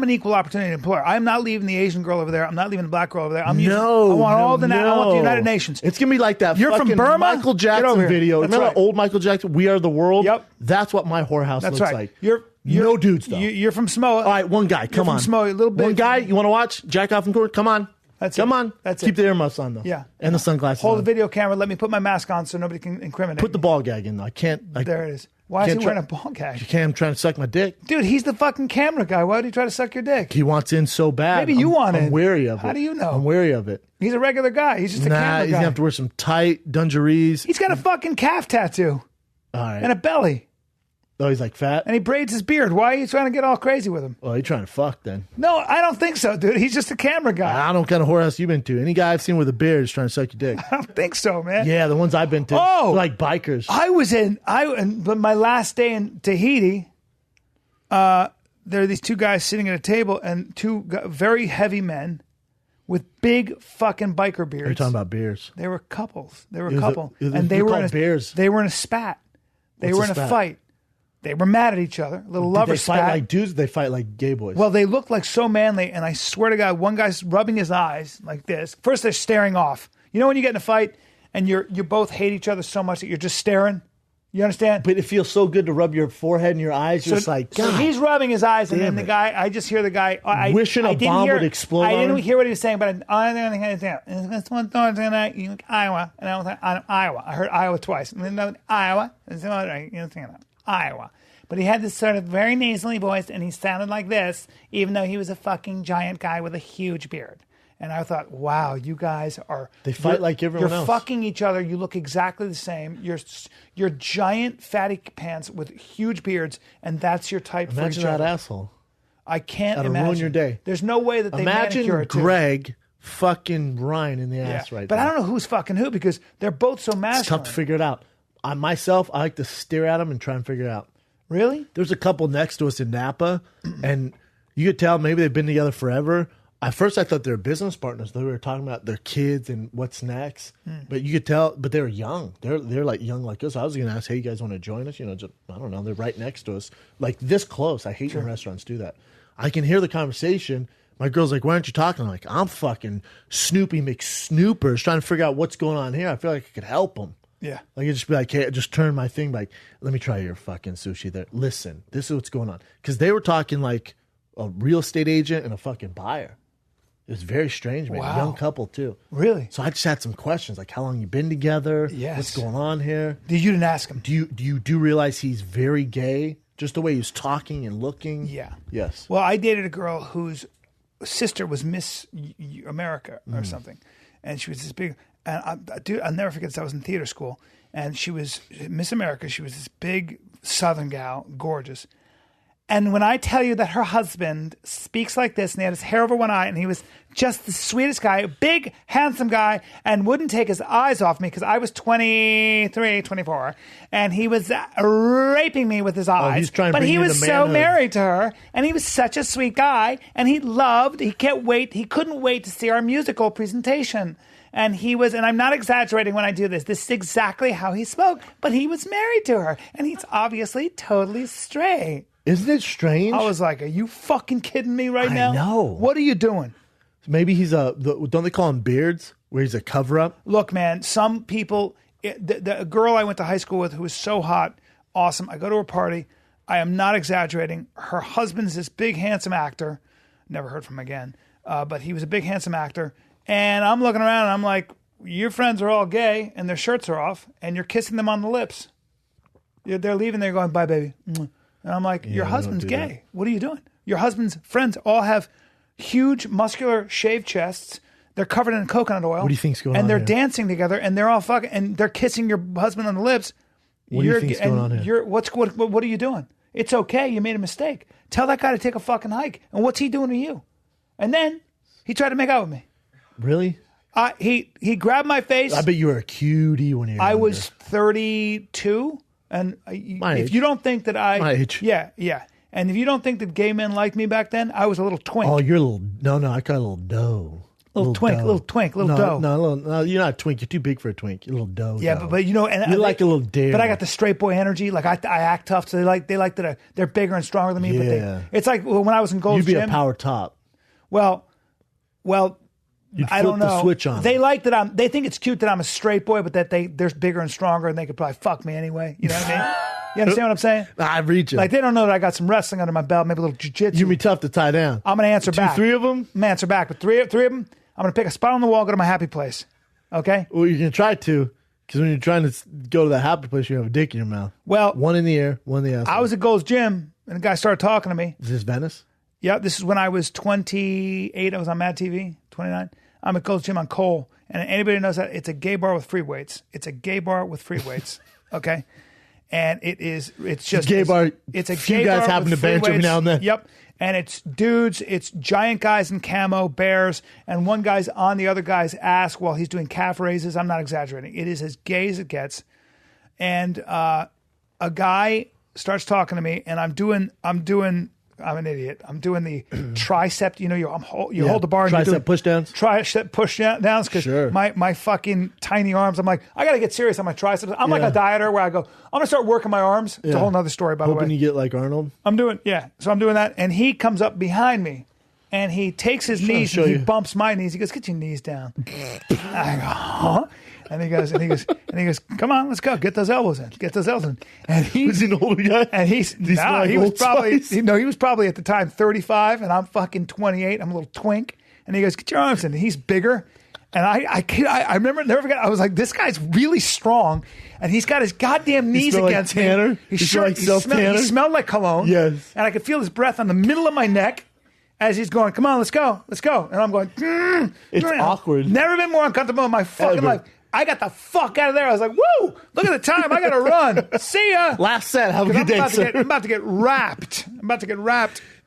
an equal opportunity employer. I'm not leaving the Asian girl over there. I'm not leaving the black girl over there. I want all the I want the United Nations. It's gonna be like that. You're from fucking Burma? Michael Get over Jackson here. video. That's Remember right. that old Michael Jackson? We Are the World. Yep. That's what my whorehouse That's looks right. like. You're no dudes though. You're from Samoa. All right, one guy. Come from on. Samoa, a little bit. One guy. You want to watch? Jack off in court. Come on. That's Come it. on. That's Keep it. the earmuffs on though. Yeah. And the sunglasses. Hold on. the video camera. Let me put my mask on so nobody can incriminate. Put the ball gag in though. I can't. There it is. Why is he can't wearing a try- ball gag? You can't. I'm trying to suck my dick. Dude, he's the fucking camera guy. Why would he try to suck your dick? He wants in so bad. Maybe you want I'm in. wary of it. How do you know? I'm wary of it. He's a regular guy. He's just a Nah, camera he's guy. gonna have to wear some tight dungarees. He's got a fucking calf tattoo All right. and a belly. Oh, he's like fat. And he braids his beard. Why are you trying to get all crazy with him? Oh, you're trying to fuck then. No, I don't think so, dude. He's just a camera guy. I don't know what kind of whorehouse you've been to. Any guy I've seen with a beard is trying to suck your dick. I don't think so, man. Yeah, the ones I've been to. Oh! They're like bikers. But my last day in Tahiti, there are these two guys sitting at a table and very heavy men with big fucking biker beards. You're talking about beers. They were couples. They were It a was couple. a- it was- and they they're were called bears. They were in a spat. They What's were a in a spat? fight. They were mad at each other. A little Did lover they fight spat. like dudes? Or they fight like gay boys. Well, they look like so manly, and I swear to God, one guy's rubbing his eyes like this. First, they're staring off. You know when you get in a fight and you both hate each other so much that you're just staring? You understand? but it feels so good to rub your forehead and your eyes. You're just like, so God. he's rubbing his eyes, and then damn the it. guy, I just hear the guy. Wishing a I didn't bomb hear- would explode I on didn't him? hear what he was saying, but I didn't understand. It's one thought tonight, Iowa, and I was like, Iowa. I heard Iowa twice, and then Iowa, Iowa. But he had this sort of very nasally voice, and he sounded like this, even though he was a fucking giant guy with a huge beard. And I thought, wow, you guys are... They fight like everyone You're else. fucking each other. You look exactly the same. You're giant fatty pants with huge beards, and that's your type for Imagine each that other. asshole. I can't That'll imagine. ruin your day. There's no way that they Imagine manicure it too. Greg fucking Ryan in the ass right But now. I don't know who's fucking who because they're both so It's masculine. tough to figure it out. I like to stare at them and try and figure it out. Really? There's a couple next to us in Napa, and you could tell maybe they've been together forever. At first, I thought they were business partners. They were talking about their kids and what's next. But you could tell, but they were young. They're like young like us. I was going to ask, hey, you guys want to join us? Just, I don't know. They're right next to us, like this close. I hate when restaurants do that. I can hear the conversation. My girl's like, why aren't you talking? I'm like, I'm fucking Snoopy McSnoopers trying to figure out what's going on here. I feel like I could help them. Yeah. Like, you just be like, hey, just turn my thing, like, let me try your fucking sushi there. Listen, this is what's going on. Because they were talking like a real estate agent and a fucking buyer. It was very strange, man. Wow. Young couple, too. Really? So I just had some questions, like how long you been together? Yes. What's going on here? You didn't ask him. Do you realize he's very gay? Just the way he was talking and looking? Yeah. Yes. Well, I dated a girl whose sister was Miss America or something. And she was this big, and I'll never forget this. I was in theater school, and she was Miss America. She was this big Southern gal, gorgeous. And when I tell you that her husband speaks like this, and he had his hair over one eye, and he was just the sweetest guy, big, handsome guy, and wouldn't take his eyes off me because I was 23, 24, and he was raping me with his eyes. He's trying to but bring he you was into so manhood. married to her, and he was such a sweet guy, and he couldn't wait to see our musical presentation. And I'm not exaggerating when I do this. This is exactly how he spoke, but he was married to her, and he's obviously totally straight. Isn't it strange? I was like, are you fucking kidding me right now? I know. What are you doing? Maybe he's don't they call him beards? Where he's a cover-up? Look, man, some people, the girl I went to high school with who was so hot, awesome. I go to her party. I am not exaggerating. Her husband's this big, handsome actor. Never heard from him again. But he was a big, handsome actor. And I'm looking around and I'm like, your friends are all gay and their shirts are off and you're kissing them on the lips. They're leaving. They're going, bye, baby. And I'm like, your husband's gay. That. What are you doing? Your husband's friends all have huge, muscular, shaved chests. They're covered in coconut oil. What do you think's going on And they're here? dancing together, and they're all fucking, and they're kissing your husband on the lips. What do you think's going on here? What are you doing? It's okay. You made a mistake. Tell that guy to take a fucking hike. And what's he doing to you? And then he tried to make out with me. Really? He grabbed my face. I bet you were a cutie when you were I younger. was 32. And if you don't think that my age. Yeah. And if you don't think that gay men liked me back then, I was a little twink. Oh, you're a little, no, I got a little doe. Little doe. No, you're not a twink. You're too big for a twink. You're a little doe. Yeah, doe. but and you're like a little dare. But I got the straight boy energy. Like I act tough, so they like that they're bigger and stronger than me. Yeah. But it's like when I was in Gold's You'd be Gym. a power top. Well, You'd I don't flip know. the switch on. They like that they think it's cute that I'm a straight boy, but that they're bigger and stronger, and they could probably fuck me anyway. You know what I mean? You understand what I'm saying? I read you. Like they don't know that I got some wrestling under my belt, maybe a little jiu-jitsu. You'd be tough to tie down. I'm gonna answer back. Three of them? I'm gonna answer back, but three of them, I'm gonna pick a spot on the wall, go to my happy place. Okay? Well, you can try to, because when you're trying to go to that happy place, you have a dick in your mouth. Well, one in the air, one in the ass. I was at Gold's Gym, and a guy started talking to me. Is this Venice? Yeah, this is when I was 28. I was on Mad TV, 29. I'm at Gold's Gym on Cole. And anybody who knows that, it's a gay bar with free weights. It's a gay bar with free weights. Okay? And it's just gay bar. It's a few gay guys bar happen with to free bench every weights. now and then. Yep. And it's dudes, it's giant guys in camo, bears, and one guy's on the other guy's ass while he's doing calf raises. I'm not exaggerating. It is as gay as it gets. And a guy starts talking to me, and I'm an idiot. I'm doing the tricep. You hold the bar. And Tricep pushdowns. Tricep pushdowns because my fucking tiny arms. I'm like, I got to get serious on my triceps. I'm like a dieter where I go, I'm going to start working my arms. It's a whole nother story, by the way. Hoping you get like Arnold. So I'm doing that. And he comes up behind me and he takes his knees and he bumps my knees. He goes, get your knees down. I go, huh? And he goes, come on, let's go. Get those elbows in. And he's an older guy. And he was probably at the time 35, and I'm fucking 28. I'm a little twink. And he goes, get your arms in. And he's bigger. And I remember, never forget, I was like, this guy's really strong, and he's got his goddamn knees against me. Tanner? He smelled like cologne. Yes. And I could feel his breath on the middle of my neck as he's going, come on, let's go. And I'm going, It's awkward. Never been more uncomfortable in my fucking life. I got the fuck out of there. I was like, woo, look at the time. I got to run. See ya. Last set. Have a good day, sir. I'm about to get wrapped.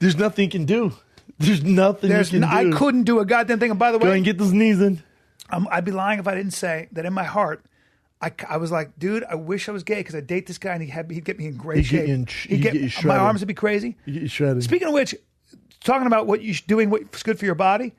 There's nothing you can do. There's nothing you can do. I couldn't do a goddamn thing. And by the way, go and get those knees in. I'd be lying if I didn't say that in my heart, I was like, dude, I wish I was gay because I'd date this guy and he'd get me in great shape. He'd get you shredded. My arms would be crazy. You get you shredded. Speaking of which, talking about what's good for your body,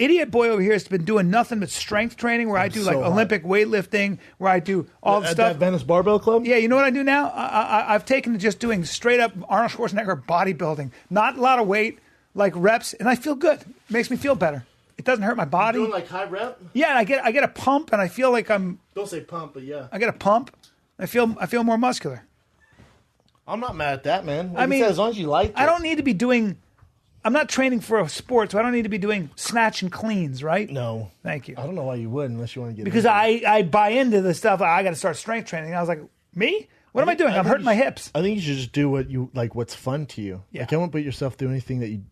idiot boy over here has been doing nothing but strength training, where I do like Olympic weightlifting, where I do all the at stuff. That Venice Barbell Club? Yeah, you know what I do now? I've taken to just doing straight up Arnold Schwarzenegger bodybuilding. Not a lot of weight, like reps, and I feel good. It makes me feel better. It doesn't hurt my body. You're doing like high rep? Yeah, and I get a pump, and I feel like I'm. Don't say pump, but yeah. I get a pump. I feel more muscular. I'm not mad at that, man. I mean, as long as you like it. I don't need to be doing. I'm not training for a sport, so I don't need to be doing snatch and cleans, right? No. Thank you. I don't know why you would unless you want to get because into I buy into the stuff. I got to start strength training. And I was like, me? What am I doing? I'm hurting my hips. I think you should just do what you like. What's fun to you? Yeah. Like, I won't put yourself through anything that you.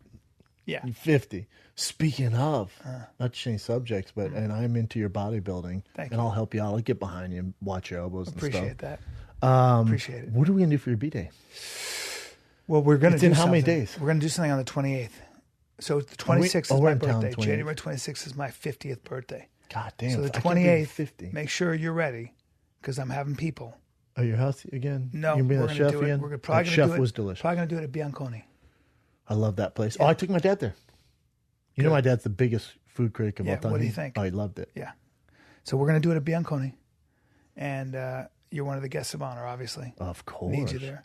Yeah. You're 50. Speaking of, not to change subjects, but and I'm into your bodybuilding, Thank and you. I'll help you out. I'll get behind you and watch your elbows and Appreciate stuff. that. Appreciate it. What are we gonna do for your B-Day? Well, we're gonna It's do in how something. many days? We're gonna do something on the 28th. So the 26th is we're my in town birthday. 28th. January 26th is my 50th birthday. God damn! So the I can't believe 28th, 50. make sure you're ready because I'm having people. Oh, your house again? No, you we're being a gonna chef do it. again? We're probably That gonna chef do it. was delicious. Probably gonna do it at Bianconi. I love that place. Oh, I took my dad there. You know, my dad's the biggest food critic of all time. What do you think? Oh, he loved it. Yeah. So we're gonna do it at Bianconi, and you're one of the guests of honor, obviously. Of course. Need you there.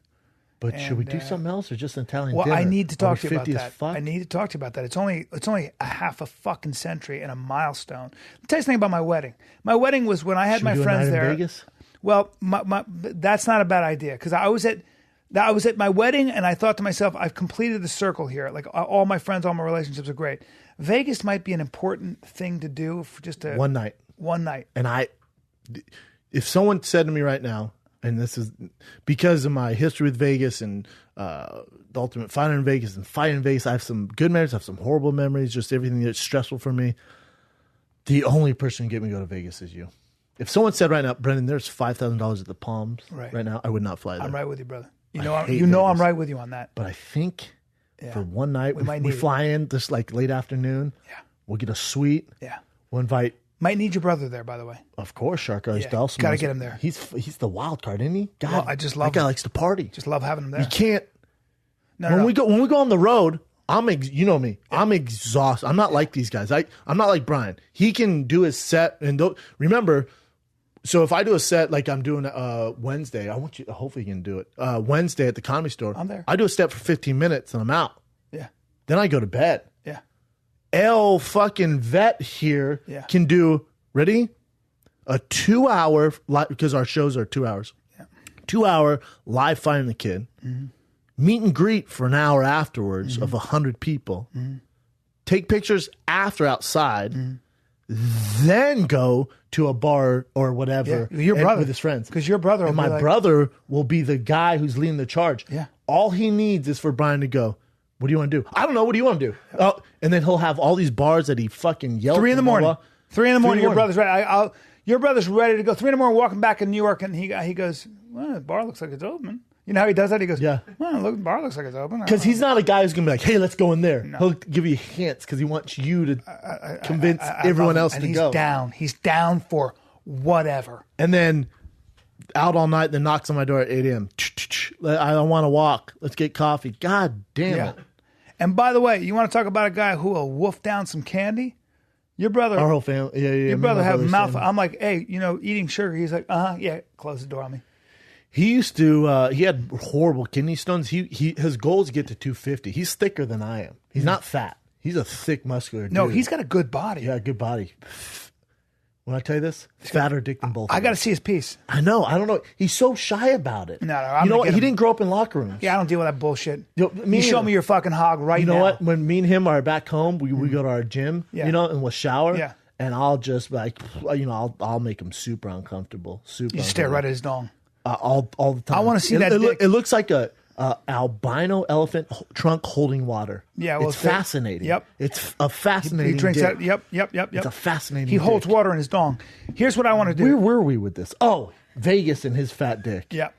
But should we do something else or just an Italian dinner? Well, I need to talk to you about 50 as that. fuck? I need to talk to you about that. It's only a half a fucking century and a milestone. I'll tell you something about my wedding. My wedding was when I had Should we my do a friends night in there. Vegas? Well, that's not a bad idea because I was at my wedding and I thought to myself, I've completed the circle here. Like all my friends, all my relationships are great. Vegas might be an important thing to do for just one night. One night. And if someone said to me right now, and this is because of my history with Vegas and the Ultimate Fighter in Vegas and fighting in Vegas, I have some good memories, I have some horrible memories, just everything that's stressful for me. The only person who can get me to go to Vegas is you. If someone said right now, Brendan, there's $5,000 at the Palms right now, I would not fly there. I'm right with you, brother. You I know hate I'm Vegas. right with you on that. But I think for one night, we need fly in this like late afternoon. Yeah. We'll get a suite. Yeah. We'll invite. Might need your brother there, by the way. Of course, Shark Eyes Dalsman. Gotta get him there. He's the wild card, isn't he? God, Well, I just love that guy him. likes to party. Just love having him there. You can't. No. We go on the road, you know me. Yeah. I'm exhausted. I'm not like these guys. I'm not like Bryan. He can do his set and remember. So if I do a set like I'm doing Wednesday, I want you. Hopefully you can do it Wednesday at the Comedy Store. I'm there. I do a step for 15 minutes and I'm out. Yeah. Then I go to bed. Yeah. L fucking vet here can do, ready? A 2-hour, because our shows are 2 hours. Yeah. 2-hour live Finding the Kid. Mm-hmm. Meet and greet for an hour afterwards of 100 people. Mm-hmm. Take pictures after outside. Mm-hmm. Then go to a bar or whatever your brother, with his friends. Because your brother will and my brother will be the guy who's leading the charge. Yeah. All he needs is for Bryan to go, what do you want to do? I don't know. What do you want to do? Oh, and then he'll have all these bars that he fucking yells. 3 in the morning. 3 in the morning. Your brother's ready. Your brother's ready to go. 3 in the morning, walking back in New York, and he goes, well, the bar looks like it's open. You know how he does that? He goes, yeah. Well, the bar looks like it's open. Because he's not a guy who's going to be like, hey, let's go in there. No. He'll give you hints because he wants you to convince everyone else to go. He's down for whatever. And then out all night, then knocks on my door at 8 a.m. I don't want to walk. Let's get coffee. God damn it. And by the way, you want to talk about a guy who will wolf down some candy? Your brother. Our whole family. Yeah. Your brother have a mouthful. I'm like, hey, eating sugar. He's like, yeah, close the door on me. He used to, he had horrible kidney stones. His goal is to get to 250. He's thicker than I am. He's not fat. He's a thick, muscular dude. No, he's got a good body. Yeah, good body. When I tell you this, fatter dick than both. I got to see his piece. I know. I don't know. He's so shy about it. No, you know what? He didn't grow up in locker rooms. Yeah, I don't deal with that bullshit. You show me your fucking hog right now. You know what? When me and him are back home, we go to our gym, and we'll shower. Yeah. And I'll just I'll make him super uncomfortable. You stare right at his dong. All the time. I want to see that dick. It looks like a albino elephant trunk holding water. Yeah, well, it's fascinating. Yep, it's a fascinating. He drinks dick. that. Yep. It's a fascinating. He holds water in his dong. Here's what I want to do. Where were we with this? Oh, Vegas and his fat dick. Yep.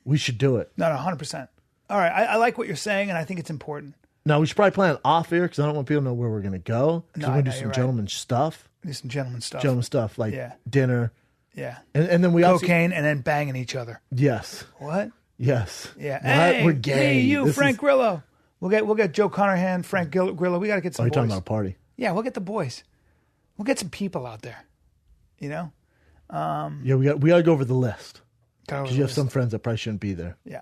We should do it. No, 100%. All right, I like what you're saying, and I think it's important. No, we should probably plan it off air because I don't want people to know where we're going to go. No, we're going to do some gentleman stuff. Do some gentleman stuff. Gentleman stuff like dinner. Yeah. And then we cocaine and then banging each other. Yes. What? Yes. Yeah. Hey, we're gay. Hey, you, Frank Grillo. We'll get Joe Connerhan, Frank Grillo. We got to get some. Are you talking about a party? Yeah, we'll get the boys. We'll get some people out there. You know? Yeah, we got to go over the list. Because you have list. some friends that probably shouldn't be there. Yeah.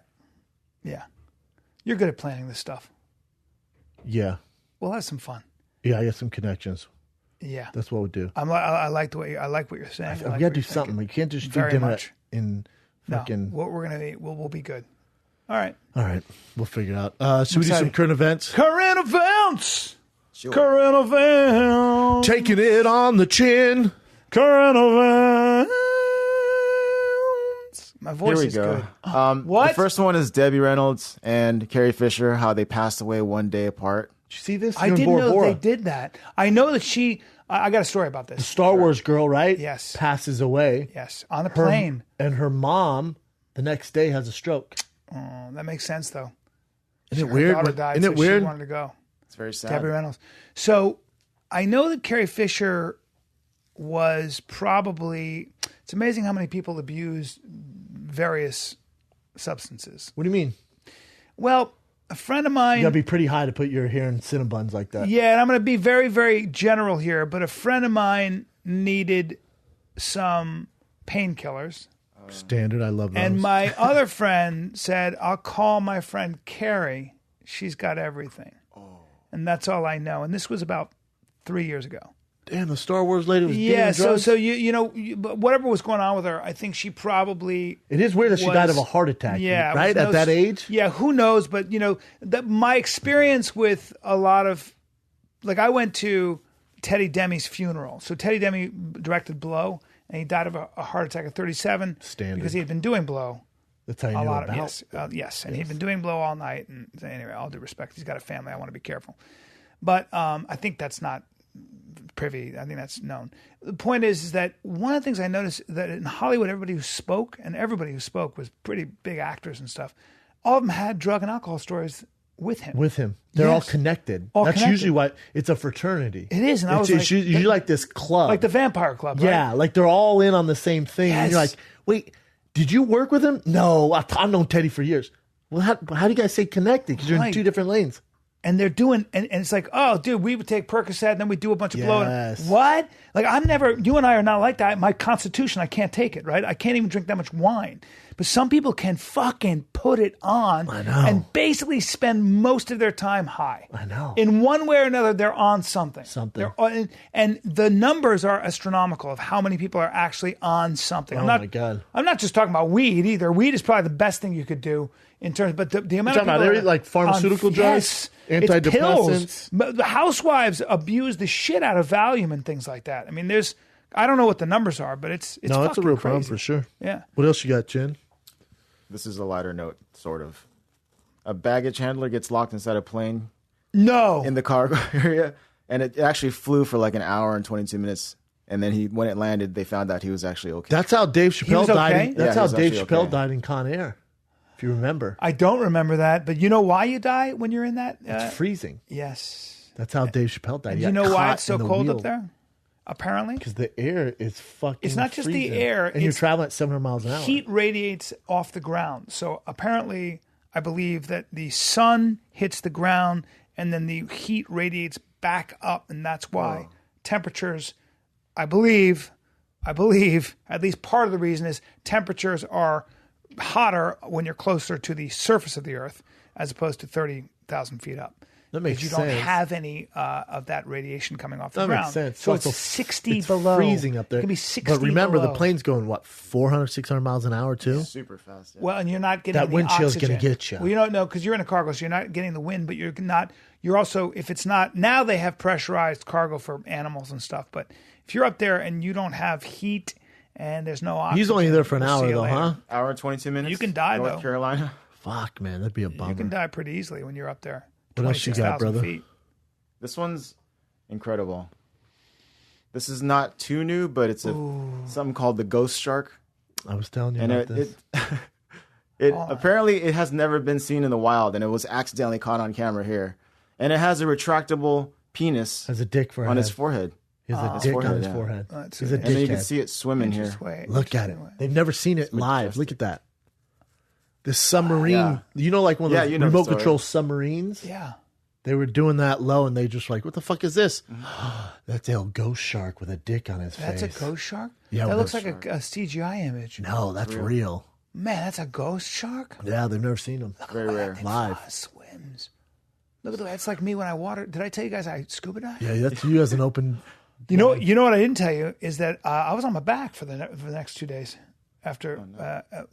Yeah. You're good at planning this stuff. Yeah. We'll have some fun. Yeah, I got some connections. Yeah. That's what we'll do. I like the way I like what you're saying. We got to do something. We can't just do dinner in fucking... No, what we're going to eat, we'll be good. All right. All right. We'll figure it out. Should we do some current events? Current events! Sure. Current events! Taking it on the chin. Current events! My voice is Here we good. go. What? The first one is Debbie Reynolds and Carrie Fisher, how they passed away one day apart. Did you see this? I didn't know they did that. I know that she... I got a story about this. The Star Wars girl, right? Yes. Passes away. Yes, on the plane. And her mom, the next day, has a stroke. Oh, that makes sense, though. Isn't it Her weird? daughter died, Isn't it so weird? She wanted to go. It's very sad. Debbie Reynolds. So I know that Carrie Fisher was probably... It's amazing how many people abuse various substances. What do you mean? Well, a friend of mine... You got to be pretty high to put your hair in Cinnabons like that. Yeah, and I'm going to be very, very general here, but a friend of mine needed some painkillers. Standard. I love those. And my other friend said, I'll call my friend Carrie. She's got everything. And that's all I know. And this was about 3 years ago. Damn, the Star Wars lady was Yeah, doing drugs? so you know, whatever was going on with her, I think she probably... It is weird that she died of a heart attack, yeah, right? At that age? Yeah, who knows? But, you know, my experience with a lot of... Like, I went to Teddy Demi's funeral. So Teddy Demi directed Blow, and he died of a heart attack at 37. Standard. Because he had been doing Blow. That's how you A know lot about. yes, and he'd been doing Blow all night. And anyway, all due respect, he's got a family. I want to be careful. But I think that's not privy. I think that's known. The point is that one of the things I noticed that in Hollywood, everybody who spoke was pretty big actors and stuff. All of them had drug and alcohol stories with him. They're all Yes. connected. All That's connected. usually why it's a fraternity. It is, and I was It's like, usually like this club. like the Vampire Club, right? Yeah, like they're all in on the same thing. And you're Yes. like, wait, did you work with him? No, I've known Teddy for years. Well, how do you guys say connected? Because you're in Right. two different lanes. And they're doing, and it's like, oh, dude, we would take Percocet, and then we do a bunch of blow. Yes. What? Like, you and I are not like that. My constitution, I can't take it, right? I can't even drink that much wine. But some people can fucking put it on I know. and basically spend most of their time high. I know. In one way or another, they're on something. And the numbers are astronomical of how many people are actually on something. My God. I'm not just talking about weed either. Weed is probably the best thing you could do in terms, but the amount of talking people about like pharmaceutical drugs, it's antidepressants. pills. But the housewives abuse the shit out of Valium and things like that. I mean, I don't know what the numbers are, but it's No, that's a fucking real crazy. problem for sure. Yeah. What else you got, Jen? This is a lighter note, sort of. A baggage handler gets locked inside a plane No. in the cargo area, and it actually flew for like an hour and 22 minutes. And then when it landed, they found out he was actually okay. That's how Dave Chappelle was died. okay? That's Yeah, how he was Dave actually Chappelle okay. died in Con Air, if you remember. I don't remember that, but you know why you die when you're in that? It's freezing. Yes. That's how Dave Chappelle died. And He you got know why caught it's so in the cold wheel. up there? Apparently. Because the air is fucking It's not just the freezing. air, And you're it's traveling at 700 miles an hour. Heat radiates off the ground. So apparently, I believe that the sun hits the ground and then the heat radiates back up. And that's why temperatures, I believe, at least part of the reason is temperatures are hotter when you're closer to the surface of the earth as opposed to 30,000 feet up. That makes Because you don't sense. have any of that radiation coming off the That ground. makes sense. So Also, it's 60 it's below. freezing up there. It can be 60 But remember, below. the plane's going, 400, 600 miles an hour, too? Super fast. Yeah. Well, and you're not getting That the wind chill's oxygen. gonna get you. Well, you don't know because you're in a cargo, so you're not getting the wind, but you're also, if it's not, now they have pressurized cargo for animals and stuff, but if you're up there and you don't have heat and there's no oxygen. He's only there for an we'll hour, see you though, later. huh? Hour and 22 minutes. You can die, North though. Carolina. Fuck, man, that'd be a bummer. You can die pretty easily when you're up there. What else you got, 26,000 brother? feet. This one's incredible. This is not too new, but it's something called the ghost shark. I was telling you And about this. apparently it has never been seen in the wild, and it was accidentally caught on camera here. And it has a retractable penis Has a dick for a on head. his forehead. He has a His dick forehead, on his yeah. forehead. That's He's a it. And then you can dickhead. see it swimming here. Look at it. They've never seen it live. Look at that. This submarine. Yeah. You know, like one of Yeah, those you know the remote story. control submarines? Yeah. They were doing that low, and they just like, what the fuck is this? That's a ghost shark with a dick on his face. That's a ghost shark? Yeah, that looks ghost like a CGI image. No, that's real. Man, that's a ghost shark? Yeah, they've never seen them. Very rare. Live. Swims. Look at the way it's like me when I water. Did I tell you guys I scuba dive? Yeah, that's you as an open. You know what I didn't tell you is that I was on my back for the next 2 days. After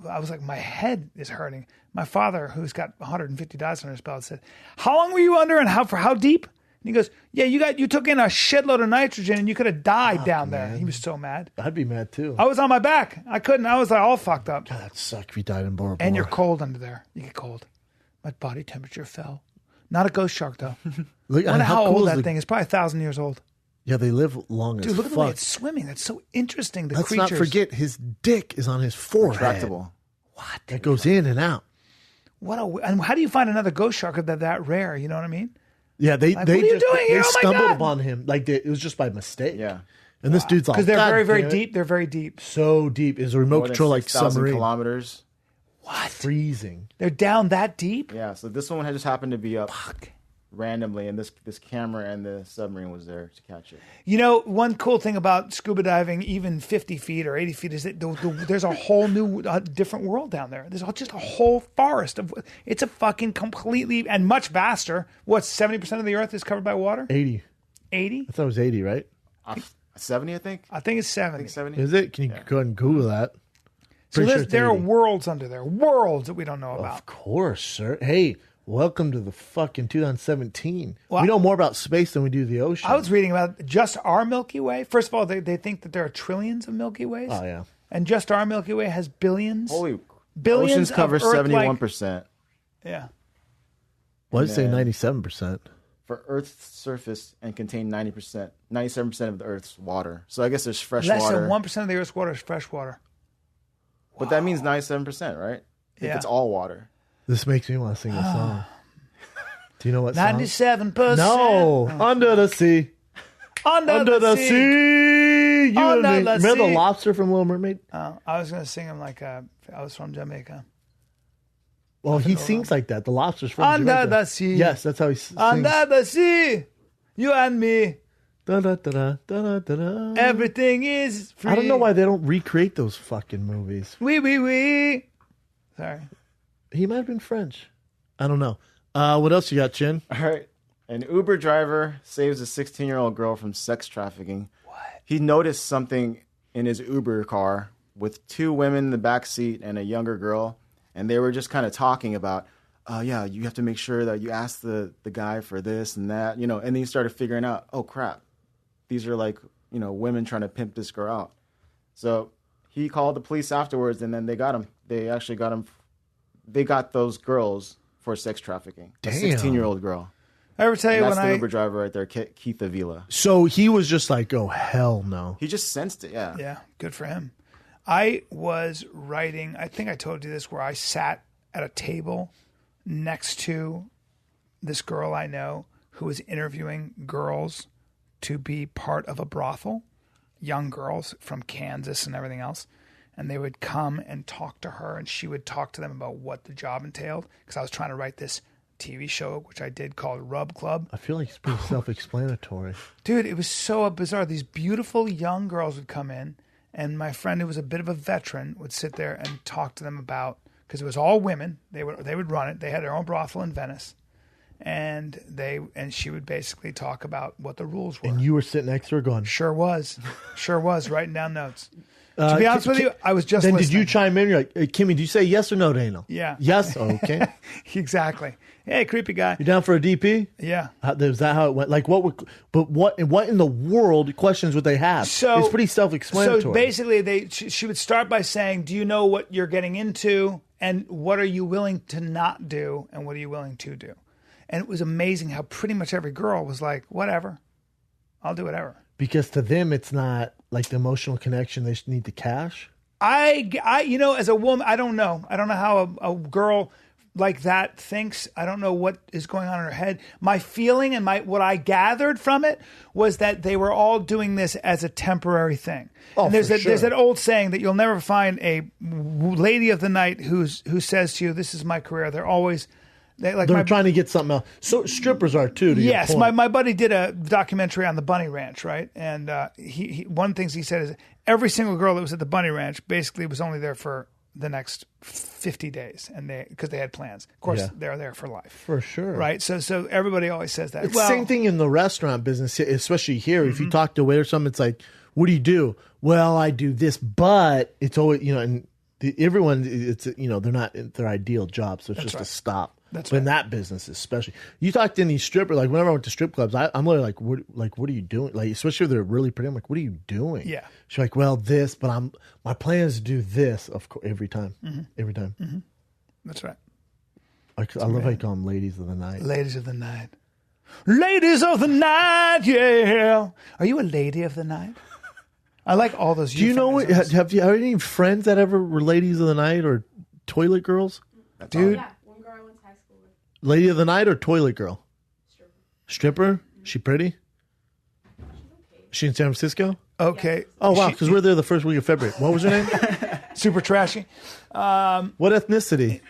I was like, my head is hurting. My father, who's got 150 dives on his belt, said, "How long were you under, and for how deep?" And he goes, "Yeah, you took in a shitload of nitrogen, and you could have died down there." He was so mad. I'd be mad too. I was on my back. I couldn't. I was like all fucked up. God, that sucked if you died in Bora Bora. And you're cold under there. You get cold. My body temperature fell. Not a ghost shark though. Look, I wonder how cool old is that thing is. Probably 1,000 years old. Yeah, they live long as Dude, look at the way fuck. it's swimming. That's so interesting. The Let's creatures. not forget his dick is on his forehead. Retractable. What? That goes in and out. And how do you find another ghost shark that rare? You know what I mean? Yeah, they Like, what are you just doing here? they Oh my stumbled God. upon him it was just by mistake. Yeah. And this dude's like, Because they're "God very, very damn it." deep. They're very deep. So deep is a remote More than control like 6,000 submarine. kilometers. What? Freezing. They're down that deep? Yeah. So this one had just happened to be up Fuck. randomly, and this camera and the submarine was there to catch it. You know, one cool thing about scuba diving, even 50 feet or 80 feet, is that there's a whole new, different world down there. There's just a whole forest of. It's a fucking completely and much vaster. What, 70% of the Earth is covered by water? 80. 80? I thought it was 80, right? 70, I think. I think it's 70. I think 70. Is it? Can you go ahead and Google that? So Pretty sure there are it's 80. worlds under there. Worlds that we don't know about. Of course, sir. Hey, welcome to the fucking 2017. Well, we know more about space than we do the ocean. I was reading about just our Milky Way. First of all, they think that there are trillions of Milky Ways. Oh, yeah. And just our Milky Way has billions. Holy. Billions Oceans of cover Earth-like- 71%. Yeah. Why did it say And then- 97%? For Earth's surface and contain 97% of the Earth's water. So I guess there's fresh Less water. than 1% of the Earth's water is fresh water. But that means 97%, right? If Yeah. it's all water. This makes me want to sing a song. Do you know what song? 97%. No, Under the Sea. Under the sea. You Under and me. the Remember the sea. lobster from Little Mermaid? I was going to sing him like I was from Jamaica. Well, he sings like that. The lobster's from Under Jamaica. the sea. Yes, that's how he sings. Under the sea. You and me. Da, da, da, da, da, da, da. Everything is free. I don't know why they don't recreate those fucking movies. We. Sorry. He might have been French. I don't know. What else you got, Chin? All right. An Uber driver saves a 16-year-old girl from sex trafficking. What? He noticed something in his Uber car with two women in the back seat and a younger girl, and they were just kind of talking about, yeah, you have to make sure that you ask the guy for this and that, and then he started figuring out, oh, crap, these are like, women trying to pimp this girl out. So he called the police afterwards, and then they got him. They actually got him. They got those girls for sex trafficking. Damn. A 16-year-old girl. I ever tell you And that's when the Uber driver right there, Keith Avila. So he was just like, oh, hell no. He just sensed it, yeah. Yeah, good for him. I was writing, I think I told you this, where I sat at a table next to this girl I know who was interviewing girls to be part of a brothel, young girls from Kansas and everything else. And they would come and talk to her, and she would talk to them about what the job entailed. Because I was trying to write this TV show, which I did, called Rub Club. I feel like it's pretty self-explanatory. Dude, it was so bizarre. These beautiful young girls would come in, and my friend, who was a bit of a veteran, would sit there and talk to them about, because it was all women. They would run it. They had their own brothel in Venice, and she would basically talk about what the rules were. And you were sitting next to her going, Sure was, writing down notes. To be honest with you, I was just then listening. did you chime in? You're like, hey, Kimmy, do you say yes or no, Daniel? Yeah. Yes? Okay. Exactly. Hey, creepy guy. You down for a DP? Yeah. Is that how it went? Like, what in the world questions would they have? So it's pretty self-explanatory. So basically, she would start by saying, "Do you know what you're getting into, and what are you willing to not do, and what are you willing to do?" And it was amazing how pretty much every girl was like, "Whatever, I'll do whatever." Because to them, it's not like the emotional connection. They just need the cash. I, as a woman, I don't know. I don't know how a girl like that thinks. I don't know what is going on in her head. My feeling and what I gathered from it was that they were all doing this as a temporary thing. Oh, and there's for there's sure. that old saying that you'll never find a lady of the night who says to you, "This is my career." They're always They're trying to get something else. So strippers are too. Yes, my buddy did a documentary on the Bunny Ranch, right? And he one of the things he said is every single girl that was at the Bunny Ranch basically was only there for the next 50 days, and because they had plans. Of course, they're there for life, for sure, right? So everybody always says that. It's the same thing in the restaurant business, especially here. If you talk to a waiter or something, it's like, "What do you do?" Well, I do this, but it's always and everyone, it's they're not in their ideal job, so it's just a stop. That's but in that business, especially, you talk to any stripper. Like whenever I went to strip clubs, I'm literally like, what are you doing? Like, especially if they're really pretty, I'm like, what are you doing? Yeah. She's like, well, this, but my plan is to do this. Of course, every time, every time. Mm-hmm. That's right. I love how you call them ladies of the night. Ladies of the night. Ladies of the night, yeah. Are you a lady of the night? I like all those. Do you know? Have you any friends that ever were ladies of the night or toilet girls? Dude. Yeah, one girl I went to high school with. Lady of the night or toilet girl? Stripper? Mm-hmm. She's pretty? okay. She in San Francisco? Okay. Yeah. Oh, wow, because we're there the first week of February. What was her name? Super trashy. What ethnicity?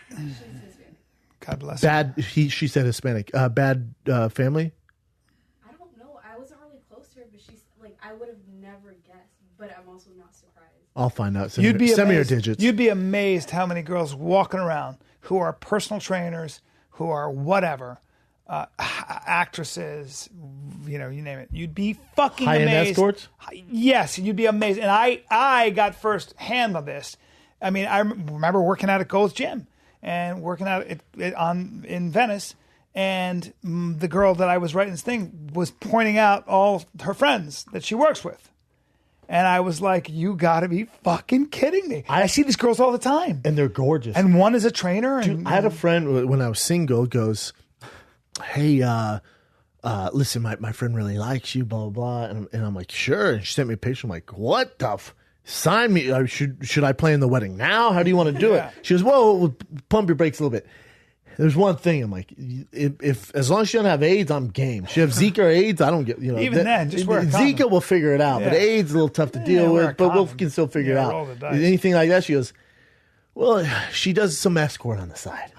God bless her. Bad, she said Hispanic. Bad family? I don't know. I wasn't really close to her, but she's like, I would have never guessed, but I'm also not surprised. I'll find out. Send me your amazed. digits. You'd be amazed how many girls walking around who are personal trainers, who are whatever, actresses, you name it. You'd be fucking High-end amazed. escorts? Yes, you'd be amazed. And I got first hand on this. I mean, I remember working out at Gold's Gym and working out in Venice. And the girl that I was writing this thing was pointing out all her friends that she works with. And I was like, you got to be fucking kidding me. I see these girls all the time. And they're gorgeous. And one is a trainer. And, I had a friend when I was single goes, hey, listen, my friend really likes you, blah, blah, blah. And I'm like, sure. And she sent me a picture. I'm like, what the sign me. Should I plan the wedding now? How do you want to do it? She goes, whoa, pump your brakes a little bit. There's one thing. I'm like, if as long as she doesn't have AIDS, I'm game. She have Zika or AIDS, I don't get. Even then, just wear a condom. Zika, we'll figure it out. But AIDS is a little tough to deal with. But we can still figure it out. Anything like that, she goes, well, she does some escort on the side.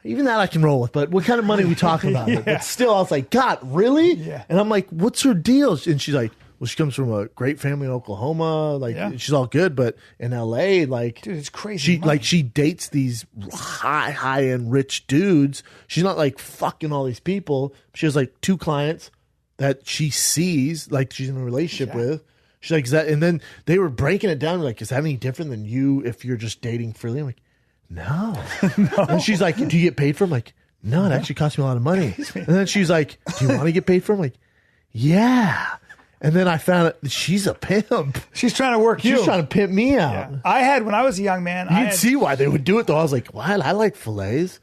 Even that I can roll with. But what kind of money are we talking about? But still, I was like, God, really? Yeah. And I'm like, what's her deal? And she's like, well, she comes from a great family in Oklahoma. Like she's all good, but in LA, like, dude, it's crazy. She dates these high end rich dudes. She's not like fucking all these people. She has like 2 clients that she sees, like she's in a relationship with. She's like, is that? And then they were breaking it down. Like, is that any different than you if you're just dating freely? I'm like, no. And she's like, do you get paid for? I'm like, no, it actually costs me a lot of money. And then she's like, do you want to get paid for? I'm like, yeah. And then I found out that she's a pimp. She's trying to work you. She's trying to pimp me out. Yeah. I had, when I was a young man, You'd see why they would do it, though. I was like, what? I like fillets.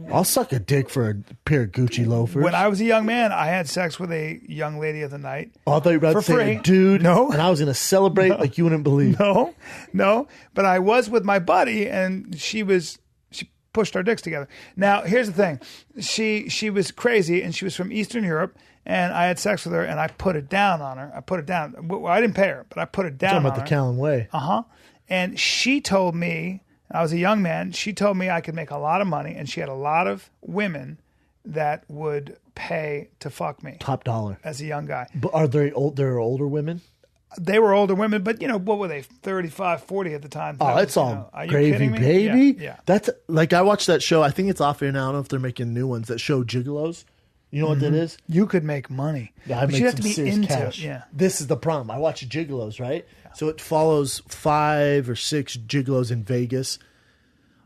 I'll suck a dick for a pair of Gucci loafers. When I was a young man, I had sex with a young lady of the night. Oh, I thought you were about to say, dude. No. And I was going to celebrate like you wouldn't believe. No. But I was with my buddy, and she pushed our dicks together. Now, here's the thing. She was crazy, and she was from Eastern Europe, and I had sex with her, and I put it down on her. I put it down. Well, I didn't pay her, but I put it down on her. Talking about the Callan way. And she told me, I was a young man, she told me I could make a lot of money, and she had a lot of women that would pay to fuck me. Top dollar. As a young guy. But are they old? They're older women? They were older women, but what were they, 35, 40 at the time? Oh, that's all gravy, baby. Yeah. That's like, I watched that show. I think it's off air now. I don't know if they're making new ones. That show Gigolos. You know what that is? You could make money. Yeah, I but make you have some to be serious into cash. it. Yeah. This is the problem. I watch Gigolos, right? Yeah. So it follows 5 or 6 gigolos in Vegas.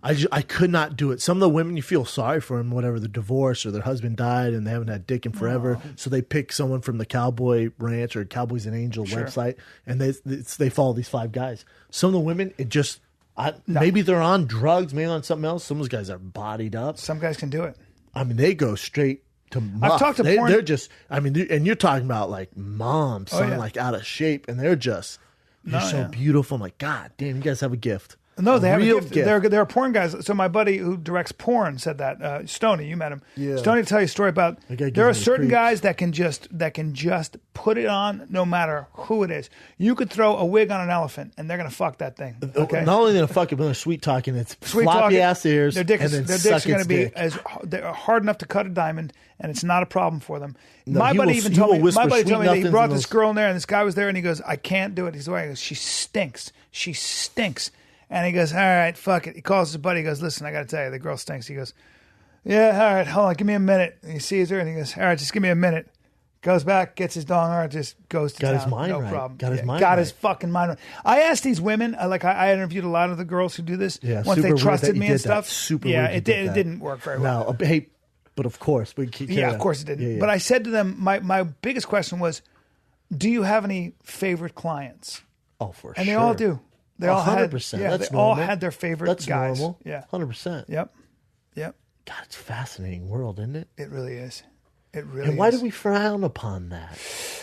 I could not do it. Some of the women, you feel sorry for them, whatever, the divorce or their husband died and they haven't had dick in forever. Oh. So they pick someone from the Cowboy Ranch or Cowboys and Angel website, and they follow these 5 guys. Some of the women, maybe they're on drugs, maybe on something else. Some of those guys are bodied up. Some guys can do it. I mean, they go straight to muff. I've talked to porn. They're just, I mean, and you're talking about like moms, like out of shape, and they're just, you're so beautiful. I'm like, God damn, you guys have a gift. No, they have a real gift. gift. There are porn guys. So my buddy who directs porn said that. Stoney, you met him. Yeah. Stoney will tell you a story about That guy gives there are me certain creeps. guys that can just put it on no matter who it is. You could throw a wig on an elephant and they're gonna fuck that thing. Okay. Not only gonna fuck it, but they're sweet talking. It's Sweet floppy talking, ass ears. Their dicks, and then their suck dicks are going its to be dick. they're hard enough to cut a diamond, and it's not a problem for them. No, my he buddy will- even he told will me. whisper My buddy sweet told me that he nothings brought in this those- girl in there, and this guy was there, and he goes, "I can't do it." He's like, "She stinks. She stinks." And he goes, "All right, fuck it." He calls his buddy. He goes, "Listen, I got to tell you, the girl stinks." He goes, "Yeah, all right, hold on, give me a minute." And he sees her, and he goes, "All right, just give me a minute." Goes back, gets his dong, all right, just goes to Got town. his mind no right. problem. Got his mind Got right. his fucking mind right. I asked these women, I interviewed a lot of the girls who do this. Yeah, once super they weird trusted that you me and did that. stuff. Super yeah, weird you it did that. didn't work very well. No, hey, but of course, we keep Yeah, of course it didn't. Yeah. But I said to them, my biggest question was, do you have any favorite clients? oh, for And sure. they all do. They all had, 100%. yeah, That's they all normal. had their favorite That's guys. normal. Yeah. 100%. Yep. Yep. God, it's a fascinating world, isn't it? It really is. It really And why is. do we frown upon that?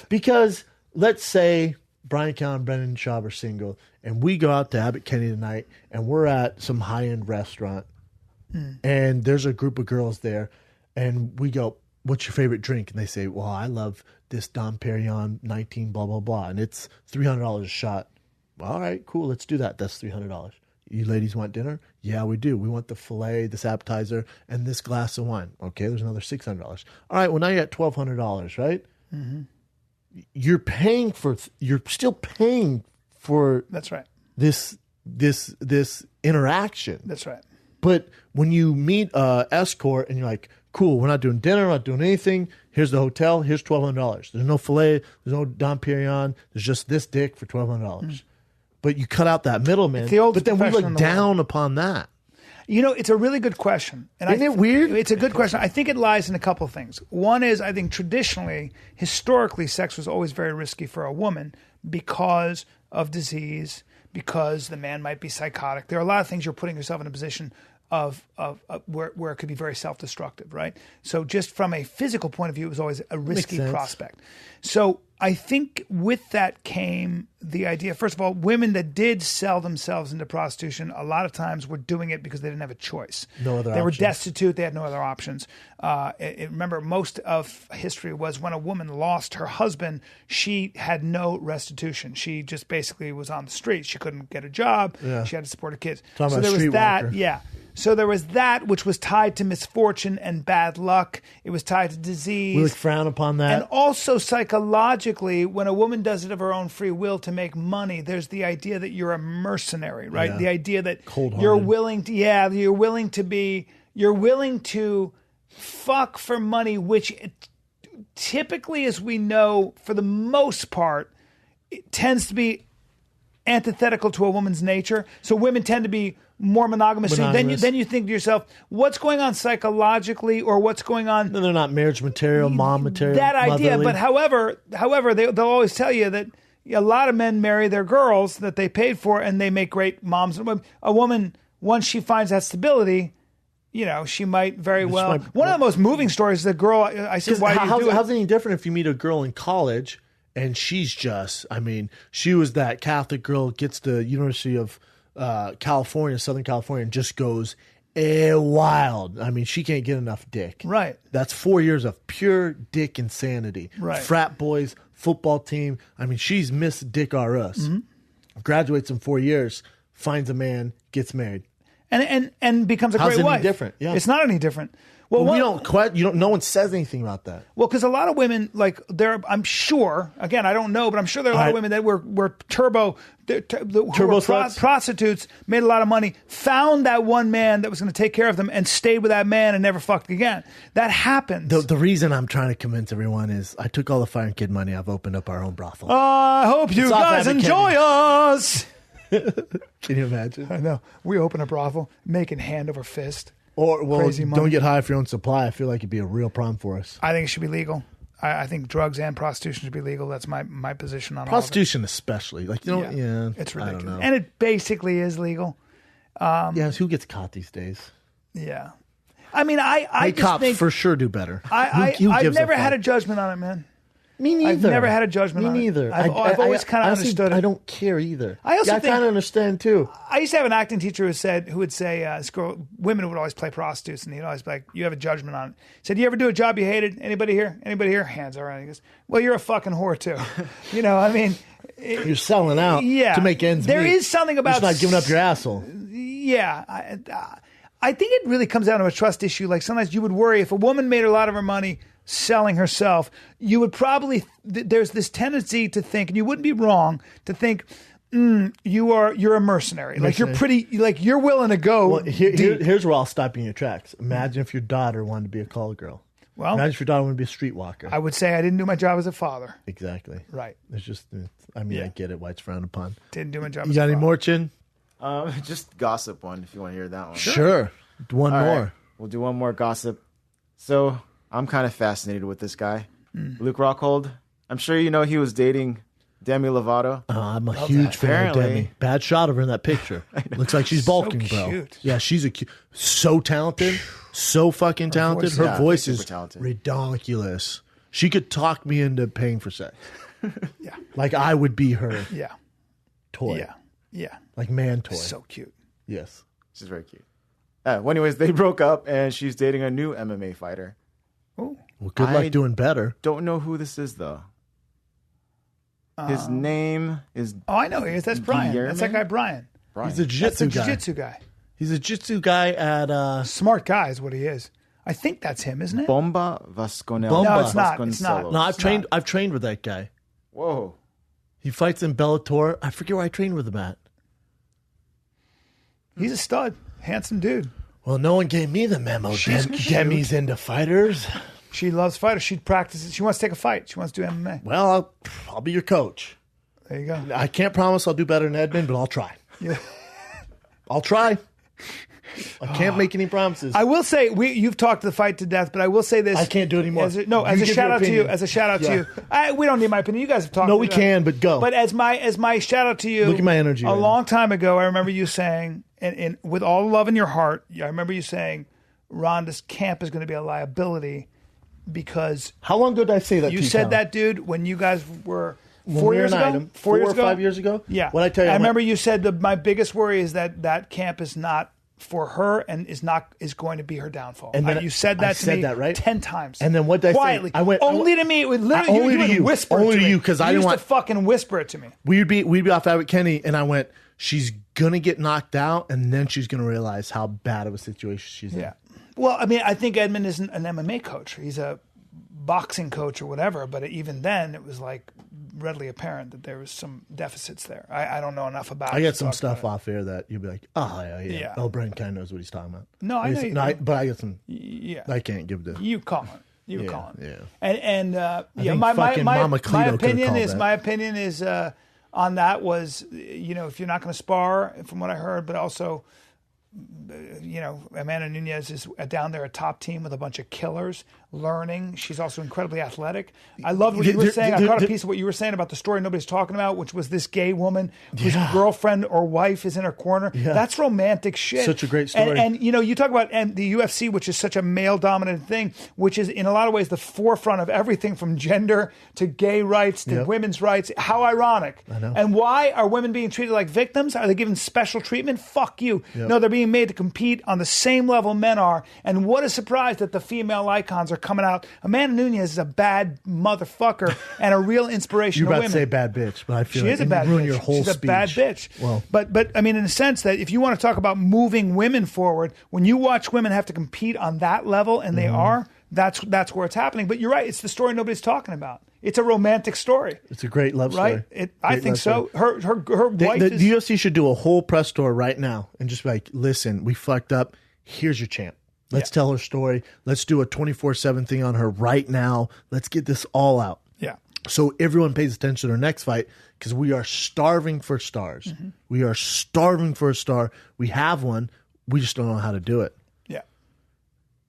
Because let's say Bryan Cowan and Brendan Schaub are single, and we go out to Abbott Kenny tonight, and we're at some high-end restaurant, and there's a group of girls there, and we go, "What's your favorite drink?" And they say, "Well, I love this Dom Perignon 19 blah, blah, blah, and it's $300 a shot." Well, all right, cool, let's do that. That's $300. You ladies want dinner? Yeah, we do. We want the filet, this appetizer, and this glass of wine. Okay, there's another $600. All right, well, now you're at $1,200, right? Mm-hmm. You're still paying for That's right. this interaction. That's right. But when you meet escort and you're like, cool, we're not doing dinner, we're not doing anything. Here's the hotel. Here's $1,200. There's no filet. There's no Dom Perignon. There's just this dick for $1,200. But you cut out that middleman. It's the oldest but then we profession in look the world. down upon that. You know, it's a really good question. And Isn't it weird? It's a good question. I think it lies in a couple of things. One is, I think traditionally, historically, sex was always very risky for a woman because of disease, because the man might be psychotic. There are a lot of things you're putting yourself in a position of where it could be very self-destructive, right? So just from a physical point of view, it was always a risky sense. prospect. So I think with that came the idea, first of all, women that did sell themselves into prostitution, a lot of times were doing it because they didn't have a choice. No other They were options. destitute. They had no other options. Remember, most of history was when a woman lost her husband, she had no restitution. She just basically was on the street. She couldn't get a job. Yeah. She had to support her kids. Talking so about there was that. streetwalker. Yeah. So there was that, which was tied to misfortune and bad luck. It was tied to disease. We look frown upon that. And also psychologically, when a woman does it of her own free will to make money, there's the idea that you're a mercenary, right? Yeah. The idea that Cold-hearted. you're willing to fuck for money, which typically, as we know, for the most part, it tends to be antithetical to a woman's nature. So women tend to be more monogamous. So then you think to yourself, what's going on psychologically, or what's going on? No, they're not marriage material, mom material. That idea, motherly. but however, they'll always tell you that a lot of men marry their girls that they paid for, and they make great moms. A woman, once she finds that stability, you know, she might very well. One of the most moving stories is the girl. I said, "Why do you do it?" How's it any different if you meet a girl in college and she's just, I mean, she was that Catholic girl, gets to University of California, Southern California, and just goes wild. I mean, she can't get enough dick. Right. That's 4 years of pure dick insanity. Right. Frat boys, football team. I mean, she's Miss Dick R Us. Mm-hmm. Graduates in 4 years, finds a man, gets married. And becomes a How's great it any wife. different? Yeah. It's not any different. Well, We don't. No one says anything about that. Well, because a lot of women, like I'm sure, again, I don't know, but I'm sure there are a lot of women that were turbo sluts? prostitutes, made a lot of money, found that one man that was going to take care of them, and stayed with that man and never fucked again. That happens. The reason I'm trying to convince everyone is I took all the Fire and Kid money. I've opened up our own brothel. I hope you It's off guys Abbott enjoy Kenny. us. Can you imagine? I know. We open a brothel, making hand over fist. Or, well, Crazy money. don't get high for your own supply. I feel like it'd be a real problem for us. I think it should be legal. I think drugs and prostitution should be legal. That's my position on Prostitution especially. Like, you know, all of it. yeah. It's I ridiculous. don't know. And it basically is legal. Yes, who gets caught these days? Yeah. I mean, I Hey, just cops think for sure do better. I've Who gives never a had a fuck? judgment on it, man. Me neither. I've never had a judgment on it. Me neither. I've always kind of honestly, understood it. I don't care either. I also I think- kind of understand too. I used to have an acting teacher who would say, this girl, women would always play prostitutes, and he'd always be like, you have a judgment on it. He said, you ever do a job you hated? Anybody here? Anybody here? Hands are around. He goes, well, you're a fucking whore too. I mean. You're selling out to make ends meet. There is something about... You're just not giving up your asshole. Yeah. I think it really comes down to a trust issue. Like sometimes you would worry if a woman made a lot of her money selling herself, you would probably... There's this tendency to think, and you wouldn't be wrong, to think... you're a mercenary. Like you're pretty, like you're willing to go. Well, here's where I'll stop you in your tracks. Imagine if your daughter wanted to be a call girl. Well, imagine if your daughter wanted to be a streetwalker. I would say I didn't do my job as a father. Exactly. Right. It's just, I get it why it's frowned upon. Didn't do my job. You as got a any father. more, Chin? Just gossip one if you want to hear that one. Sure. One All more. right, we'll do one more gossip. So I'm kind of fascinated with this guy, Luke Rockhold. I'm sure you know he was dating Demi Lovato. I'm a huge fan of Demi. Bad shot of her in that picture. Looks like she's bulking, bro. Cute. Yeah, she's so talented. So fucking talented. Her voice is talented. ridiculous. She could talk me into paying for sex. Yeah. Like I would be her Yeah. toy. Yeah. Yeah. Like man toy. So cute. Yes. She's very cute. Well, anyways, they broke up, and she's dating a new MMA fighter. Oh. Well, good luck doing better. Don't know who this is, though. His name is... Oh, I know who he is. That's Bryan. Guillermo? That's that guy, Brian. Bryan. He's a That's the jiu-jitsu guy. jiu-jitsu guy. He's a jiu-jitsu guy at Smart guy is what he is. I think that's him, isn't it? Bomba Vasconcelos. Bomba. No, it's not. It's not. No, It's not. I've trained with that guy. Whoa. He fights in Bellator. I forget where I trained with him at. He's a stud. Handsome dude. Well, no one gave me the memo. She's cute. Demi's into fighters. She loves fighters. She practices. She wants to take a fight. She wants to do MMA. Well, I'll be your coach. There you go. I can't promise I'll do better than Edmund, but I'll try. Yeah. I'll try. I can't make any promises. I will say you've talked the fight to death, but I will say this. I can't do it anymore. As a You give shout your out to you. opinion. As a shout out to you. We don't need my opinion. You guys have talked. No, we can, but go. But as my shout out to you. Look at my energy A right long time ago, I remember you saying, and with all the love in your heart, I remember you saying, Rhonda's camp is going to be a liability because How long ago did I say that to you you, said Tom? that, dude, when you guys were When 4 we were years an ago? item, 4 years or ago? 5 years ago? Yeah. What I tell you, I I went- remember you said that my biggest worry is that camp is not for her and is going to be her downfall. And then you said that I to said me that, right? 10 times. And then what did I say? Quietly. I went- only to me. It would literally only you to would you. whisper Only it to me. you, 'cause I didn't used want- to fucking whisper it to me. We'd be off at Kenny, and I went, she's gonna get knocked out, and then she's gonna realize how bad of a situation she's in. Yeah. Well, I mean, I think Edmund isn't an MMA coach. He's a boxing coach or whatever, but even then it was like readily apparent that there was some deficits there. I don't know enough about it. I to got some talk stuff about off air that you'll be like, oh yeah. Yeah. Oh, Bryan kind of knows what he's talking about. No, I know you do. But I got some. it. Yeah. I can't give the. You call it. You were calling. Yeah. And think my fucking Mama Cleto could've my called opinion is on that was if you're not going to spar, from what I heard, but also Amanda Nunes is down there, a top team with a bunch of killers, learning. She's also incredibly athletic. I loved what you were saying. I caught a piece of what you were saying about the story nobody's talking about, which was this gay woman whose girlfriend or wife is in her corner. Yeah. That's romantic shit. Such a great story. And you talk about the UFC, which is such a male-dominant thing, which is in a lot of ways the forefront of everything from gender to gay rights to women's rights. How ironic. I know. And why are women being treated like victims? Are they given special treatment? Fuck you. Yep. No, they're being made to compete on the same level men are. And what a surprise that the female icons are coming out. Amanda Nunes is a bad motherfucker and a real inspiration You're to about women. to say bad bitch, but I feel She like is a you bad ruin bitch. your whole She's speech. a bad bitch. Well, but I mean, in a sense that if you want to talk about moving women forward, when you watch women have to compete on that level, and they are, that's where it's happening. But you're right; it's the story nobody's talking about. It's a romantic story, it's a great love right? story. I Great think love so. story. Her wife The is. UFC should do a whole press tour right now and just be like, listen, we fucked up. Here's your champ. Let's tell her story. Let's do a 24/7 thing on her right now. Let's get this all out. Yeah. So everyone pays attention to her next fight because we are starving for stars. Mm-hmm. We are starving for a star. We have one. We just don't know how to do it. Yeah.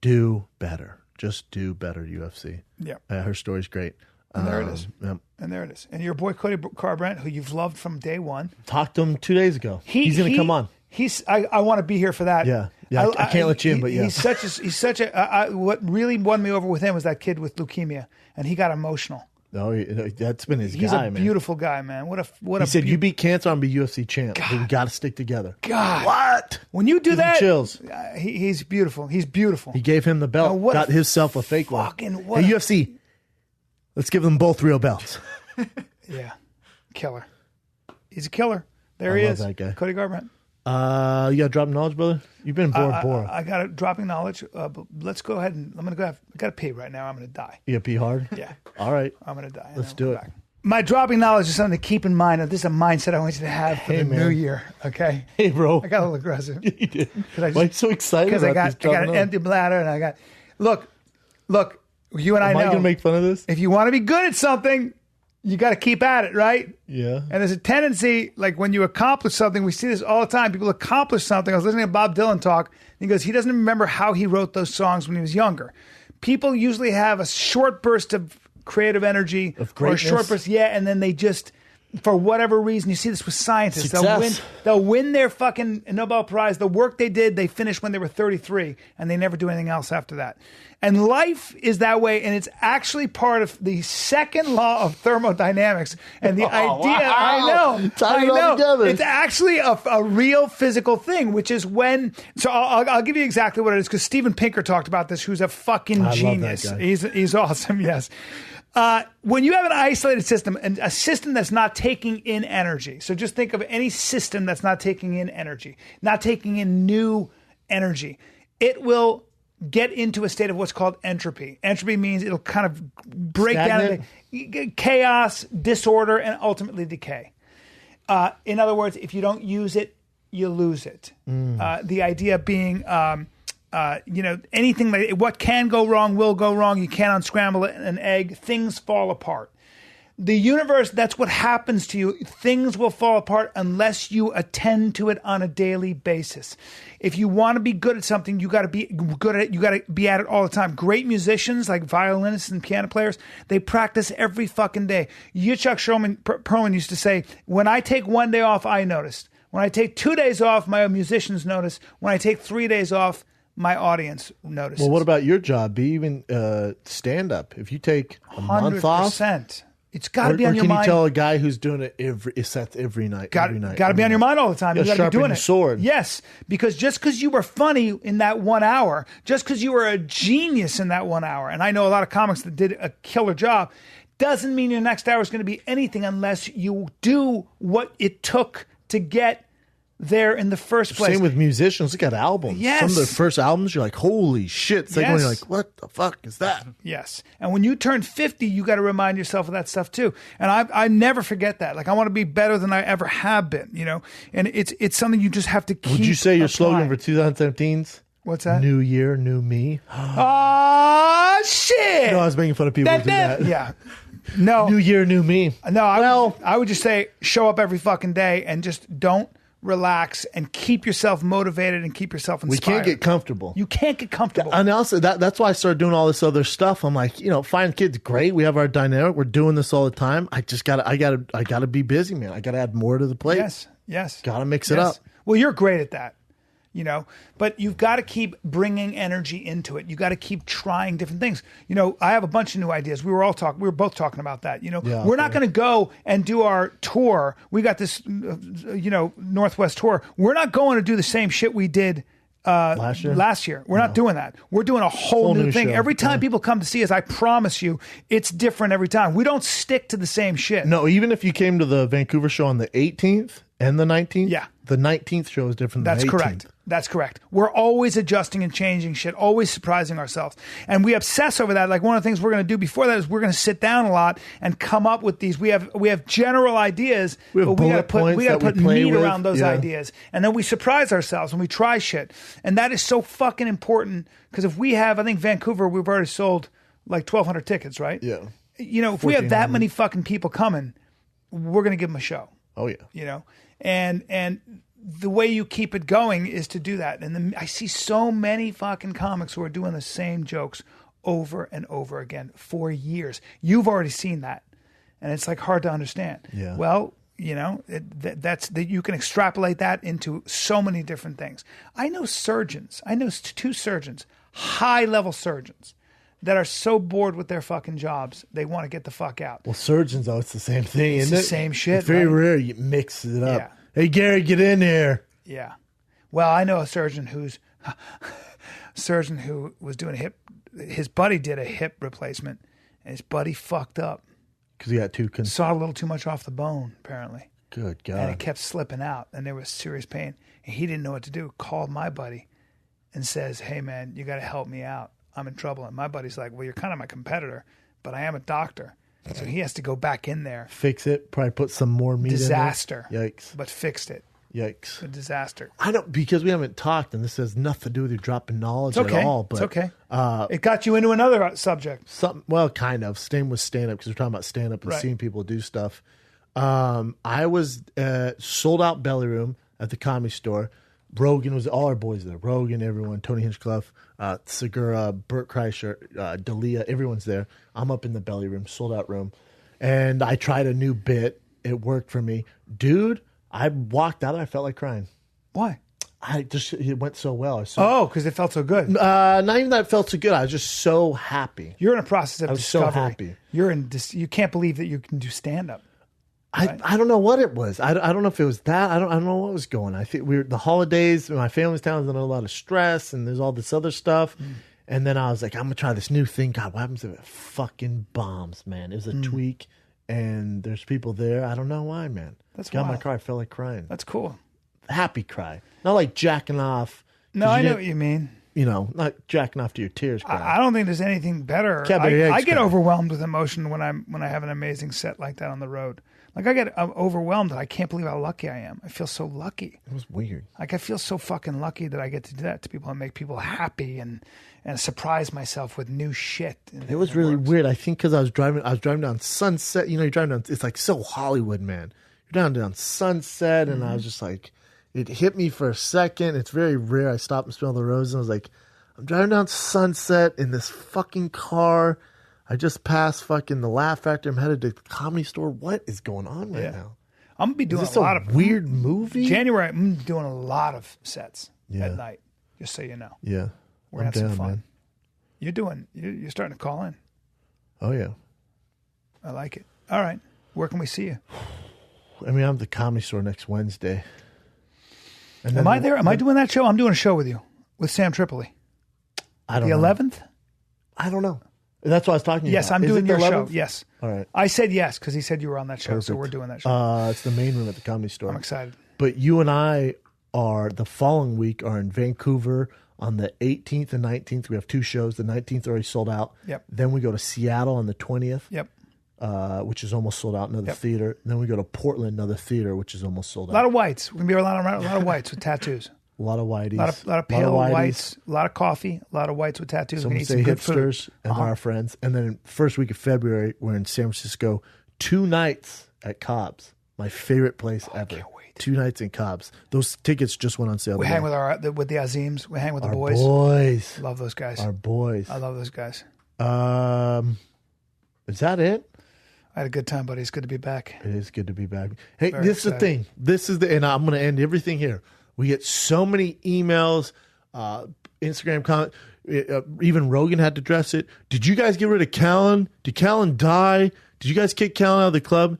Do better. Just do better, UFC. Yeah. Her story's great. And there it is. Yep. And there it is. And your boy Cody Garbrandt, who you've loved from day one. Talked to him 2 days ago. He's going to come on. I want to be here for that. Yeah. I can't let you in, but yeah. He's such a. What really won me over with him was that kid with leukemia, and he got emotional. No, that's been his He's guy, a man. beautiful guy, man. What He a said, "You beat cancer, I'm be UFC champ. But we got to stick together." God. What? When you do Gives me that, chills. he's beautiful. He's beautiful. He gave him the belt. Now, what got a himself a fake one. fucking- what Hey, a- UFC, let's give them both real belts. Yeah, killer. He's a killer. There I he love is, that guy. Cody Garbrandt. You got drop knowledge, brother? You've been boring. I got a dropping knowledge. But let's go ahead and I'm gonna go. I got to pee right now. I'm gonna die. You pee hard? Yeah, All right. I'm gonna die. Let's And then do we'll it. come back. My dropping knowledge is something to keep in mind. This is a mindset I want you to have for Hey, the man. new year. Okay, Hey, bro. I got a little aggressive. You did. I Why are you so excited because about I this got dropping an knowledge? empty bladder and I got look. You and I Am I know going to make fun of this? if you want to be good at something, you got to keep at it, right? Yeah. And there's a tendency, like when you accomplish something, we see this all the time. People accomplish something. I was listening to Bob Dylan talk, and he goes, he doesn't remember how he wrote those songs when he was younger. People usually have a short burst of creative energy Of or a short greatness. burst, and then they just, for whatever reason, you see this with scientists. Success. They'll win their fucking Nobel Prize. The work they did, they finished when they were 33, and they never do anything else after that. And life is that way, and it's actually part of the second law of thermodynamics. And the idea, wow. Tie it all together. it's actually a real physical thing, which is when. So I'll give you exactly what it is because Steven Pinker talked about this, who's a fucking I love that genius. guy. He's awesome. Yes. When you have an isolated system and a system that's not taking in energy, so just think of any system that's not taking in energy, not taking in new energy, it will get into a state of what's called entropy. Entropy means it'll kind of break down into chaos, disorder, and ultimately decay. In other words, if you don't use it, you lose it. The idea being, anything like what can go wrong will go wrong. You can't unscramble an egg. Things fall apart. The universe, that's what happens to you. Things will fall apart unless you attend to it on a daily basis. If you want to be good at something, you got to be good at it. You got to be at it all the time. Great musicians like violinists and piano players, they practice every fucking day. Chuck Perlman used to say, when I take one day off, I notice. When I take 2 days off, my musicians notice. When I take 3 days off, my audience notices. Well, what about your job? Be even stand-up. If you take a month off, 100%. It's got to be on your can mind. you tell a guy who's doing it every night? Got to be on your mind all the time. You You got to be sharpen doing the it. sword. Yes, because just because you were funny in that 1 hour, just because you were a genius in that 1 hour, and I know a lot of comics that did a killer job, doesn't mean your next hour is going to be anything unless you do what it took to get there in the first place. Same with musicians. Look at albums. Yes. Some of their first albums, you're like, holy shit. Second one, you're Yes. like, what the fuck is that? Yes. And when you turn 50, you got to remind yourself of that stuff too. And I never forget that. Like I want to be better than I ever have been, and it's something you just have to keep. Would you say your slogan applying. for 2017's? What's that? New year, new me. Ah, shit. No, I was making fun of people who do that. Yeah. No. New year, new me. No, I would just say show up every fucking day and just don't relax and keep yourself motivated and keep yourself We inspired. can't get comfortable. You can't get comfortable. And also, that's why I started doing all this other stuff. I'm like, Fine Kids, great. We have our dynamic. We're doing this all the time. I gotta be busy, man. I gotta add more to the plate. Yes. Gotta mix it up. Well, you're great at that, but you've got to keep bringing energy into it. You got to keep trying different things. I have a bunch of new ideas. We were both talking about that. We're not going to go and do our tour. We got this, Northwest tour. We're not going to do the same shit we did last year. We're not doing that. We're doing a whole new thing. show. Every time people come to see us, I promise you, it's different every time. We don't stick to the same shit. No, even if you came to the Vancouver show on the 18th and the 19th, Yeah. the 19th show is different than That's the 18th. correct. That's correct. We're always adjusting and changing shit, always surprising ourselves. And we obsess over that. Like one of the things we're going to do before that is we're going to sit down a lot and come up with these. We have general ideas, We have but we got bullet to points that put we play meat with. around those Yeah. ideas. And then we surprise ourselves when we try shit. And that is so fucking important because if we have, I think Vancouver, we've already sold like 1,200 tickets, right? Yeah. If we have that many fucking people coming, we're going to give them a show. Oh, yeah. And the way you keep it going is to do that. And I see so many fucking comics who are doing the same jokes over and over again for years. You've already seen that. And it's like hard to understand. Yeah. Well, that's that you can extrapolate that into so many different things. I know surgeons. I know two surgeons, high level surgeons that are so bored with their fucking jobs, they want to get the fuck out. Well, surgeons, though, it's the same thing. It's isn't the it? same shit. It's very right? rare you mix it up. Yeah. Hey, Gary, get in here. Yeah. Well, I know a surgeon who was doing a hip. His buddy did a hip replacement, and his buddy fucked up. Because he got Saw a little too much off the bone, apparently. Good God. And it kept slipping out, and there was serious pain. And he didn't know what to do. Called my buddy and says, hey, man, you got to help me out. I'm in trouble. And my buddy's like, well, you're kind of my competitor, but I am a doctor. So he has to go back in there. Fix it. Probably put some more meat Disaster. in there. Yikes. But fixed it. Yikes. A disaster. I don't, because we haven't talked, and this has nothing to do with you dropping knowledge at all. But it's okay. It got you into another subject. Something, well, kind of. Staying with stand-up, because we're talking about stand-up and seeing people do stuff. I was sold out belly room at the Comedy Store. Rogan was all our boys there. Rogan, everyone, Tony Hinchcliffe, Segura, Burt Kreischer, Dalia, everyone's there. I'm up in the belly room, sold out room. And I tried a new bit. It worked for me. Dude, I walked out and I felt like crying. Why? It went so well. Because it felt so good. Not even that it felt so good. I was just so happy. You're in a process of discovery. So happy. You can't believe that you can do stand-up. Right. I don't know what it was. I don't know if it was that. I don't know what was going on. I think the holidays, my family's town was under a lot of stress, and there's all this other stuff. And then I was like, I'm gonna try this new thing. God, what happens if it fucking bombs, man? It was a tweak, and there's people there. I don't know why, man. That's got wild. my car. I felt like crying. That's cool. Happy cry, not like jacking off. No, I know what you mean. You know, not jacking off to your tears. Cry. I don't think there's anything better. I get overwhelmed with emotion when I have an amazing set like that on the road. Like I get overwhelmed and I can't believe how lucky I am. I feel so lucky. It was weird. Like I feel so fucking lucky that I get to do that to people and make people happy and surprise myself with new shit. It was really weird. I think because I was driving down Sunset. You know, you're driving down. It's like so Hollywood, man. You're down Sunset, and I was just like, it hit me for a second. It's very rare. I stopped and smelled the roses. And I was like, I'm driving down Sunset in this fucking car. I just passed fucking the Laugh Factory. I'm headed to the Comedy Store. What is going on right now? I'm gonna be doing Is this a lot of weird movie. January. I'm doing a lot of sets at night. Just so you know. Yeah, we're gonna have some fun. Man. You're starting to call in. Oh yeah, I like it. All right, where can we see you? I mean, I'm at the Comedy Store next Wednesday. And Am I there? Am I doing that show? I'm doing a show with you with Sam Tripoli. I don't know. The 11th. I don't know. That's what I was talking about. Yes, I'm doing your 11th? show. Yes. All right. I said yes because he said you were on that show, so we're doing that show. It's the main room at the Comedy Store. I'm excited. But you and I are, the following week, are in Vancouver on the 18th and 19th. We have two shows. The 19th already sold out. Yep. Then we go to Seattle on the 20th. Yep. Which is almost sold out, another theater. And then we go to Portland, another theater, which is almost sold out. A lot of whites. We're going to be a lot of whites with tattoos. A lot of whiteys. A lot of pale whites. A lot of coffee. A lot of whites with tattoos. Some eat say some good hipsters, food. and they're our friends. And then first week of February, we're in San Francisco. 2 nights at Cobb's. My favorite place ever. Can't wait. 2 nights in Cobb's. Those tickets just went on sale. We hang with the Azims. We hang with the our boys. boys. Love those guys. Our boys. I love those guys. Is that it? I had a good time, buddy. It's good to be back. It is good to be back. Hey, Very this excited. is the thing. And I'm going to end everything here. We get so many emails, Instagram comments. Even Rogan had to address it. Did you guys get rid of Callan? Did Callan die? Did you guys kick Callan out of the club?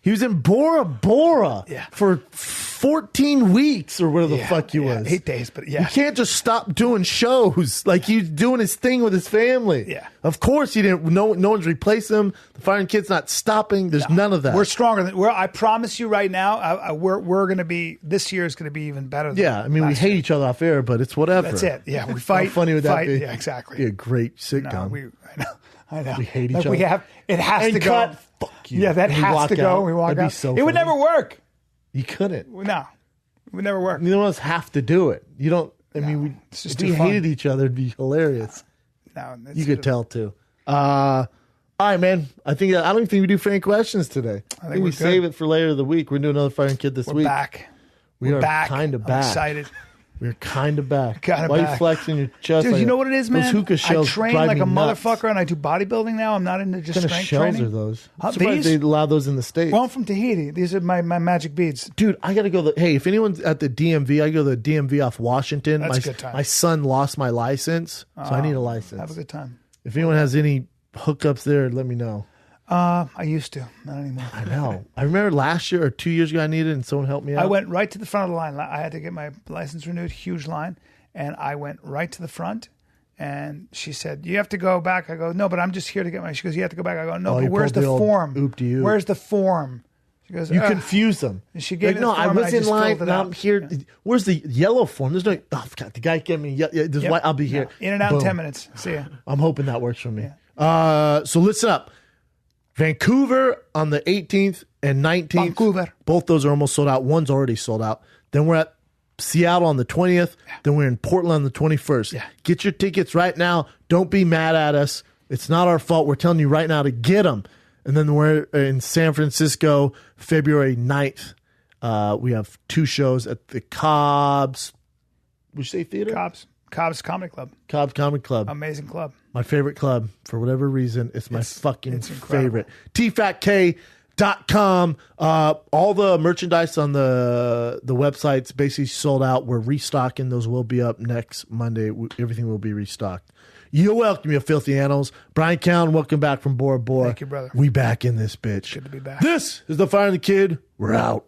He was in Bora Bora for 14 weeks or whatever the fuck he was. 8 days, but You can't just stop doing shows. Like, he's doing his thing with his family. Yeah. Of course he didn't. No one's replaced him. The Firing Kid's not stopping. There's none of that. We're stronger than. I promise you right now. We're going to be. This year is going to be even better. Than I mean, we hate each other off air, but it's whatever. That's it. Yeah, we fight. How funny would that be? Yeah, exactly. Be a great sitcom. I know. We hate each Like, other. It has And to cut. go. Fuck you. Yeah, that And we has walk to go. out. We walk That'd out. be so It would funny. never work. You couldn't. No, it would never work. Neither of us have to do it. You don't. I mean, it's just if we too fun. hated each other, it'd be hilarious. No, You could tell too. All right, man. I don't even think we do fan questions today. I think we we're save good. it for later of the week. We're doing another Firing Kid this We're week. back. We We're are back. kind of I'm back. excited. We're kind of back. Kinda Why back. you flexing your chest? Dude, like you know what it is, man? Those hookah shells I train drive like me a nuts. motherfucker, and I do bodybuilding now. I'm not into just What kind of strength shells training. are those? Huh, I'm surprised these? they allow those in the States. Well, I'm from Tahiti. These are my magic beads. Dude, I got to go. Hey, if anyone's at the DMV, I go to the DMV off Washington. That's a good time. My son lost my license, so I need a license. Have a good time. If anyone has any hookups there, let me know. I used to, not anymore. I know. I remember last year or 2 years ago, I needed it, and someone helped me out. I went right to the front of the line. I had to get my license renewed, huge line, and I went right to the front. And she said, "You have to go back." I go, "No, but I'm just here to get my." She goes, "You have to go back." I go, "No, Oh, but you where's pulled the the old form? oop-de-oop. Where's the form?" She goes, You "Ugh." confuse them. And she gave me no, the I form and was in just line. filled it Now out. I'm here. Where's the yellow form? There's no. Oh, God, the guy gave me. Yeah, there's Yep. white. I'll be here. In and out Boom. in 10 minutes. See ya. I'm hoping that works for me. So listen up. Vancouver on the 18th and 19th. Vancouver. Both those are almost sold out. One's already sold out. Then we're at Seattle on the 20th. Then we're in Portland on the 21st. Yeah. Get your tickets right now. Don't be mad at us. It's not our fault. We're telling you right now to get them. And then we're in San Francisco, February 9th. We have 2 shows at the Cobb's. Would you say theater? Cobb's Comedy Club. Cobb's Comedy Club. Amazing club. My favorite club. For whatever reason, it's my fucking it's incredible. favorite. tfatk.com. All the merchandise on the website's basically sold out. We're restocking. Those will be up next Monday. Everything will be restocked. You're welcome, you filthy animals. Bryan Callen, welcome back from Bora Bora. Thank you, brother. We back in this bitch. Good to be back. This is The Fire and the Kid. We're out.